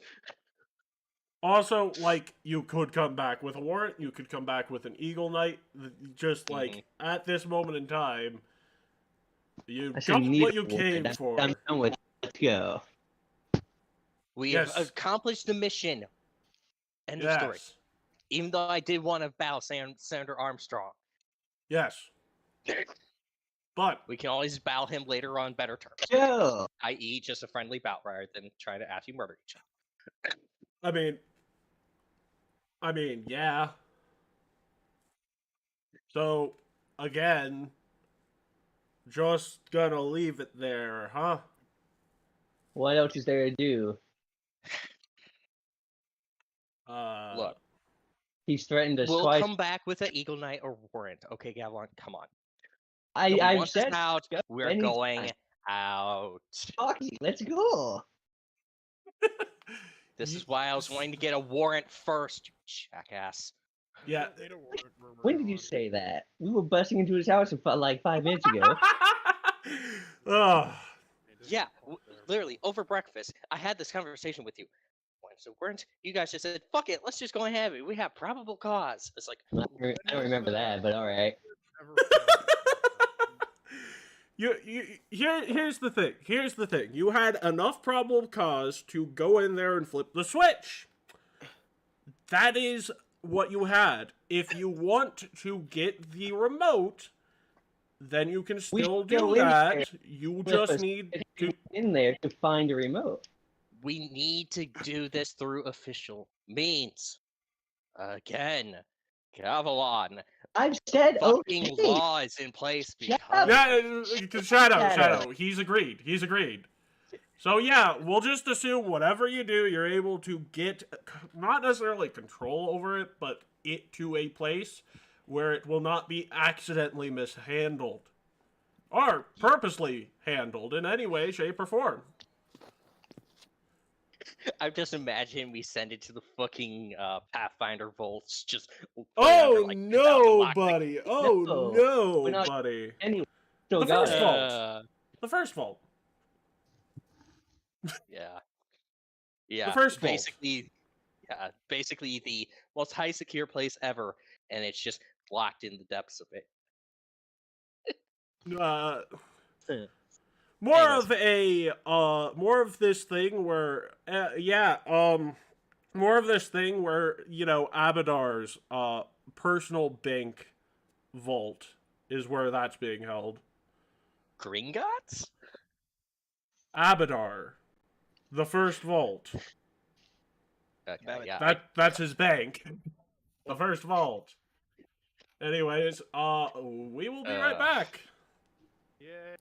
Also, like, you could come back with a warrant, you could come back with an Eagle Knight. Just like at this moment in time, you I got need what a you came warrant. for. I'm done with it. Let's go. We Yes. have accomplished the mission. End of story. Yes. Even though I did want to battle Senator Armstrong, Yes. But we can always battle him later on better terms. Go. I.e., just a friendly bout rather than trying to actually murder each other. I mean, yeah. So, again, just gonna leave it there, huh? What else is there to do? Look, He's threatened us we'll twice. come back with an Eagle Knight or warrant. Okay, Gavilan, come on. I've Want said us out. go We're anytime. going out. Fucky, let's go. This is why I was wanting to get a warrant first, you jackass. Yeah. When did you say that? We were busting into his house like 5 minutes ago. Ugh. Yeah, literally, over breakfast, I had this conversation with you. So weren't you guys just said, fuck it, let's just go and have it. We have probable cause. It's like, I don't remember that, but all right. Here's the thing. Here's the thing. You had enough probable cause to go in there and flip the switch. That is what you had. If you want to get the remote, then you can still should go do in that. there, You flip just a need to. in there to find a remote. we need to do this through official means. Again, Gavilan, I've said fucking okay. law is in place Shut because... Yeah, Shadow. Shadow. He's agreed. He's agreed. So yeah, we'll just assume whatever you do, you're able to get not necessarily control over it, but it to a place where it will not be accidentally mishandled or purposely handled in any way, shape, or form. I'm just imagining we send it to the fucking Pathfinder vaults. Just Oh like, no, buddy! Oh No, no, we're not- buddy! Anyway, still The got first it. vault. The first vault. Yeah. Yeah. The first vault. Basically the most high secure place ever, and it's just locked in the depths of it. More Anyways. of more of this thing where, more of this thing where, you know, Abadar's, personal bank vault is where that's being held. Gringotts? Abadar. The first vault. Okay, yeah. That's his bank. The first vault. Anyways, we will be right back. Yeah.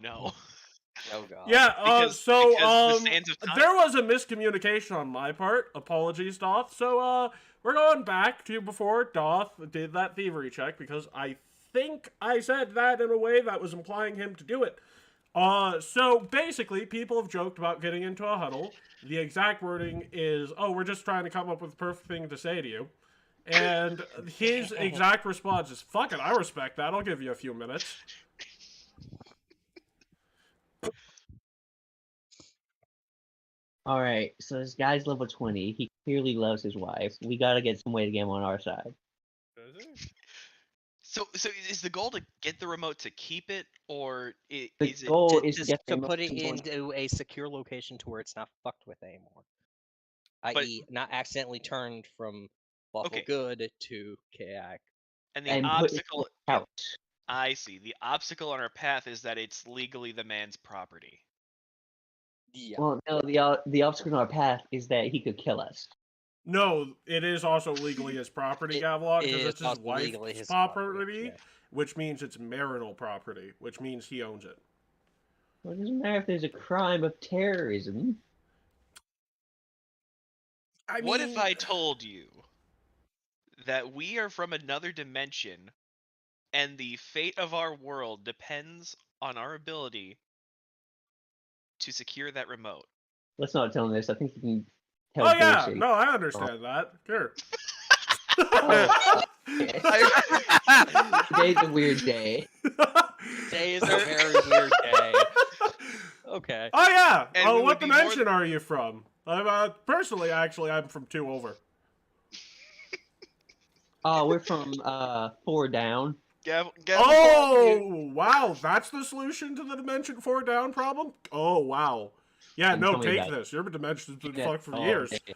No. Oh god. Yeah, Because the sands of time. there was a miscommunication on my part. Apologies, Doth. So, we're going back to before Doth did that thievery check, because I think I said that in a way that was implying him to do it. So basically, people have joked about getting into a huddle. The exact wording is, oh, we're just trying to come up with the perfect thing to say to you. And his exact response is, fuck it, I respect that. I'll give you a few minutes. Alright, so this guy's level 20. He clearly loves his wife. We gotta get some way to get him on our side. So is the goal to get the remote to keep it, or The is it goal is to Just get the to put it remote into a secure location to where it's not fucked with anymore. I.e., not accidentally turned from lawful Okay. good to chaotic. and the and put it in obstacle? the house. I see. The obstacle on our path is that it's legally the man's property. Yeah. Well, no, the obstacle on our path is that he could kill us. No, it is also legally his property, It Gavelon, because is it's his also legally wife's his property, property, yeah. which means it's marital property, which means he owns it. Well, it doesn't matter if there's a crime of terrorism. What if I told you that we are from another dimension, and the fate of our world depends on our ability to secure that remote? Let's not tell him this. I think he can tell Oh yeah, bullshit. no, I understand that. Sure. Oh, Today's a weird day. Today is a very weird day. Okay. Oh yeah. And we Oh, would what be more dimension are you from? I'm personally, actually, I'm from 2 over. Oh, we're from 4 down. Oh wow, that's the solution to the Dimension 4 down problem. Oh wow. Yeah, And no, tell me take about it. this. Your dimension's been Yeah. fucked for Oh, years. okay.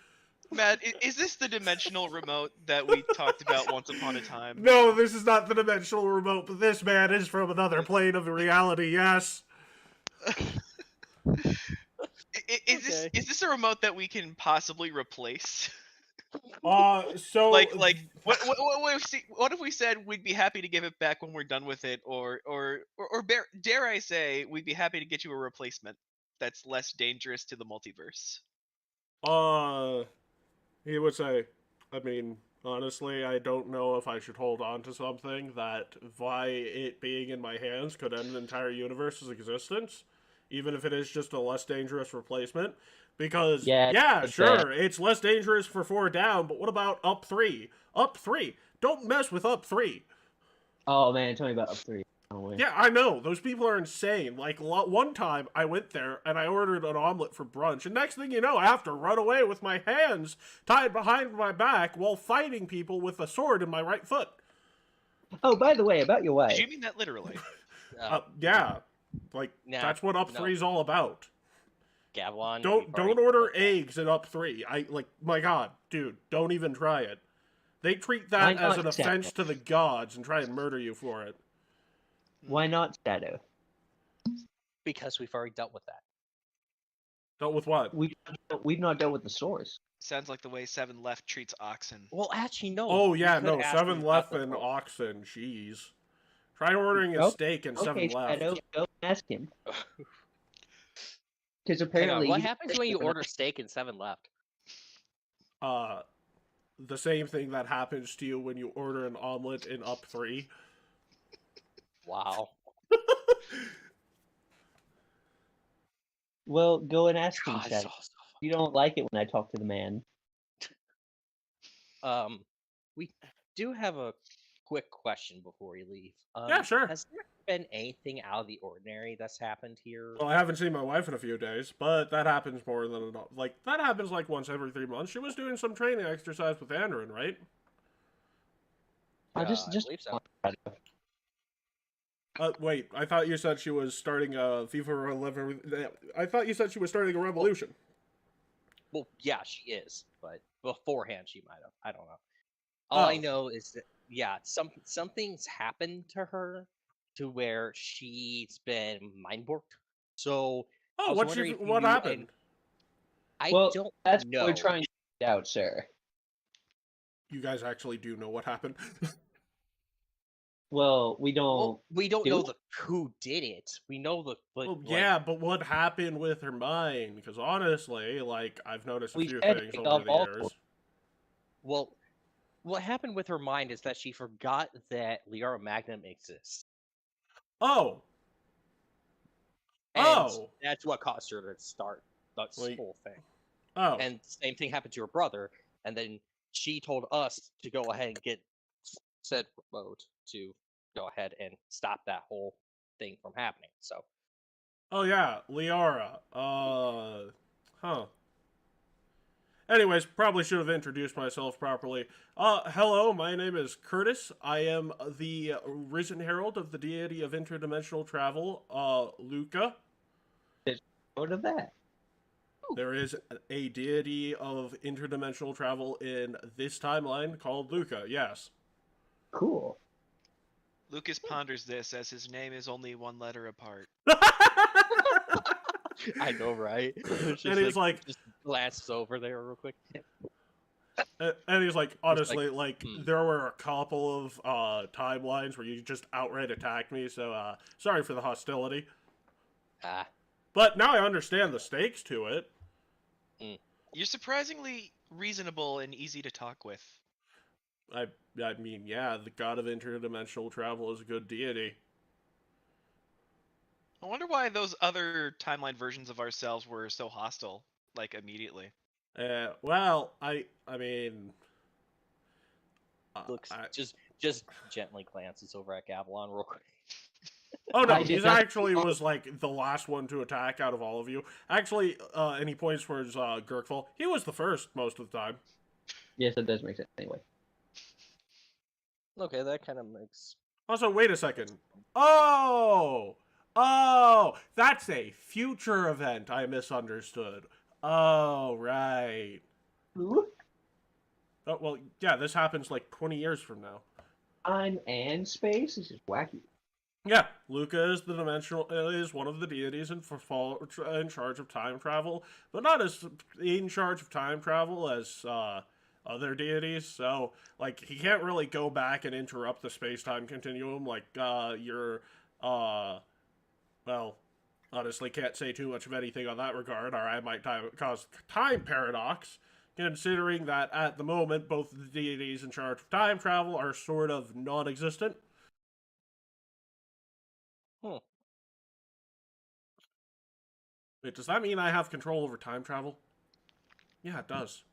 Matt, is this the dimensional remote that we talked about once upon a time? No, this is not the dimensional remote, but this man is from another plane of reality. Yes. Is this a remote that we can possibly replace? So Like what if we said we'd be happy to give it back when we're done with it, or dare I say we'd be happy to get you a replacement that's less dangerous to the multiverse? He would say, I mean, honestly, I don't know if I should hold on to something that, by it being in my hands, could end an entire universe's existence, even if it is just a less dangerous replacement. Because, yeah, sure, it's less dangerous for 4 down, but what about up 3? Up 3! Don't mess with up 3! Oh man, tell me about up 3. Yeah, I know. Those people are insane. Like, one time, I went there, and I ordered an omelet for brunch, and next thing you know, I have to run away with my hands tied behind my back while fighting people with a sword in my right foot. Oh, by the way, about your wife. Did you mean that literally? Yeah. Like, Nah, that's what up 3 is all about. Gavelon. Don't order eggs in up 3. My god, dude, don't even try it. They treat that as an offense to the gods and try and murder you for it. Why not Shadow? Because we've already dealt with that. Dealt with what? We've not dealt with the source. Sounds like the way 7 Left treats oxen. Well, actually, no. Oh yeah, we no, could ask 7 them left about the and source. oxen, jeez. Try ordering a steak and 7 left. Shadow, go ask him. Because Hang on, apparently, what happens when you order steak and 7 left? The same thing that happens to you when you order an omelet in up 3. Wow. Well, go and ask him, God, Shadow. so You don't like it when I talk to the man. we do have a quick question before we leave. Yeah, sure. Has there been anything out of the ordinary that's happened here? Well, I haven't seen my wife in a few days, but that happens more than enough. Like, that happens like once every 3 months. She was doing some training exercise with Andrin, right? I just believe so. Wait, I thought you said she was starting a FIFA 11. I thought you said she was starting a revolution. Well, yeah, she is, but beforehand she might have. I don't know. All I Oh. know is that something's happened to her to where she's been mind warped. So I Oh, was wondering if what you knew happened? I Well, don't That's know. what we're trying to find out, sir. You guys actually do know what happened? Well, we don't. Well, we don't do know it? who did it. We know the Well, like, yeah, but what happened with her mind? Because honestly, like, I've noticed a We few said things it over got the all years. well, what happened with her mind is that she forgot that Liara Magnum exists, Oh! and Oh! that's what caused her to start this Like- whole thing. Oh. And same thing happened to her brother, and then she told us to go ahead and get said remote to go ahead and stop that whole thing from happening. So Oh yeah, Liara. Huh. Anyways, probably should have introduced myself properly. Hello, my name is Curtis. I am the risen herald of the deity of interdimensional travel, Luca. What of that? There is a deity of interdimensional travel in this timeline called Luca, yes. Cool. Lucas ponders this as his name is only one letter apart. I know, right? And he's like, just glances over there real quick. and he's like, honestly, "Hmm." there were a couple of timelines where you just outright attacked me, so sorry for the hostility. Ah, But now I understand the stakes to it. You're surprisingly reasonable and easy to talk with. I mean, yeah, the god of interdimensional travel is a good deity. I wonder why those other timeline versions of ourselves were so hostile, like immediately. Well, I mean, looks I- just gently glances over at Gavilan real quick. oh no, I did he's not- actually was like the last one to attack out of all of you. Actually, and he points towards Gurkful. He was the first most of the time. Yes, that does make sense. Anyway. Okay, that kind of makes. Also, wait a second. Oh, that's a future event. I misunderstood. Oh, right. Who? Oh, well, yeah, this happens like 20 years from now. Time and space? This is wacky. Yeah, Luca is is one of the deities in charge of time travel, but not as in charge of time travel as other deities. So, like, he can't really go back and interrupt the space-time continuum like well, honestly, can't say too much of anything on that regard, or I might cause time paradox, considering that at the moment both the deities in charge of time travel are sort of non-existent. Wait, does that mean I have control over time travel? Yeah, it does.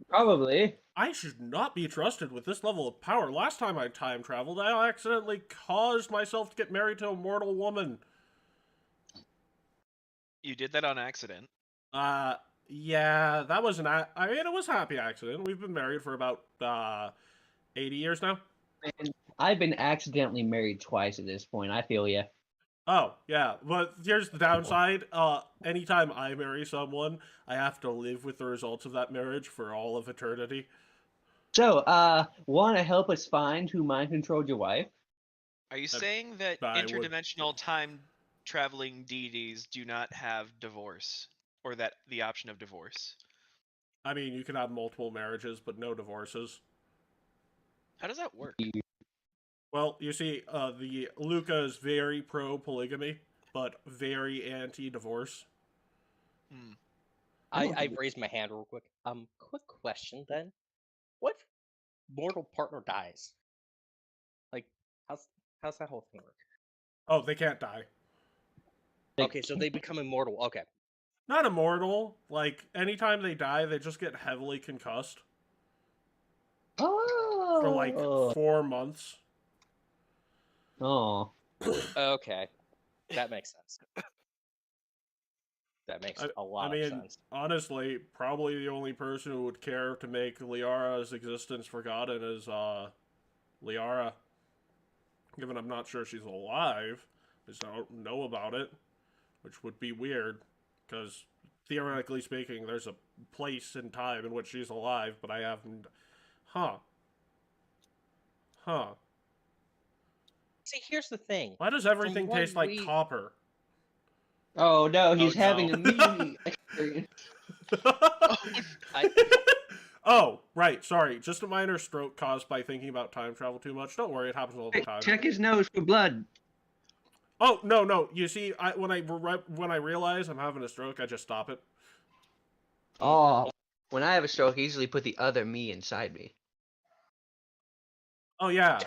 Probably. I should not be trusted with this level of power. Last time I time traveled, I accidentally caused myself to get married to a mortal woman. You did that on accident. Yeah, that was I mean, it was a happy accident. We've been married for about 80 years now. And I've been accidentally married twice at this point. I feel ya. Oh, yeah, but here's the downside. Anytime I marry someone, I have to live with the results of that marriage for all of eternity. So, want to help us find who mind controlled your wife? Are you saying that I would- interdimensional time traveling deities do not have divorce? Or that the option of divorce? I mean, you can have multiple marriages, but no divorces. How does that work? Well, you see, the Luca is very pro polygamy, but very anti divorce. I raised my hand real quick. Quick question then. What if mortal partner dies? Like, how's that whole thing work? Oh, they can't die. Okay, so they become immortal. Okay. Not immortal. Like, anytime they die, they just get heavily concussed Oh. for like 4 months. Oh. Okay. That makes sense. That makes a lot of sense. Honestly, probably the only person who would care to make Liara's existence forgotten is Liara. Given I'm not sure she's alive, I just don't know about it, which would be weird, because theoretically speaking, there's a place and time in which she's alive, but I haven't. Huh. See, here's the thing. Why does everything what taste like we- copper? Oh no, he's Oh, having no. a me experience. I, Oh, right. right. Sorry, just a minor stroke caused by thinking about time travel too much. Don't worry, it happens all the time. Check his nose for blood. Oh no! You see, when I realize I'm having a stroke, I just stop it. Oh, when I have a stroke, I usually put the other me inside me. Oh yeah.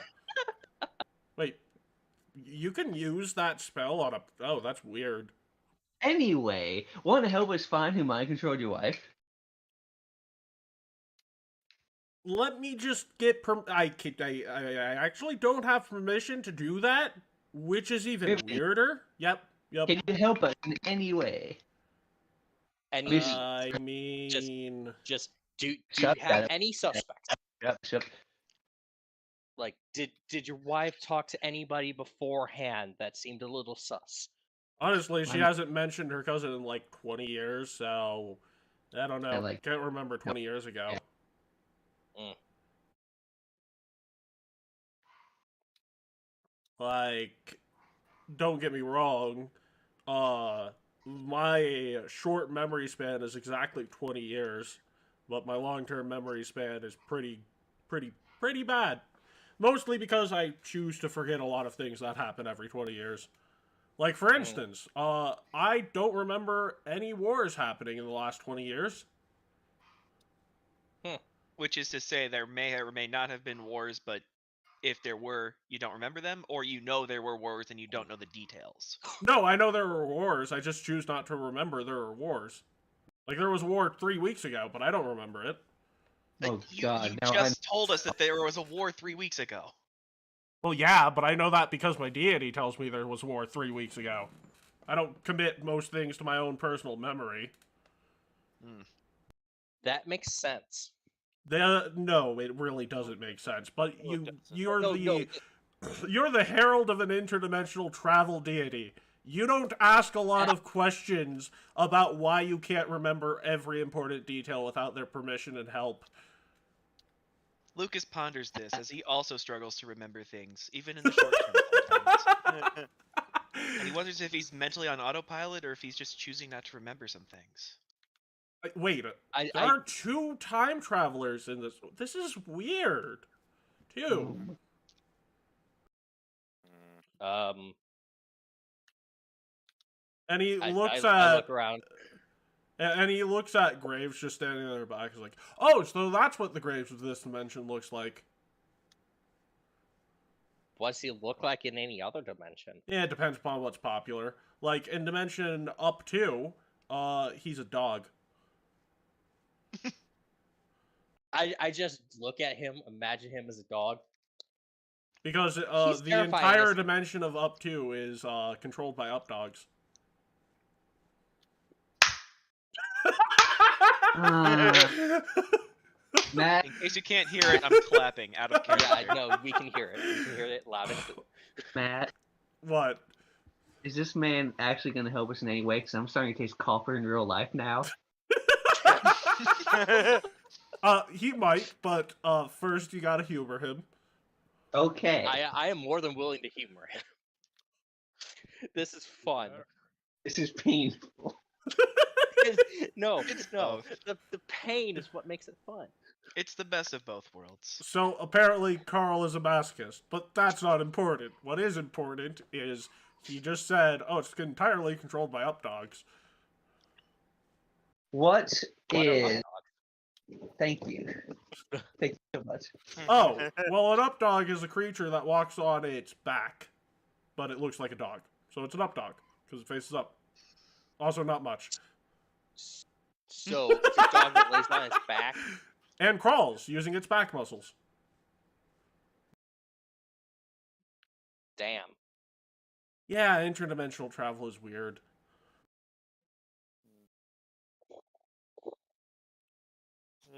Wait, you can use that spell on a. Oh, that's weird. Anyway, want to help us find who mind controlled your wife? Let me just get I actually don't have permission to do that, which is even Really? weirder. Yep. Can you help us in any way? Any I mean, just do you Shut have that. any suspects? Yep. Like, did your wife talk to anybody beforehand that seemed a little sus? honestly, she hasn't mentioned her cousin in like 20 years, so I don't know. like- Can't remember 20 years ago. Mm. Like, don't get me wrong. My short memory span is exactly 20 years, but my long-term memory span is pretty bad. Mostly because I choose to forget a lot of things that happen every 20 years. Like, for instance, I don't remember any wars happening in the last 20 years. Which is to say, there may or may not have been wars, but if there were, you don't remember them, or you know there were wars and you don't know the details. No, I know there were wars, I just choose not to remember there were wars. Like, there was a war 3 weeks ago, but I don't remember it. Oh You God! Now just told us that there was a war 3 weeks ago. Well, yeah, but I know that because my deity tells me there was war 3 weeks ago. I don't commit most things to my own personal memory. That makes sense. No, it really doesn't make sense. But you're No, you're the herald of an interdimensional travel deity. You don't ask a lot of questions about why you can't remember every important detail without their permission and help. Lucas ponders this as he also struggles to remember things, even in the short term sometimes. And he wonders if he's mentally on autopilot or if he's just choosing not to remember some things. Wait, there are 2 time travelers in this. This is weird. 2. And he looks I at look around. and he looks at Graves just standing on their back. He's like, "Oh, so that's what the Graves of this dimension looks like." What does he look like in any other dimension? Yeah, it depends upon what's popular. Like in dimension up 2, he's a dog. I just look at him, imagine him as a dog. Because He's the terrifying, entire isn't he? dimension of up 2 is controlled by up dogs. Matt, In case you can't hear it, I'm clapping out of character. Yeah, no, we can hear it. We can hear it loud and clear. Matt, What? is this man actually going to help us in any way? Because I'm starting to taste copper in real life now. He might, but first you gotta humor him. Okay. I am more than willing to humor him. This is fun. This is painful. No. both. The pain is what makes it fun. It's the best of both worlds. So apparently Carl is a masochist, but that's not important. What is important is he just said, "Oh, it's entirely controlled by up dogs." What What are is? dogs? Thank you. Thank you so much. Oh, well, an up dog is a creature that walks on its back, but it looks like a dog, so it's an up dog because it faces up. Also, not much. So it's a dog that lays on its back. And crawls using its back muscles. Damn. Yeah, interdimensional travel is weird.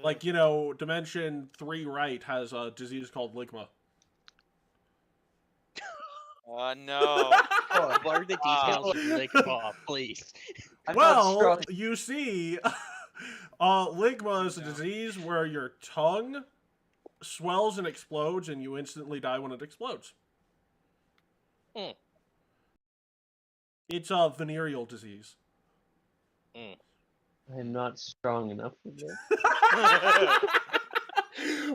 Like, you know, Dimension 3 right has a disease called ligma. No. What are the details of Ligma, please? I'm not Well, strong. you see, ligma is a disease where your tongue swells and explodes, and you instantly die when it explodes. Hmm. It's a venereal disease. I'm not strong enough for this.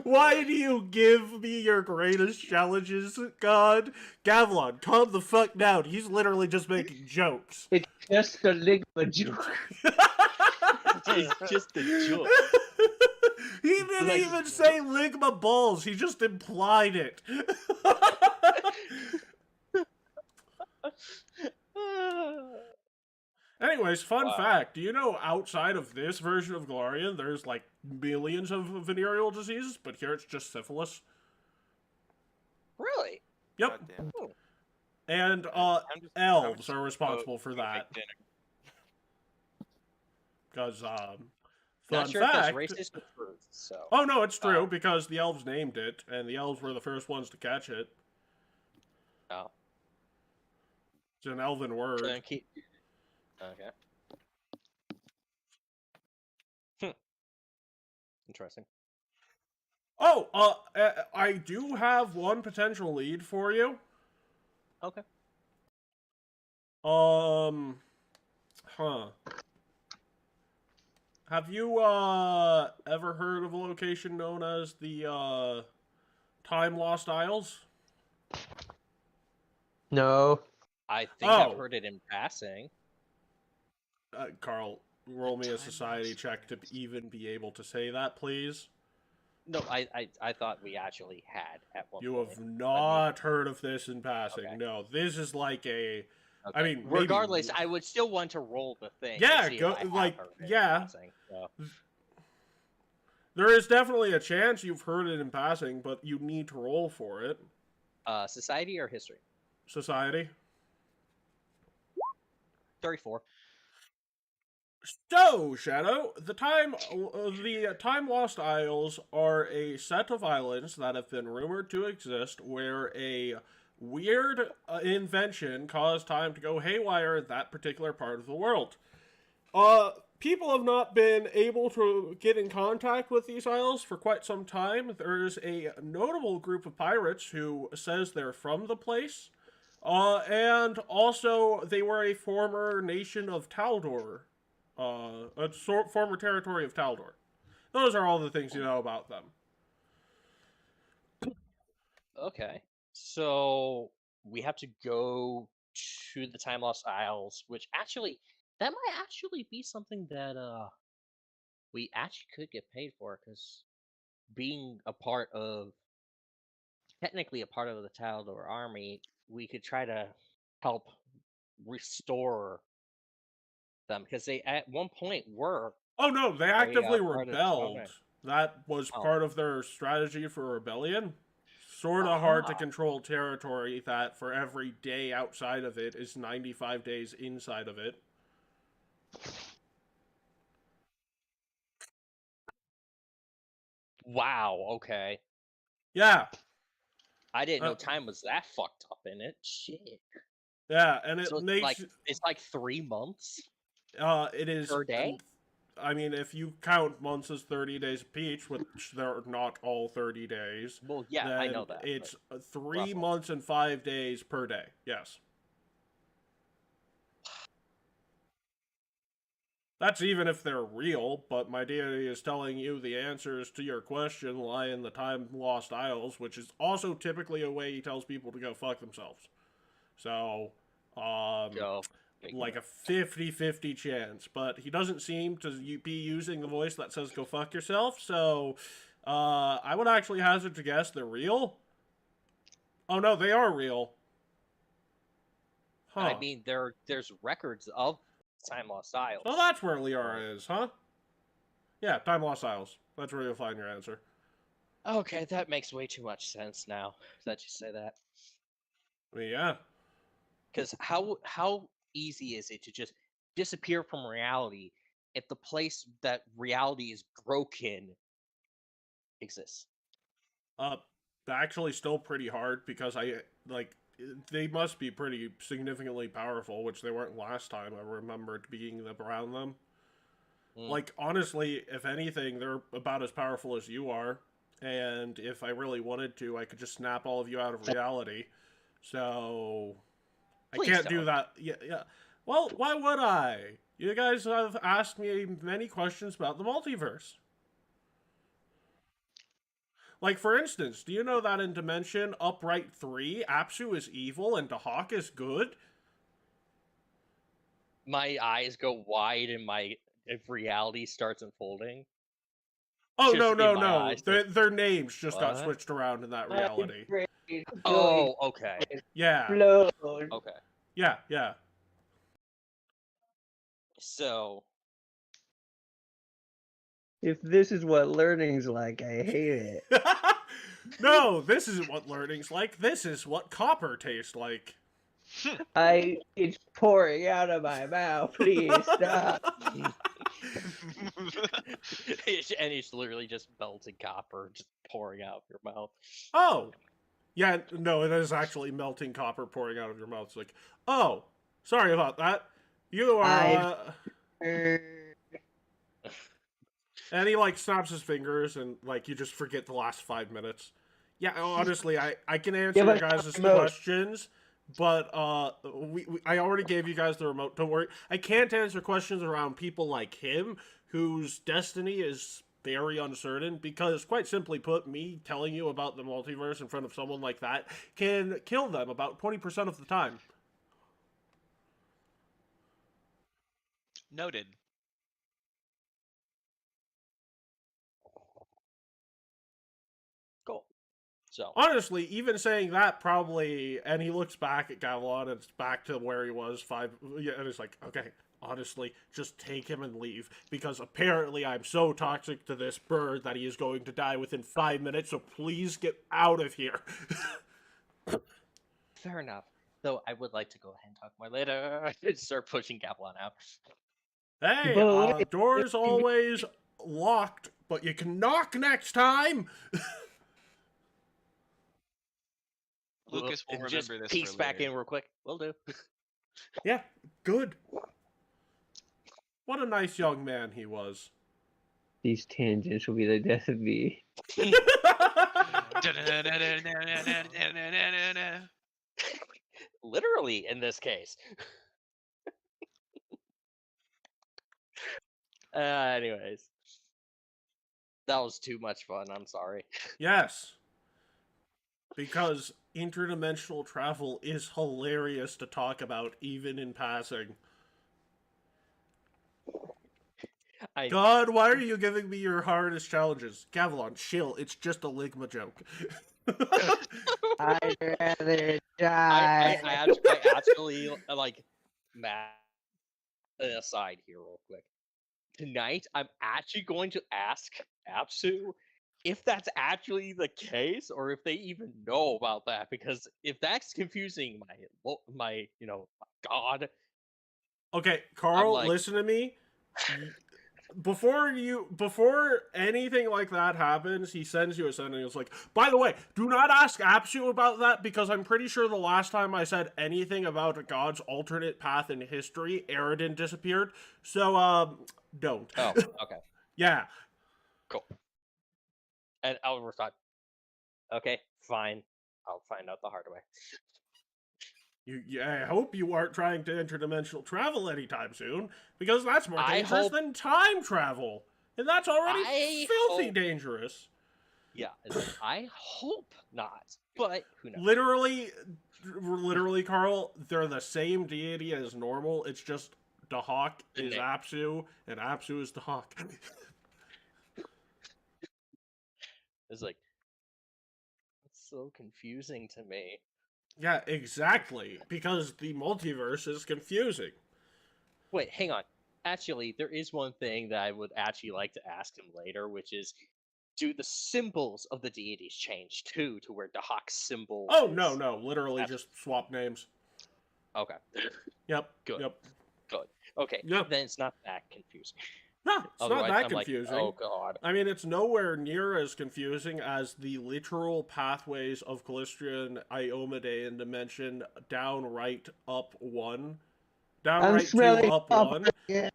Why do you give me your greatest challenges, God? Gavlon, calm the fuck down. He's literally just making jokes. It's just a ligma joke. It's just a joke. He didn't Like- even say ligma balls. He just implied it. Anyways, fun Wow. fact. Do you know outside of this version of Glorian, there's like millions of venereal diseases, but here it's just syphilis? Really? Yep. Goddamn. And I'm just elves are responsible for gonna make that. dinner. Because, Not fun sure if that's fact. racist or truth. So. Oh, no, it's true, because the elves named it, and the elves were the first ones to catch it. Oh. It's an elven word. So then keep. Okay. Interesting. Oh, I do have one potential lead for you. Okay. Huh. Have you, ever heard of a location known as the, Time Lost Isles? No. I think I've Oh. heard it in passing. Carl, roll me a Time society Lost check to Isles. even be able to say that, please. No, I thought we actually had at one You point. have not heard of this in passing. Okay. No, this is like a... I Okay. mean, maybe- regardless, I would still want to roll the thing. Yeah, to see go- if I have like, heard it in yeah. passing, so. There is definitely a chance you've heard it in passing, but you need to roll for it. Society or history? Society. 34. So, Shadow, the Time Lost Isles are a set of islands that have been rumored to exist where a weird invention caused time to go haywire in that particular part of the world. People have not been able to get in contact with these isles for quite some time. There's a notable group of pirates who says they're from the place. And also, they were a former nation of Taldor. Former territory of Taldor. Those are all the things you know about them. Okay. So we have to go to the Time Lost Isles, which actually that might actually be something that we actually could get paid for, because being technically a part of the Taldor army, we could try to help restore them, because they at one point were. Oh no, they actively part of rebelled. Sonic. That was Oh. part of their strategy for rebellion. Sort of hard to Ah. control territory that for every day outside of it is 95 days inside of it. Wow. Okay. Yeah, I didn't know time was that fucked up in it. Shit. yeah, and it So makes it's like 3 months. it is per day? I mean, if you count months as 30 days apiece, which they're not all 30 days, Well, yeah, I know that. It's 3 roughly. months and 5 days per day. Yes. That's even if they're real, but my deity is telling you the answers to your question lie in the Time Lost Isles, which is also typically a way he tells people to go fuck themselves. So, Go. like a 50-50 chance, but he doesn't seem to be using the voice that says go fuck yourself, so I would actually hazard to guess they're real. Oh no, they are real. Huh. I mean, there's records of Time Lost Isles. So that's where Liara is, huh? Yeah, Time Lost Isles. That's where you'll find your answer. Okay, that makes way too much sense now that you say that. I mean, yeah. Because how easy is it to just disappear from reality if the place that reality is broken exists? Actually still pretty hard because they must be pretty significantly powerful, which they weren't last time I remembered being around them. Like, honestly, if anything, they're about as powerful as you are, and if I really wanted to, I could just snap all of you out of reality. So, Please I can't do don't. that. Yeah. Well, why would I? You guys have asked me many questions about the multiverse. Like, for instance, do you know that in Dimension Upright 3, Apsu is evil and Dahak is good? My eyes go wide and if reality starts unfolding. Oh, Just no, in no, my no. eyes, Their names just got What? switched around in that reality. Oh, okay. Yeah. Okay. Yeah. So, If this is what learning's like, I hate it. No, this isn't what learning's like. This is what copper tastes like. It's pouring out of my mouth. Please stop. and it's literally just melted copper just pouring out of your mouth. Oh. Yeah, no, it is actually melting copper pouring out of your mouth. It's like, oh, sorry about that. You are, And he, like, snaps his fingers, and, like, you just forget the last 5 minutes. Yeah, honestly, I can answer your guys' questions, but, I already gave you guys the remote. Don't worry. I can't answer questions around people like him, whose destiny is very uncertain, because, quite simply put, me telling you about the multiverse in front of someone like that can kill them about 20% of the time. Noted. Cool. So, Honestly, even saying that probably, and he looks back at Gavilan, and it's back to where he was and it's like, okay, honestly, just take him and leave, because apparently I'm so toxic to this bird that he is going to die within 5 minutes, so please get out of here. fair enough. Though I would like to go ahead and talk more later. And start pushing Gavilan out. Hey, door's always locked, but you can knock next time! Lucas will remember just this. Peace for back later. in real quick. Will do. Yeah, good. What a nice young man he was. These tangents will be the death of me. Literally, in this case. Anyways. That was too much fun. I'm sorry. Yes. Because interdimensional travel is hilarious to talk about, even in passing. God, why are you giving me your hardest challenges? Gavilan, chill. It's just a Ligma joke. I'd rather I die. actually, like, Matt, an aside here real quick. Tonight, I'm actually going to ask Apsu if that's actually the case, or if they even know about that, because if that's confusing my God. Okay, Carl, like- listen to me. Before anything like that happens, he sends you a sentence. It's like, by the way, do not ask Apsu about that, because I'm pretty sure the last time I said anything about a god's alternate path in history, Aridin disappeared. So, don't. Oh, okay. Yeah. Cool. And I'll respond. Okay, fine. I'll find out the hard way. I hope you aren't trying to interdimensional travel anytime soon, because that's more I dangerous hope- than time travel, and that's already I filthy hope- dangerous. Yeah, I hope not, but who knows? Literally, Carl, they're the same deity as normal. It's just Dahak is Apsu, and Apsu is Dahak. It's like, it's so confusing to me. Yeah, exactly, because the multiverse is confusing. Wait, hang on. Actually, there is one thing that I would actually like to ask him later, which is, do the symbols of the deities change too, to where Dahak's symbol? Oh, is... no, literally just swap names. Okay. Yep. Good. Yep. Good. Okay. Yep. Then it's not that confusing. No, it's Otherwise, not that I'm confusing. Like, oh God. I mean, it's nowhere near as confusing as the literal pathways of Callistria and Iomedae in Dimension down, right, up, one. Down, right, two, up, one.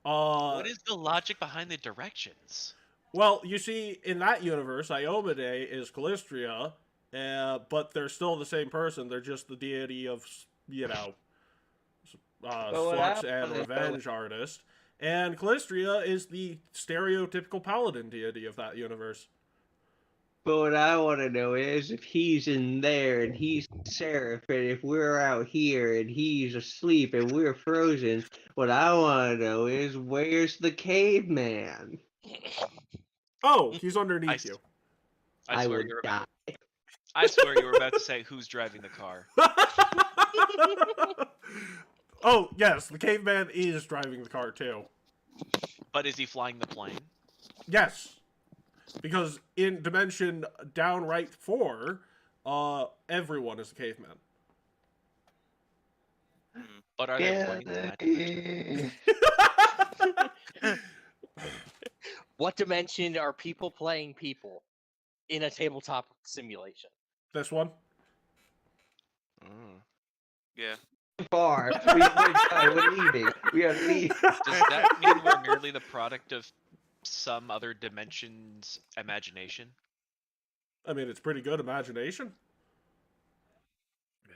What is the logic behind the directions? Well, you see, in that universe, Iomedae is Callistria, but they're still the same person. They're just the deity of, sluts and revenge artist. And Callistria is the stereotypical paladin deity of that universe. But what I want to know is if he's in there and he's Seraph, and if we're out here and he's asleep and we're frozen, what I want to know is where's the caveman? Oh, he's underneath s- you. I swear would you were die. I swear you were about to say who's driving the car. Oh, yes, the caveman is driving the car too. But is he flying the plane? Yes. Because in Dimension Downright 4, everyone is a caveman. But are there planes in that dimension? What dimension are people playing people in a tabletop simulation? This one? Yeah. Far. We're done. We're leaving. We are leaving. Does that mean we're merely the product of some other dimension's imagination? I mean, it's pretty good imagination.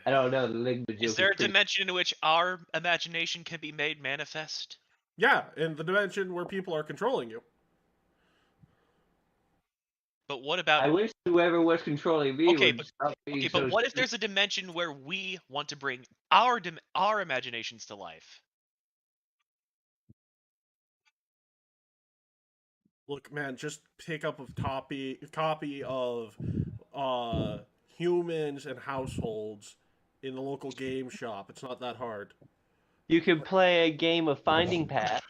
I don't know. The language Is there a dimension in which our imagination can be made manifest? Yeah, in the dimension where people are controlling you. But what about... I wish whoever was controlling me Okay, would stop being Okay, so but what if there's a dimension where we want to bring our imaginations to life? Look, man, just pick up a copy of Humans and Households in the local game shop. It's not that hard. You can play a game of Finding Path.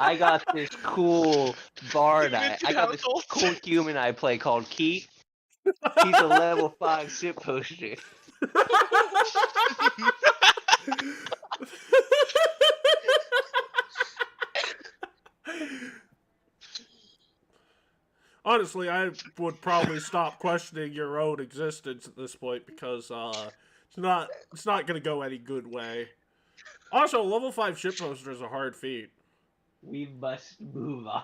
I got this cool bard. I got this cool human I play called Keith. He's a level 5 ship poster. Honestly, I would probably stop questioning your own existence at this point because it's not going to go any good way. Also, level 5 ship poster is a hard feat. We must move on.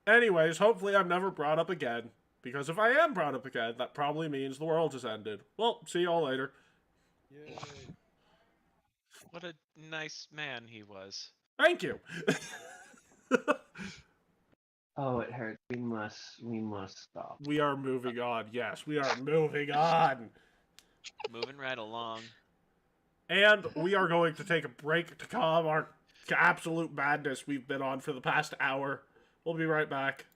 Anyways, hopefully I'm never brought up again. Because if I am brought up again, that probably means the world has ended. Well, see y'all later. Yay. What a nice man he was. Thank you. Oh, it hurts. We must stop. We are moving on. Yes, we are moving on. Moving right along. And we are going to take a break to calm our absolute madness we've been on for the past hour. We'll be right back.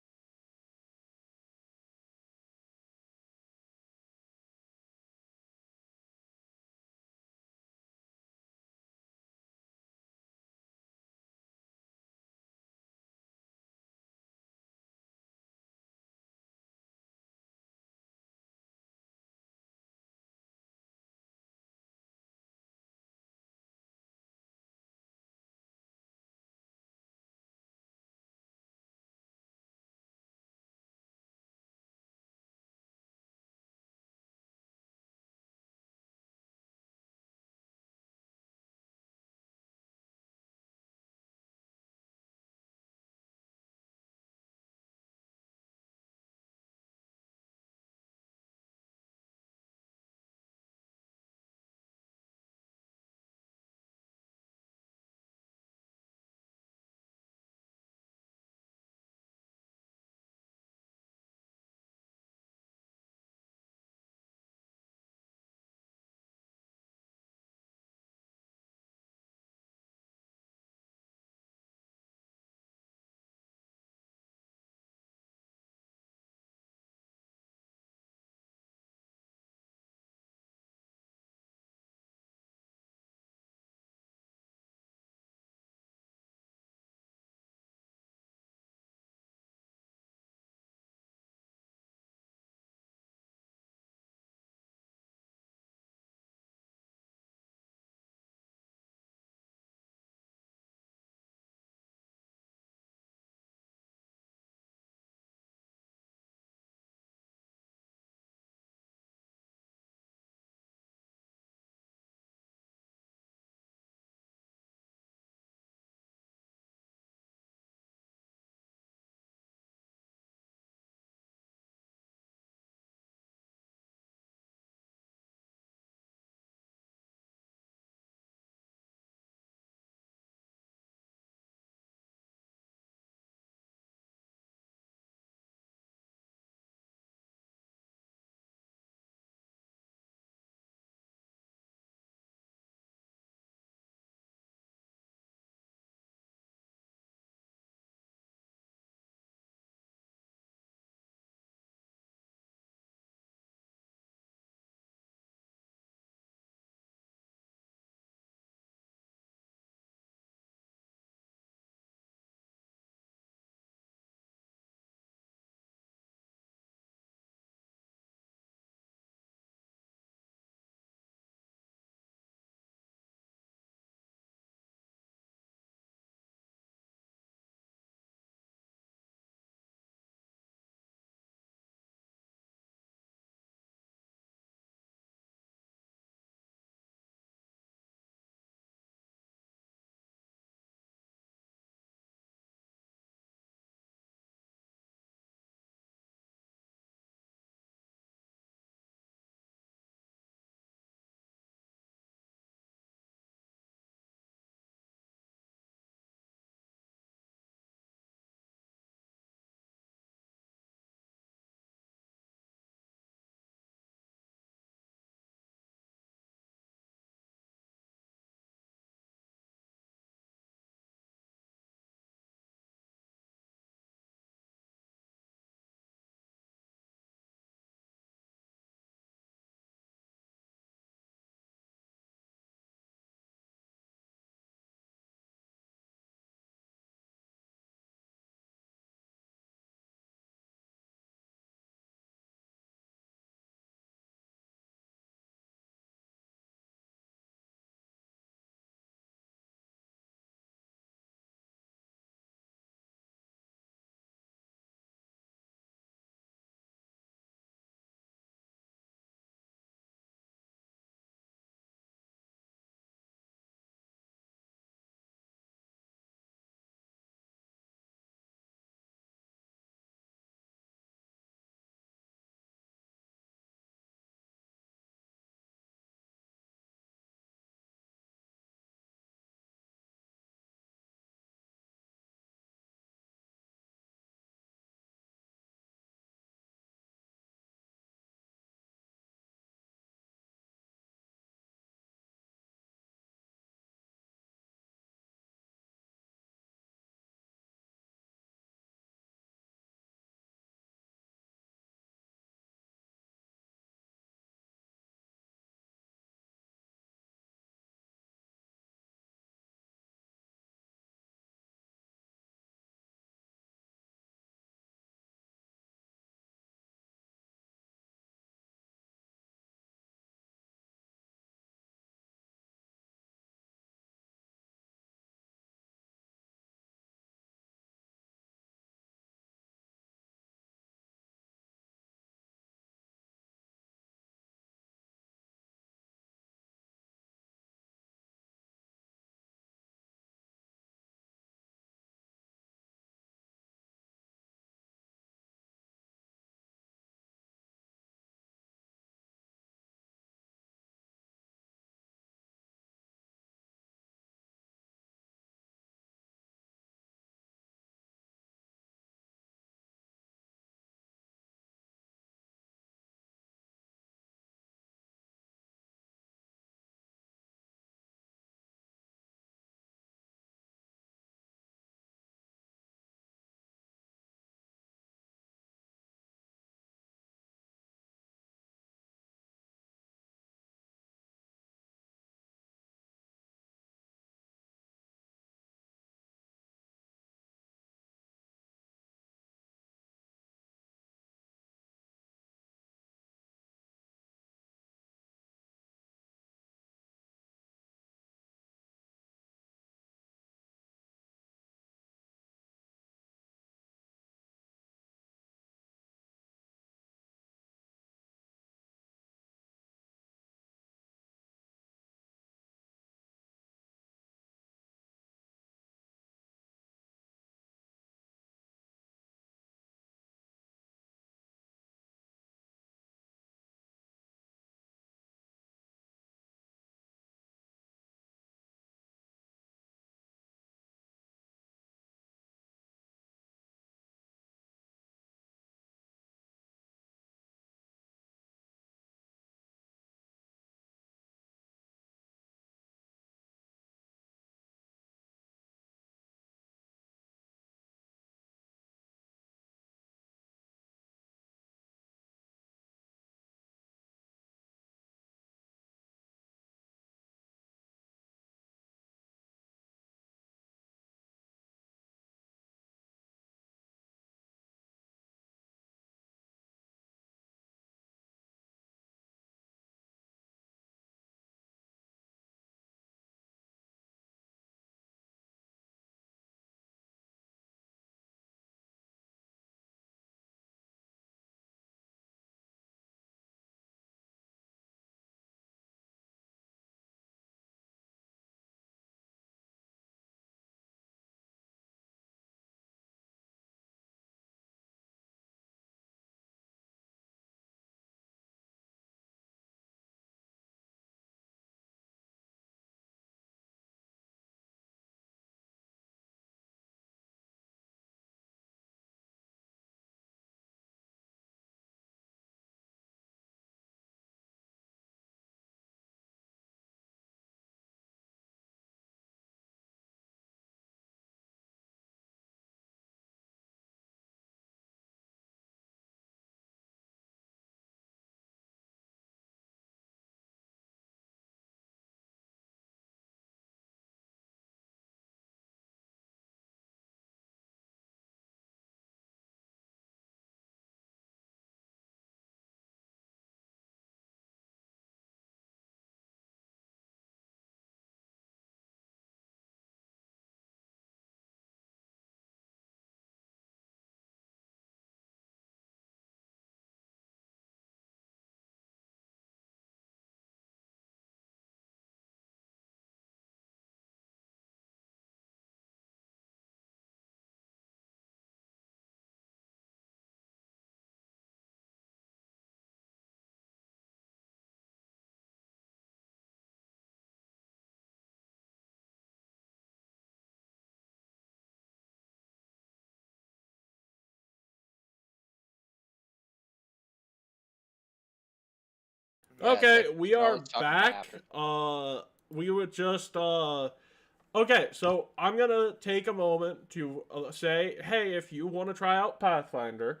Yeah, it's Okay, like we are always talking back. after. We would just Okay, so I'm gonna take a moment to say, hey, if you want to try out Pathfinder,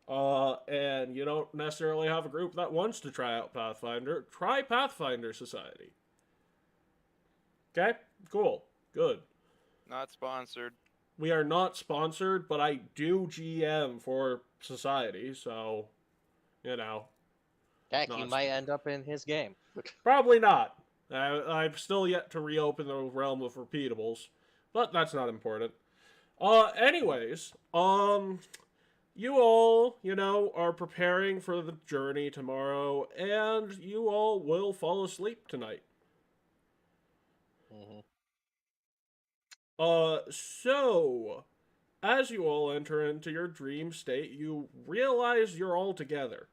and you don't necessarily have a group that wants to try out Pathfinder, try Pathfinder Society. Okay, cool, good. Not sponsored. We are not sponsored, but I do GM for Society, so you know. Heck, you Not might end up in his game. Probably not. I've still yet to reopen the realm of repeatables, but that's not important. Anyways, you all, are preparing for the journey tomorrow, and you all will fall asleep tonight. Mhm. So, as you all enter into your dream state, you realize you're all together.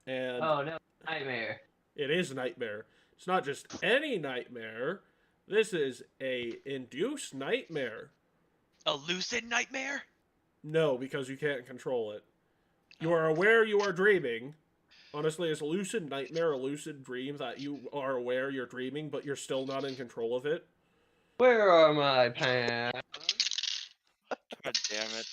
And Oh no, nightmare. it is a nightmare. It's not just any nightmare. This is a induced nightmare. A lucid nightmare? No, because you can't control it. You are aware you are dreaming. Honestly, it's a lucid nightmare, a lucid dream that you are aware you're dreaming, but you're still not in control of it. Where are my pants? God damn it.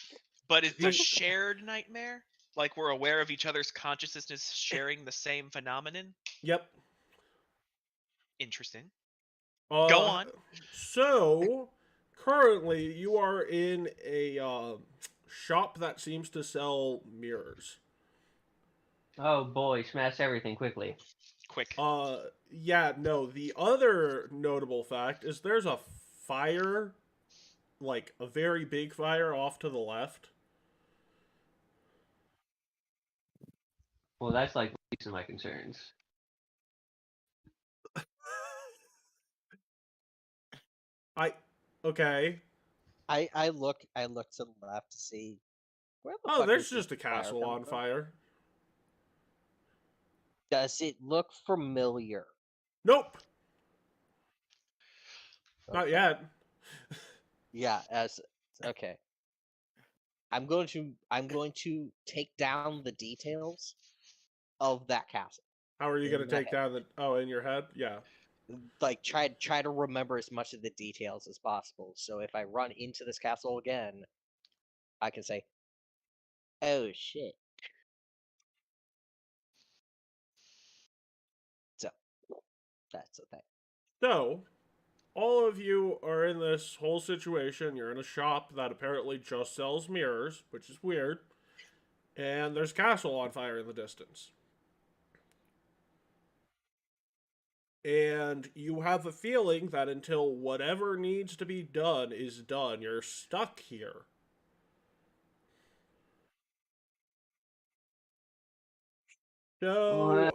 But it's a shared nightmare? Like we're aware of each other's consciousness sharing the same phenomenon? Yep. Interesting. Go on. So, currently, you are in a shop that seems to sell mirrors. Oh boy, smash everything quickly. Quick. Yeah, no, the other notable fact is there's a fire, like a very big fire off to the left. Well, that's like least of my concerns. Okay. I look to the left to see where the Oh, fuck there's is this just a fire castle coming on from? fire. Does it look familiar? Nope. Not Okay. yet. Yeah, okay. I'm going to take down the details of that castle. How are you In going to my take down the... Oh, in your head? Yeah. Like try to remember as much of the details as possible. So if I run into this castle again, I can say, "Oh shit." So that's the thing. So, all of you are in this whole situation. You're in a shop that apparently just sells mirrors, which is weird. And there's a castle on fire in the distance. And you have a feeling that until whatever needs to be done is done, you're stuck here. So,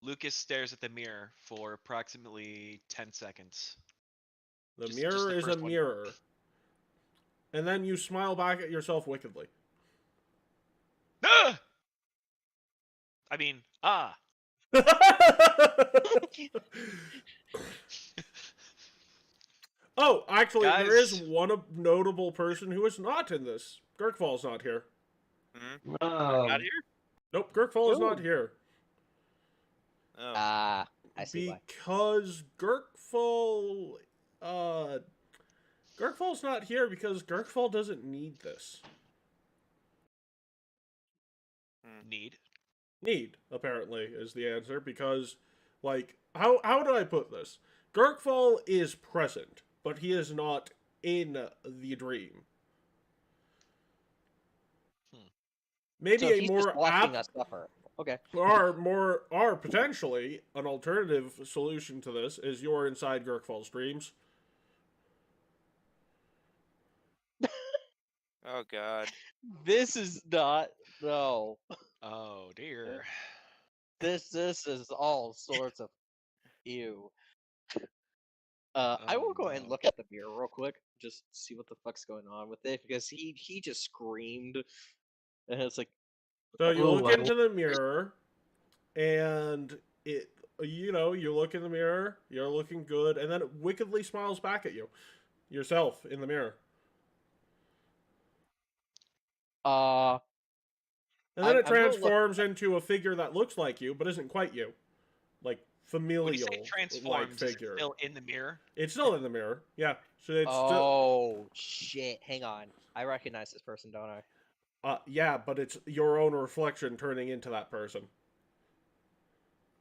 Lucas stares at the mirror for approximately 10 seconds. the Just mirror the is a first one. mirror. And then you smile back at yourself wickedly. Ah! I mean, ah. Oh, actually, there is Guys. one notable person who is not in this. Girkfall's not here. Hmm? Oh, Not here? Nope, Girkfall is Ooh. not here. Oh. I see why. Because Girkfall... Girkfall's not here because Girkfall doesn't need this. Need. Need, apparently, is the answer, because, like, how do I put this? Girkfall is present, but he is not in the dream. Maybe So a he's just more watching us suffer. Okay. or potentially an alternative solution to this is you're inside Girkfall's dreams. Oh god. This is not no. Oh dear. This is all sorts of ew. I will go ahead and no. look at the mirror real quick, just see what the fuck's going on with it, because he just screamed, and it's like, So you Oh, look I- into the mirror, and you look in the mirror, you're looking good, and then it wickedly smiles back at you, yourself in the mirror. And then it I'm gonna look- transforms into a figure that looks like you, but isn't quite you. Like, When you familial say like transforms, is it figure. still in the mirror? It's still in the mirror. Yeah. So it's still. Oh shit! Hang on, I recognize this person, don't I? Yeah, but it's your own reflection turning into that person.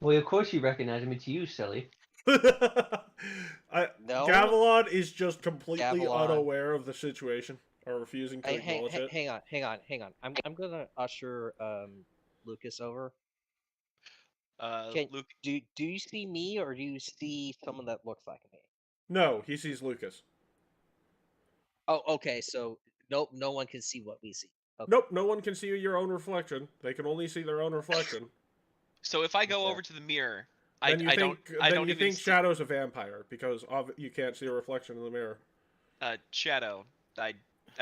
Well, of course you recognize him. It's you, silly. No. Gavilan is just completely Gavilan. unaware of the situation or refusing to acknowledge it. Hang on. I'm gonna usher Lucas over. Luke, Do you see me or do you see someone that looks like me? No, he sees Lucas. Oh, okay. So no one can see what we see. Okay. Nope, no one can see your own reflection. They can only see their own reflection. so if I go Okay. over to the mirror, Then you I think don't even see, Shadow's a vampire because you can't see a reflection in the mirror. Shadow. I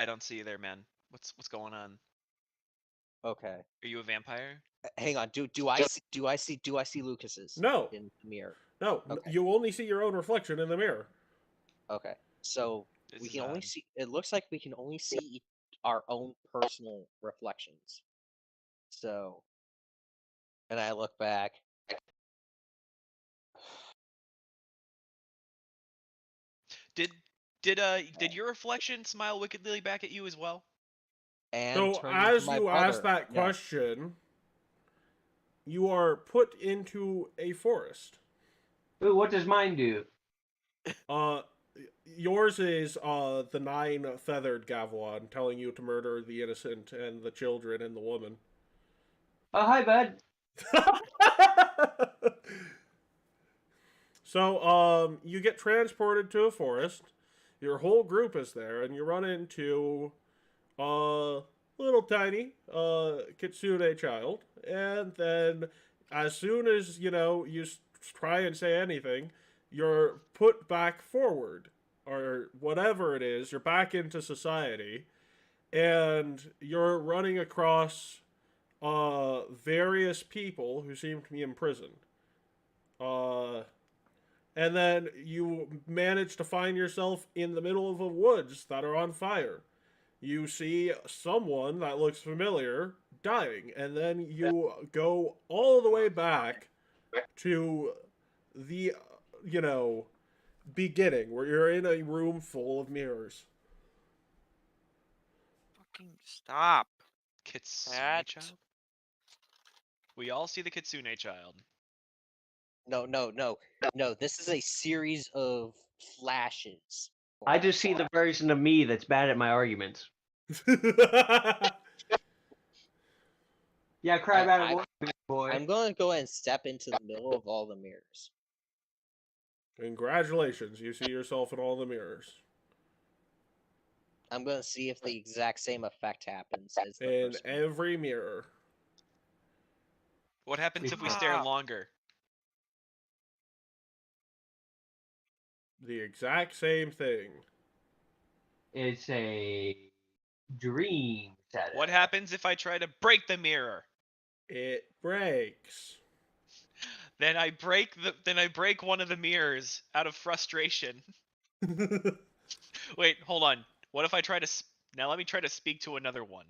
don't see you there, man. What's going on? Okay. Are you a vampire? Hang on. Do I see Lucas's? No. In the mirror. No, Okay. you only see your own reflection in the mirror. Okay. So This we is can only odd. see. It looks like we can only see our own personal reflections. So, and I look back. Did your reflection smile wickedly back at you as well? And So turn into as my you ask brother. that question, you are put into a forest. Ooh, what does mine do? Yours is the 9-feathered Gavilan telling you to murder the innocent and the children and the woman. Oh, hi, bud. So, you get transported to a forest. Your whole group is there, and you run into little tiny kitsune child. And then, as soon as you try and say anything, you're put back forward, or whatever it is. You're back into society, and you're running across various people who seem to be imprisoned. And then you manage to find yourself in the middle of the woods that are on fire. You see someone that looks familiar dying, and then you go all the way back to the, beginning, where you're in a room full of mirrors. Fucking stop. Kitsune That- child? We all see the kitsune child. No. This is a series of flashes. I just see the version of me that's bad at my arguments. Yeah, cry about it, big boy. I'm going to go ahead and step into the middle of all the mirrors. Congratulations, you see yourself in all the mirrors. I'm going to see if the exact same effect happens as the In first one. every mirror. What happens if we stare Stop. longer? The exact same thing. It's a dream setup. What happens if I try to break the mirror? It breaks. Then I break one of the mirrors out of frustration. Wait, hold on. What if I try to now let me try to speak to another one.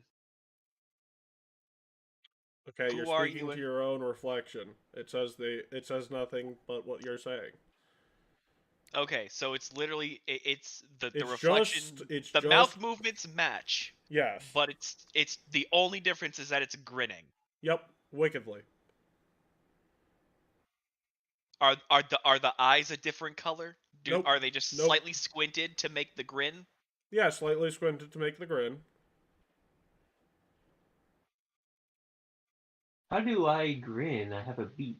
Okay, Who you're are speaking you to your own reflection. It says nothing but what you're saying. Okay, so it's literally it's the It's reflection. it's the just mouth movements match, yes. but it's the only difference is that it's grinning. Yep, wickedly. Are the eyes a different color? Nope. Are they just Nope. slightly squinted to make the grin? Yeah, slightly squinted to make the grin. How do I grin? I have a beat.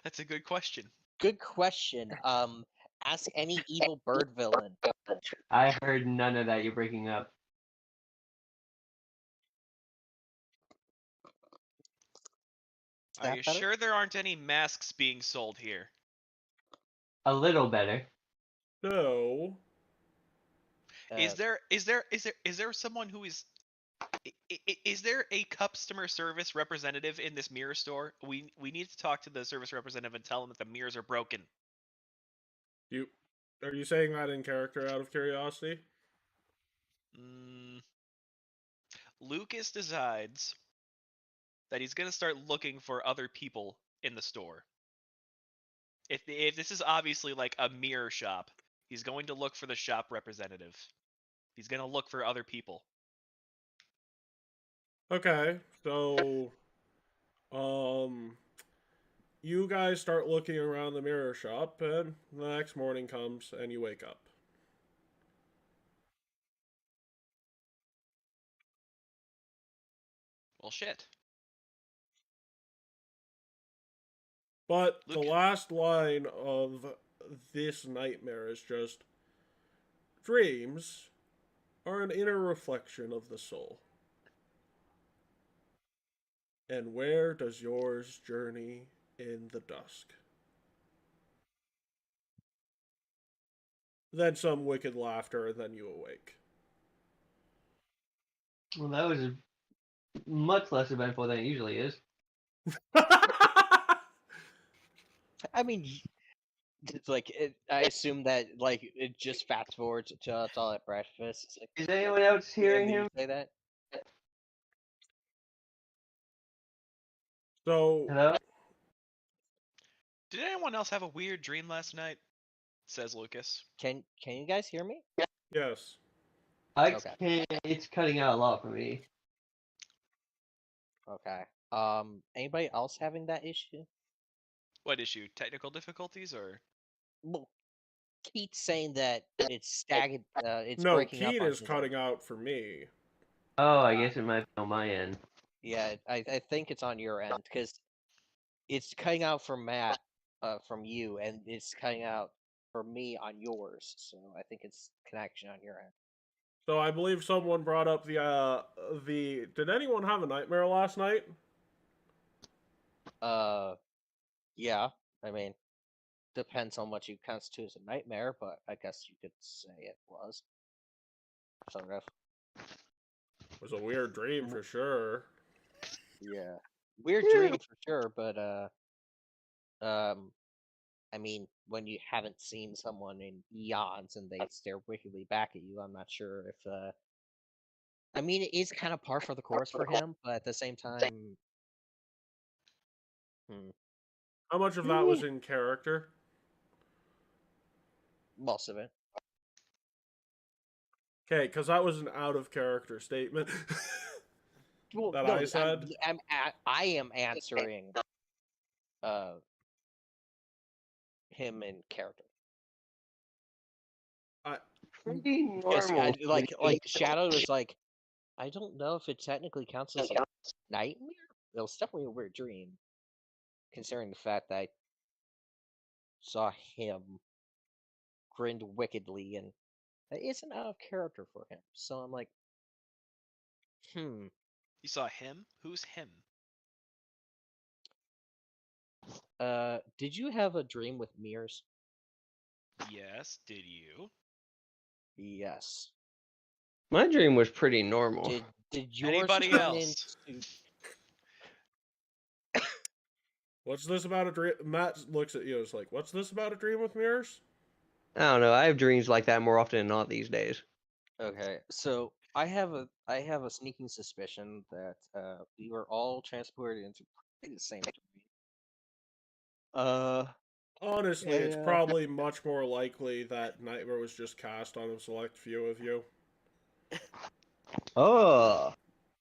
That's a good question. Good question. Ask any evil bird villain. I heard none of that. You're breaking up. Is Are that you better? sure there aren't any masks being sold here? A little better. No. Is there someone who is there a customer service representative in this mirror store? We need to talk to the service representative and tell them that the mirrors are broken. Are you saying that in character out of curiosity? Lucas decides that he's gonna start looking for other people in the store. If this is obviously like a mirror shop, he's going to look for the shop representative. He's gonna look for other people. Okay, so you guys start looking around the mirror shop, and the next morning comes, and you wake up. Well, shit. But the Luke- last line of this nightmare is just, dreams are an inner reflection of the soul. And where does yours journey in the dusk? Then some wicked laughter, and then you awake. Well, that was much less eventful than it usually is. I mean, it's like I assume that like it just fast forwards to us all at breakfast. It's like, Is anyone else hearing and then you him? say that? So, Hello? Did anyone else have a weird dream last night? Says Lucas. Can you guys hear me? yes. I Okay. can't. It's cutting out a lot for me. Okay. Anybody else having that issue? What issue? Technical difficulties or? Well, Keith's saying that it's staggered. It's No, breaking up Keat on is his cutting end. out for me. Oh, I guess it might be on my end. Yeah, I think it's on your end because it's cutting out for Matt, from you, and it's cutting out for me on yours. So I think it's connection on your end. So I believe someone brought up the. Did anyone have a nightmare last night? Yeah. I mean, depends on what you constitute as a nightmare, but I guess you could say it was sort of. It was a weird dream for sure. Yeah. Weird Yeah. dream for sure, but I mean, when you haven't seen someone in eons and they stare wickedly back at you, I'm not sure if I mean, it is kind of par for the course for him, but at the same time, How much of that was in character? most of it. Okay, because that was an out of character statement Well, that no, I said. I am answering him in character. Pretty Just normal. like Shadow is like, I don't know if it technically counts as a nightmare. It was definitely a weird dream, considering the fact that I saw him grinned wickedly, and that isn't out of character for him. So I'm like, You saw him? Who's him? Did you have a dream with mirrors? Yes, did you? Yes. My dream was pretty normal. Did yours Anybody turn else? into? What's this about a dream? Matt looks at you and is like, what's this about a dream with mirrors? I don't know. I have dreams like that more often than not these days. Okay, so I have a sneaking suspicion that we were all transported into probably the same dream. Honestly, it's Yeah. probably much more likely that Nightmare was just cast on a select few of you. Oh.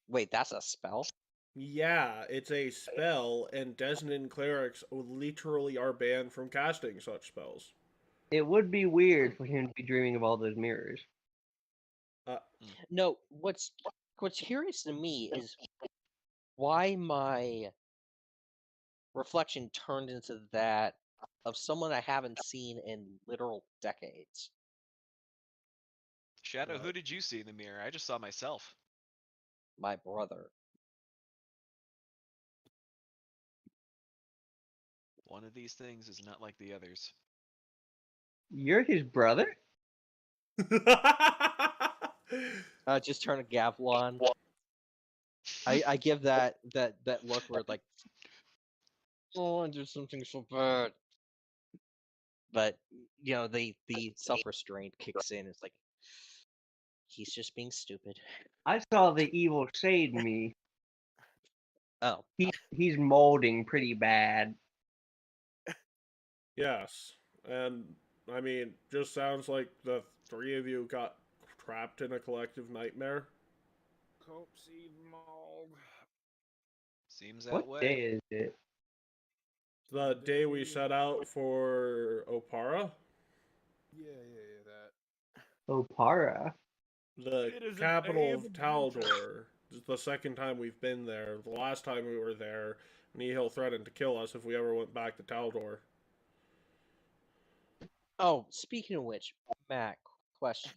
Wait, that's a spell? Yeah, it's a spell, and Desnan clerics literally are banned from casting such spells. It would be weird for him to be dreaming of all those mirrors. No, what's curious to me is why my reflection turned into that of someone I haven't seen in literal decades. Shadow, Right. who did you see in the mirror? I just saw myself. My brother. One of these things is not like the others. You're his brother? Just turn a gavel on. I give that look where like, oh, I did something so bad. But you know, the self restraint kicks in. It's like, He's just being stupid. I saw the evil shade in me. Oh, He's molding pretty bad. Yes, and I mean, just sounds like the three of you got trapped in a collective nightmare. Cope seed mold. Seems that What way. day is it? The day we set out for Opara, Yeah, that. Opara. the It is a capital day of of adventure. Taldor. This is the second time we've been there. The last time we were there, Nihil threatened to kill us if we ever went back to Taldor. oh. Speaking of which, Matt, question: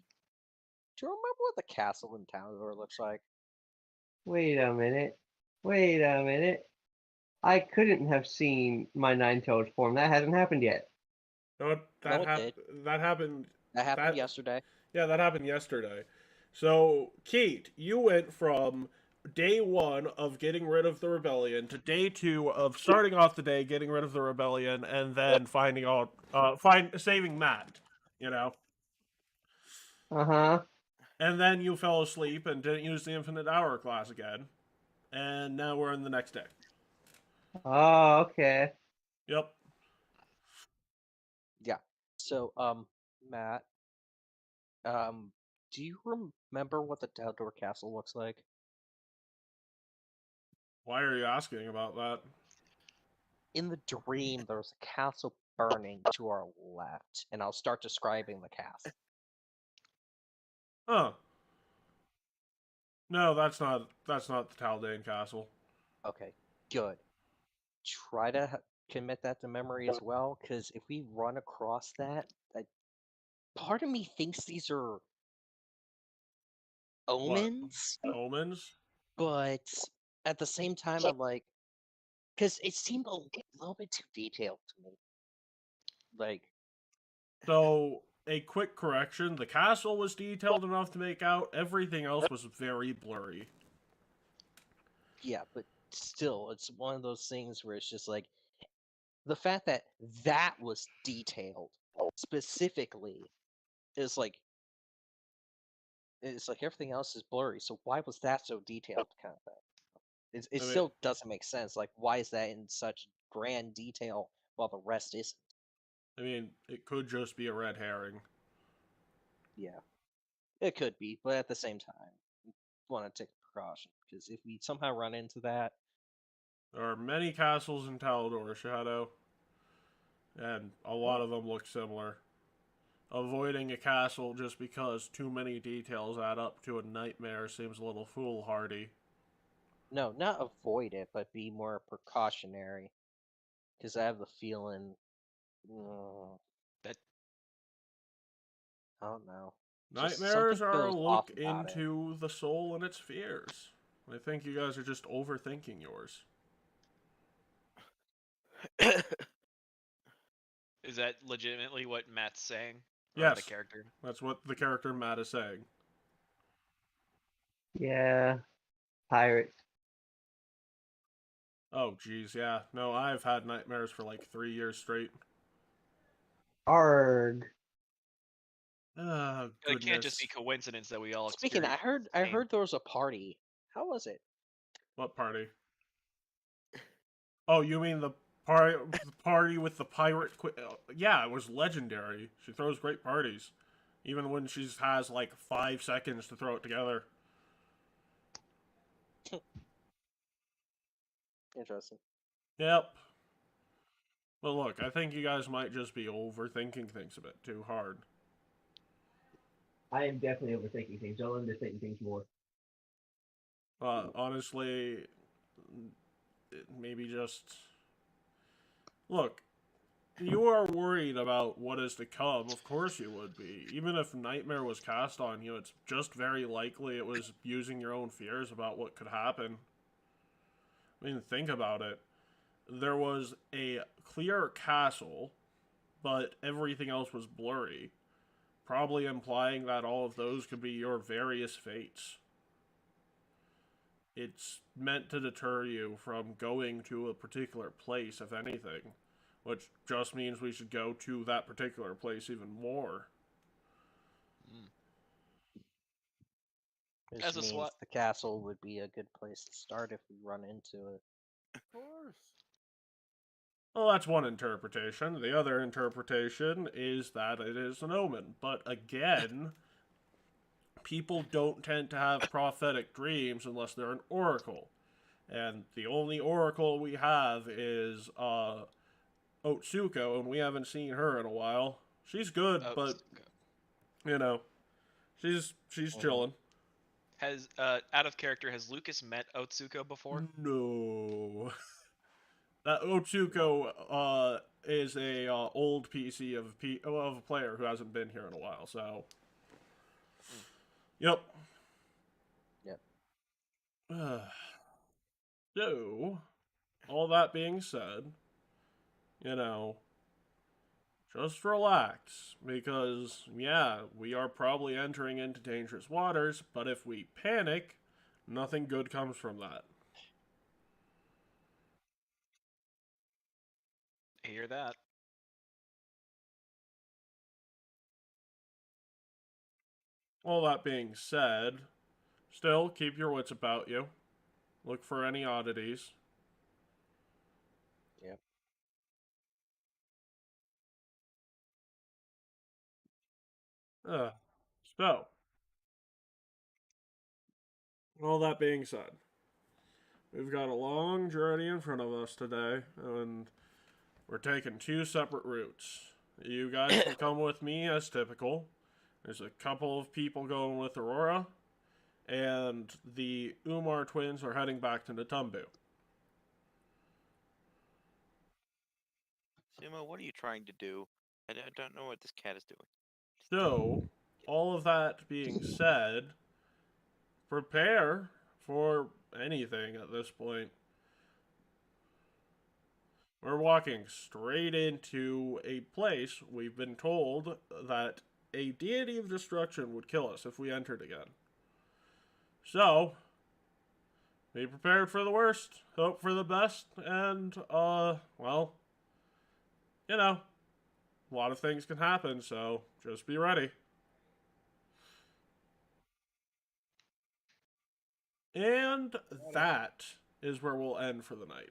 do you remember what the castle in Taldor looks like? Wait a minute. Wait a minute. I couldn't have seen my nine-tailed form. That hasn't happened yet. No, No, it did. that happened. That happened yesterday. Yeah, that happened yesterday. So, Keat, you went from day one of getting rid of the rebellion to day two of starting off the day getting rid of the rebellion and then finding out, saving Matt. You know, Uh-huh. and then you fell asleep and didn't use the infinite hour class again, and now we're in the next day. Oh, okay. Yep. Yeah. So, Matt, do you remember what the Taldor castle looks like? Why are you asking about that? In the dream, there was a castle burning to our left, and I'll start describing the castle. Huh. No, that's not the Taldane Castle. Okay, good. Try to commit that to memory as well, because if we run across that, part of me thinks these are omens, Omens? but at the same time, I'm like, because it seemed a little bit too detailed to me. Like, So, a quick correction. The castle was detailed enough to make out. Everything else was very blurry. yeah, but still, it's one of those things where it's just like, the fact that that was detailed specifically is like, it's like everything else is blurry. So why was that so detailed, kind of thing? It I mean- still doesn't make sense. Like, why is that in such grand detail while the rest isn't? I mean, it could just be a red herring. Yeah, it could be, but at the same time, want to take precaution because if we somehow run into that, There are many castles in Talador, Shadow, and a lot of them look similar. Avoiding a castle just because too many details add up to a nightmare seems a little foolhardy. no, not avoid it, but be more precautionary. Because I have the feeling, That I don't know. Just Nightmares something are a feels off look about it. into the soul and its fears. I think you guys are just overthinking yours. is that legitimately what Matt's saying? Or Yes. The character. That's what the character Matt is saying. Yeah. Pirates. Oh, geez, yeah. No, I've had nightmares for like 3 years straight. Arg. Oh, It can't just be goodness. coincidence that we all Speaking, I experience heard the same- there was a party. How was it? What party? Oh, you mean the party with the pirate? Yeah, it was legendary. She throws great parties, even when she has like 5 seconds to throw it together. Interesting. Yep. But look, I think you guys might just be overthinking things a bit too hard. I am definitely overthinking things. I'll underthinking things more. Honestly, maybe just look. You are worried about what is to come. Of course you would be. Even if Nightmare was cast on you, it's just very likely it was using your own fears about what could happen. I mean, think about it. There was a clear castle, but everything else was blurry. Probably implying that all of those could be your various fates. It's meant to deter you from going to a particular place, if anything. Which just means we should go to that particular place even more. Which As a means SWAT, the castle would be a good place to start if we run into it. Of course. Well, that's one interpretation. The other interpretation is that it is an omen. But again, people don't tend to have prophetic dreams unless they're an oracle. And the only oracle we have is Otsuko, and we haven't seen her in a while. She's good, oh, but you know, she's chilling. has out of character, has Lucas met Otsuko before? No. That Otsuko is a old PC of a player who hasn't been here in a while. So, yep. Yep. So, all that being said, you know, just relax because yeah, we are probably entering into dangerous waters. But if we panic, nothing good comes from that. I hear that. All that being said, still keep your wits about you. Look for any oddities. Yep. So, all that being said, we've got a long journey in front of us today, and we're taking two separate routes. You guys will come with me as typical. There's a couple of people going with Aurora, and the Umar twins are heading back to Natumbu. Sumo, what are you trying to do? I don't know what this cat is doing. So, all of that being said, prepare for anything at this point. We're walking straight into a place we've been told that a deity of destruction would kill us if we entered again. So, be prepared for the worst, hope for the best, and, well, you know, a lot of things can happen, so just be ready. And that is where we'll end for the night.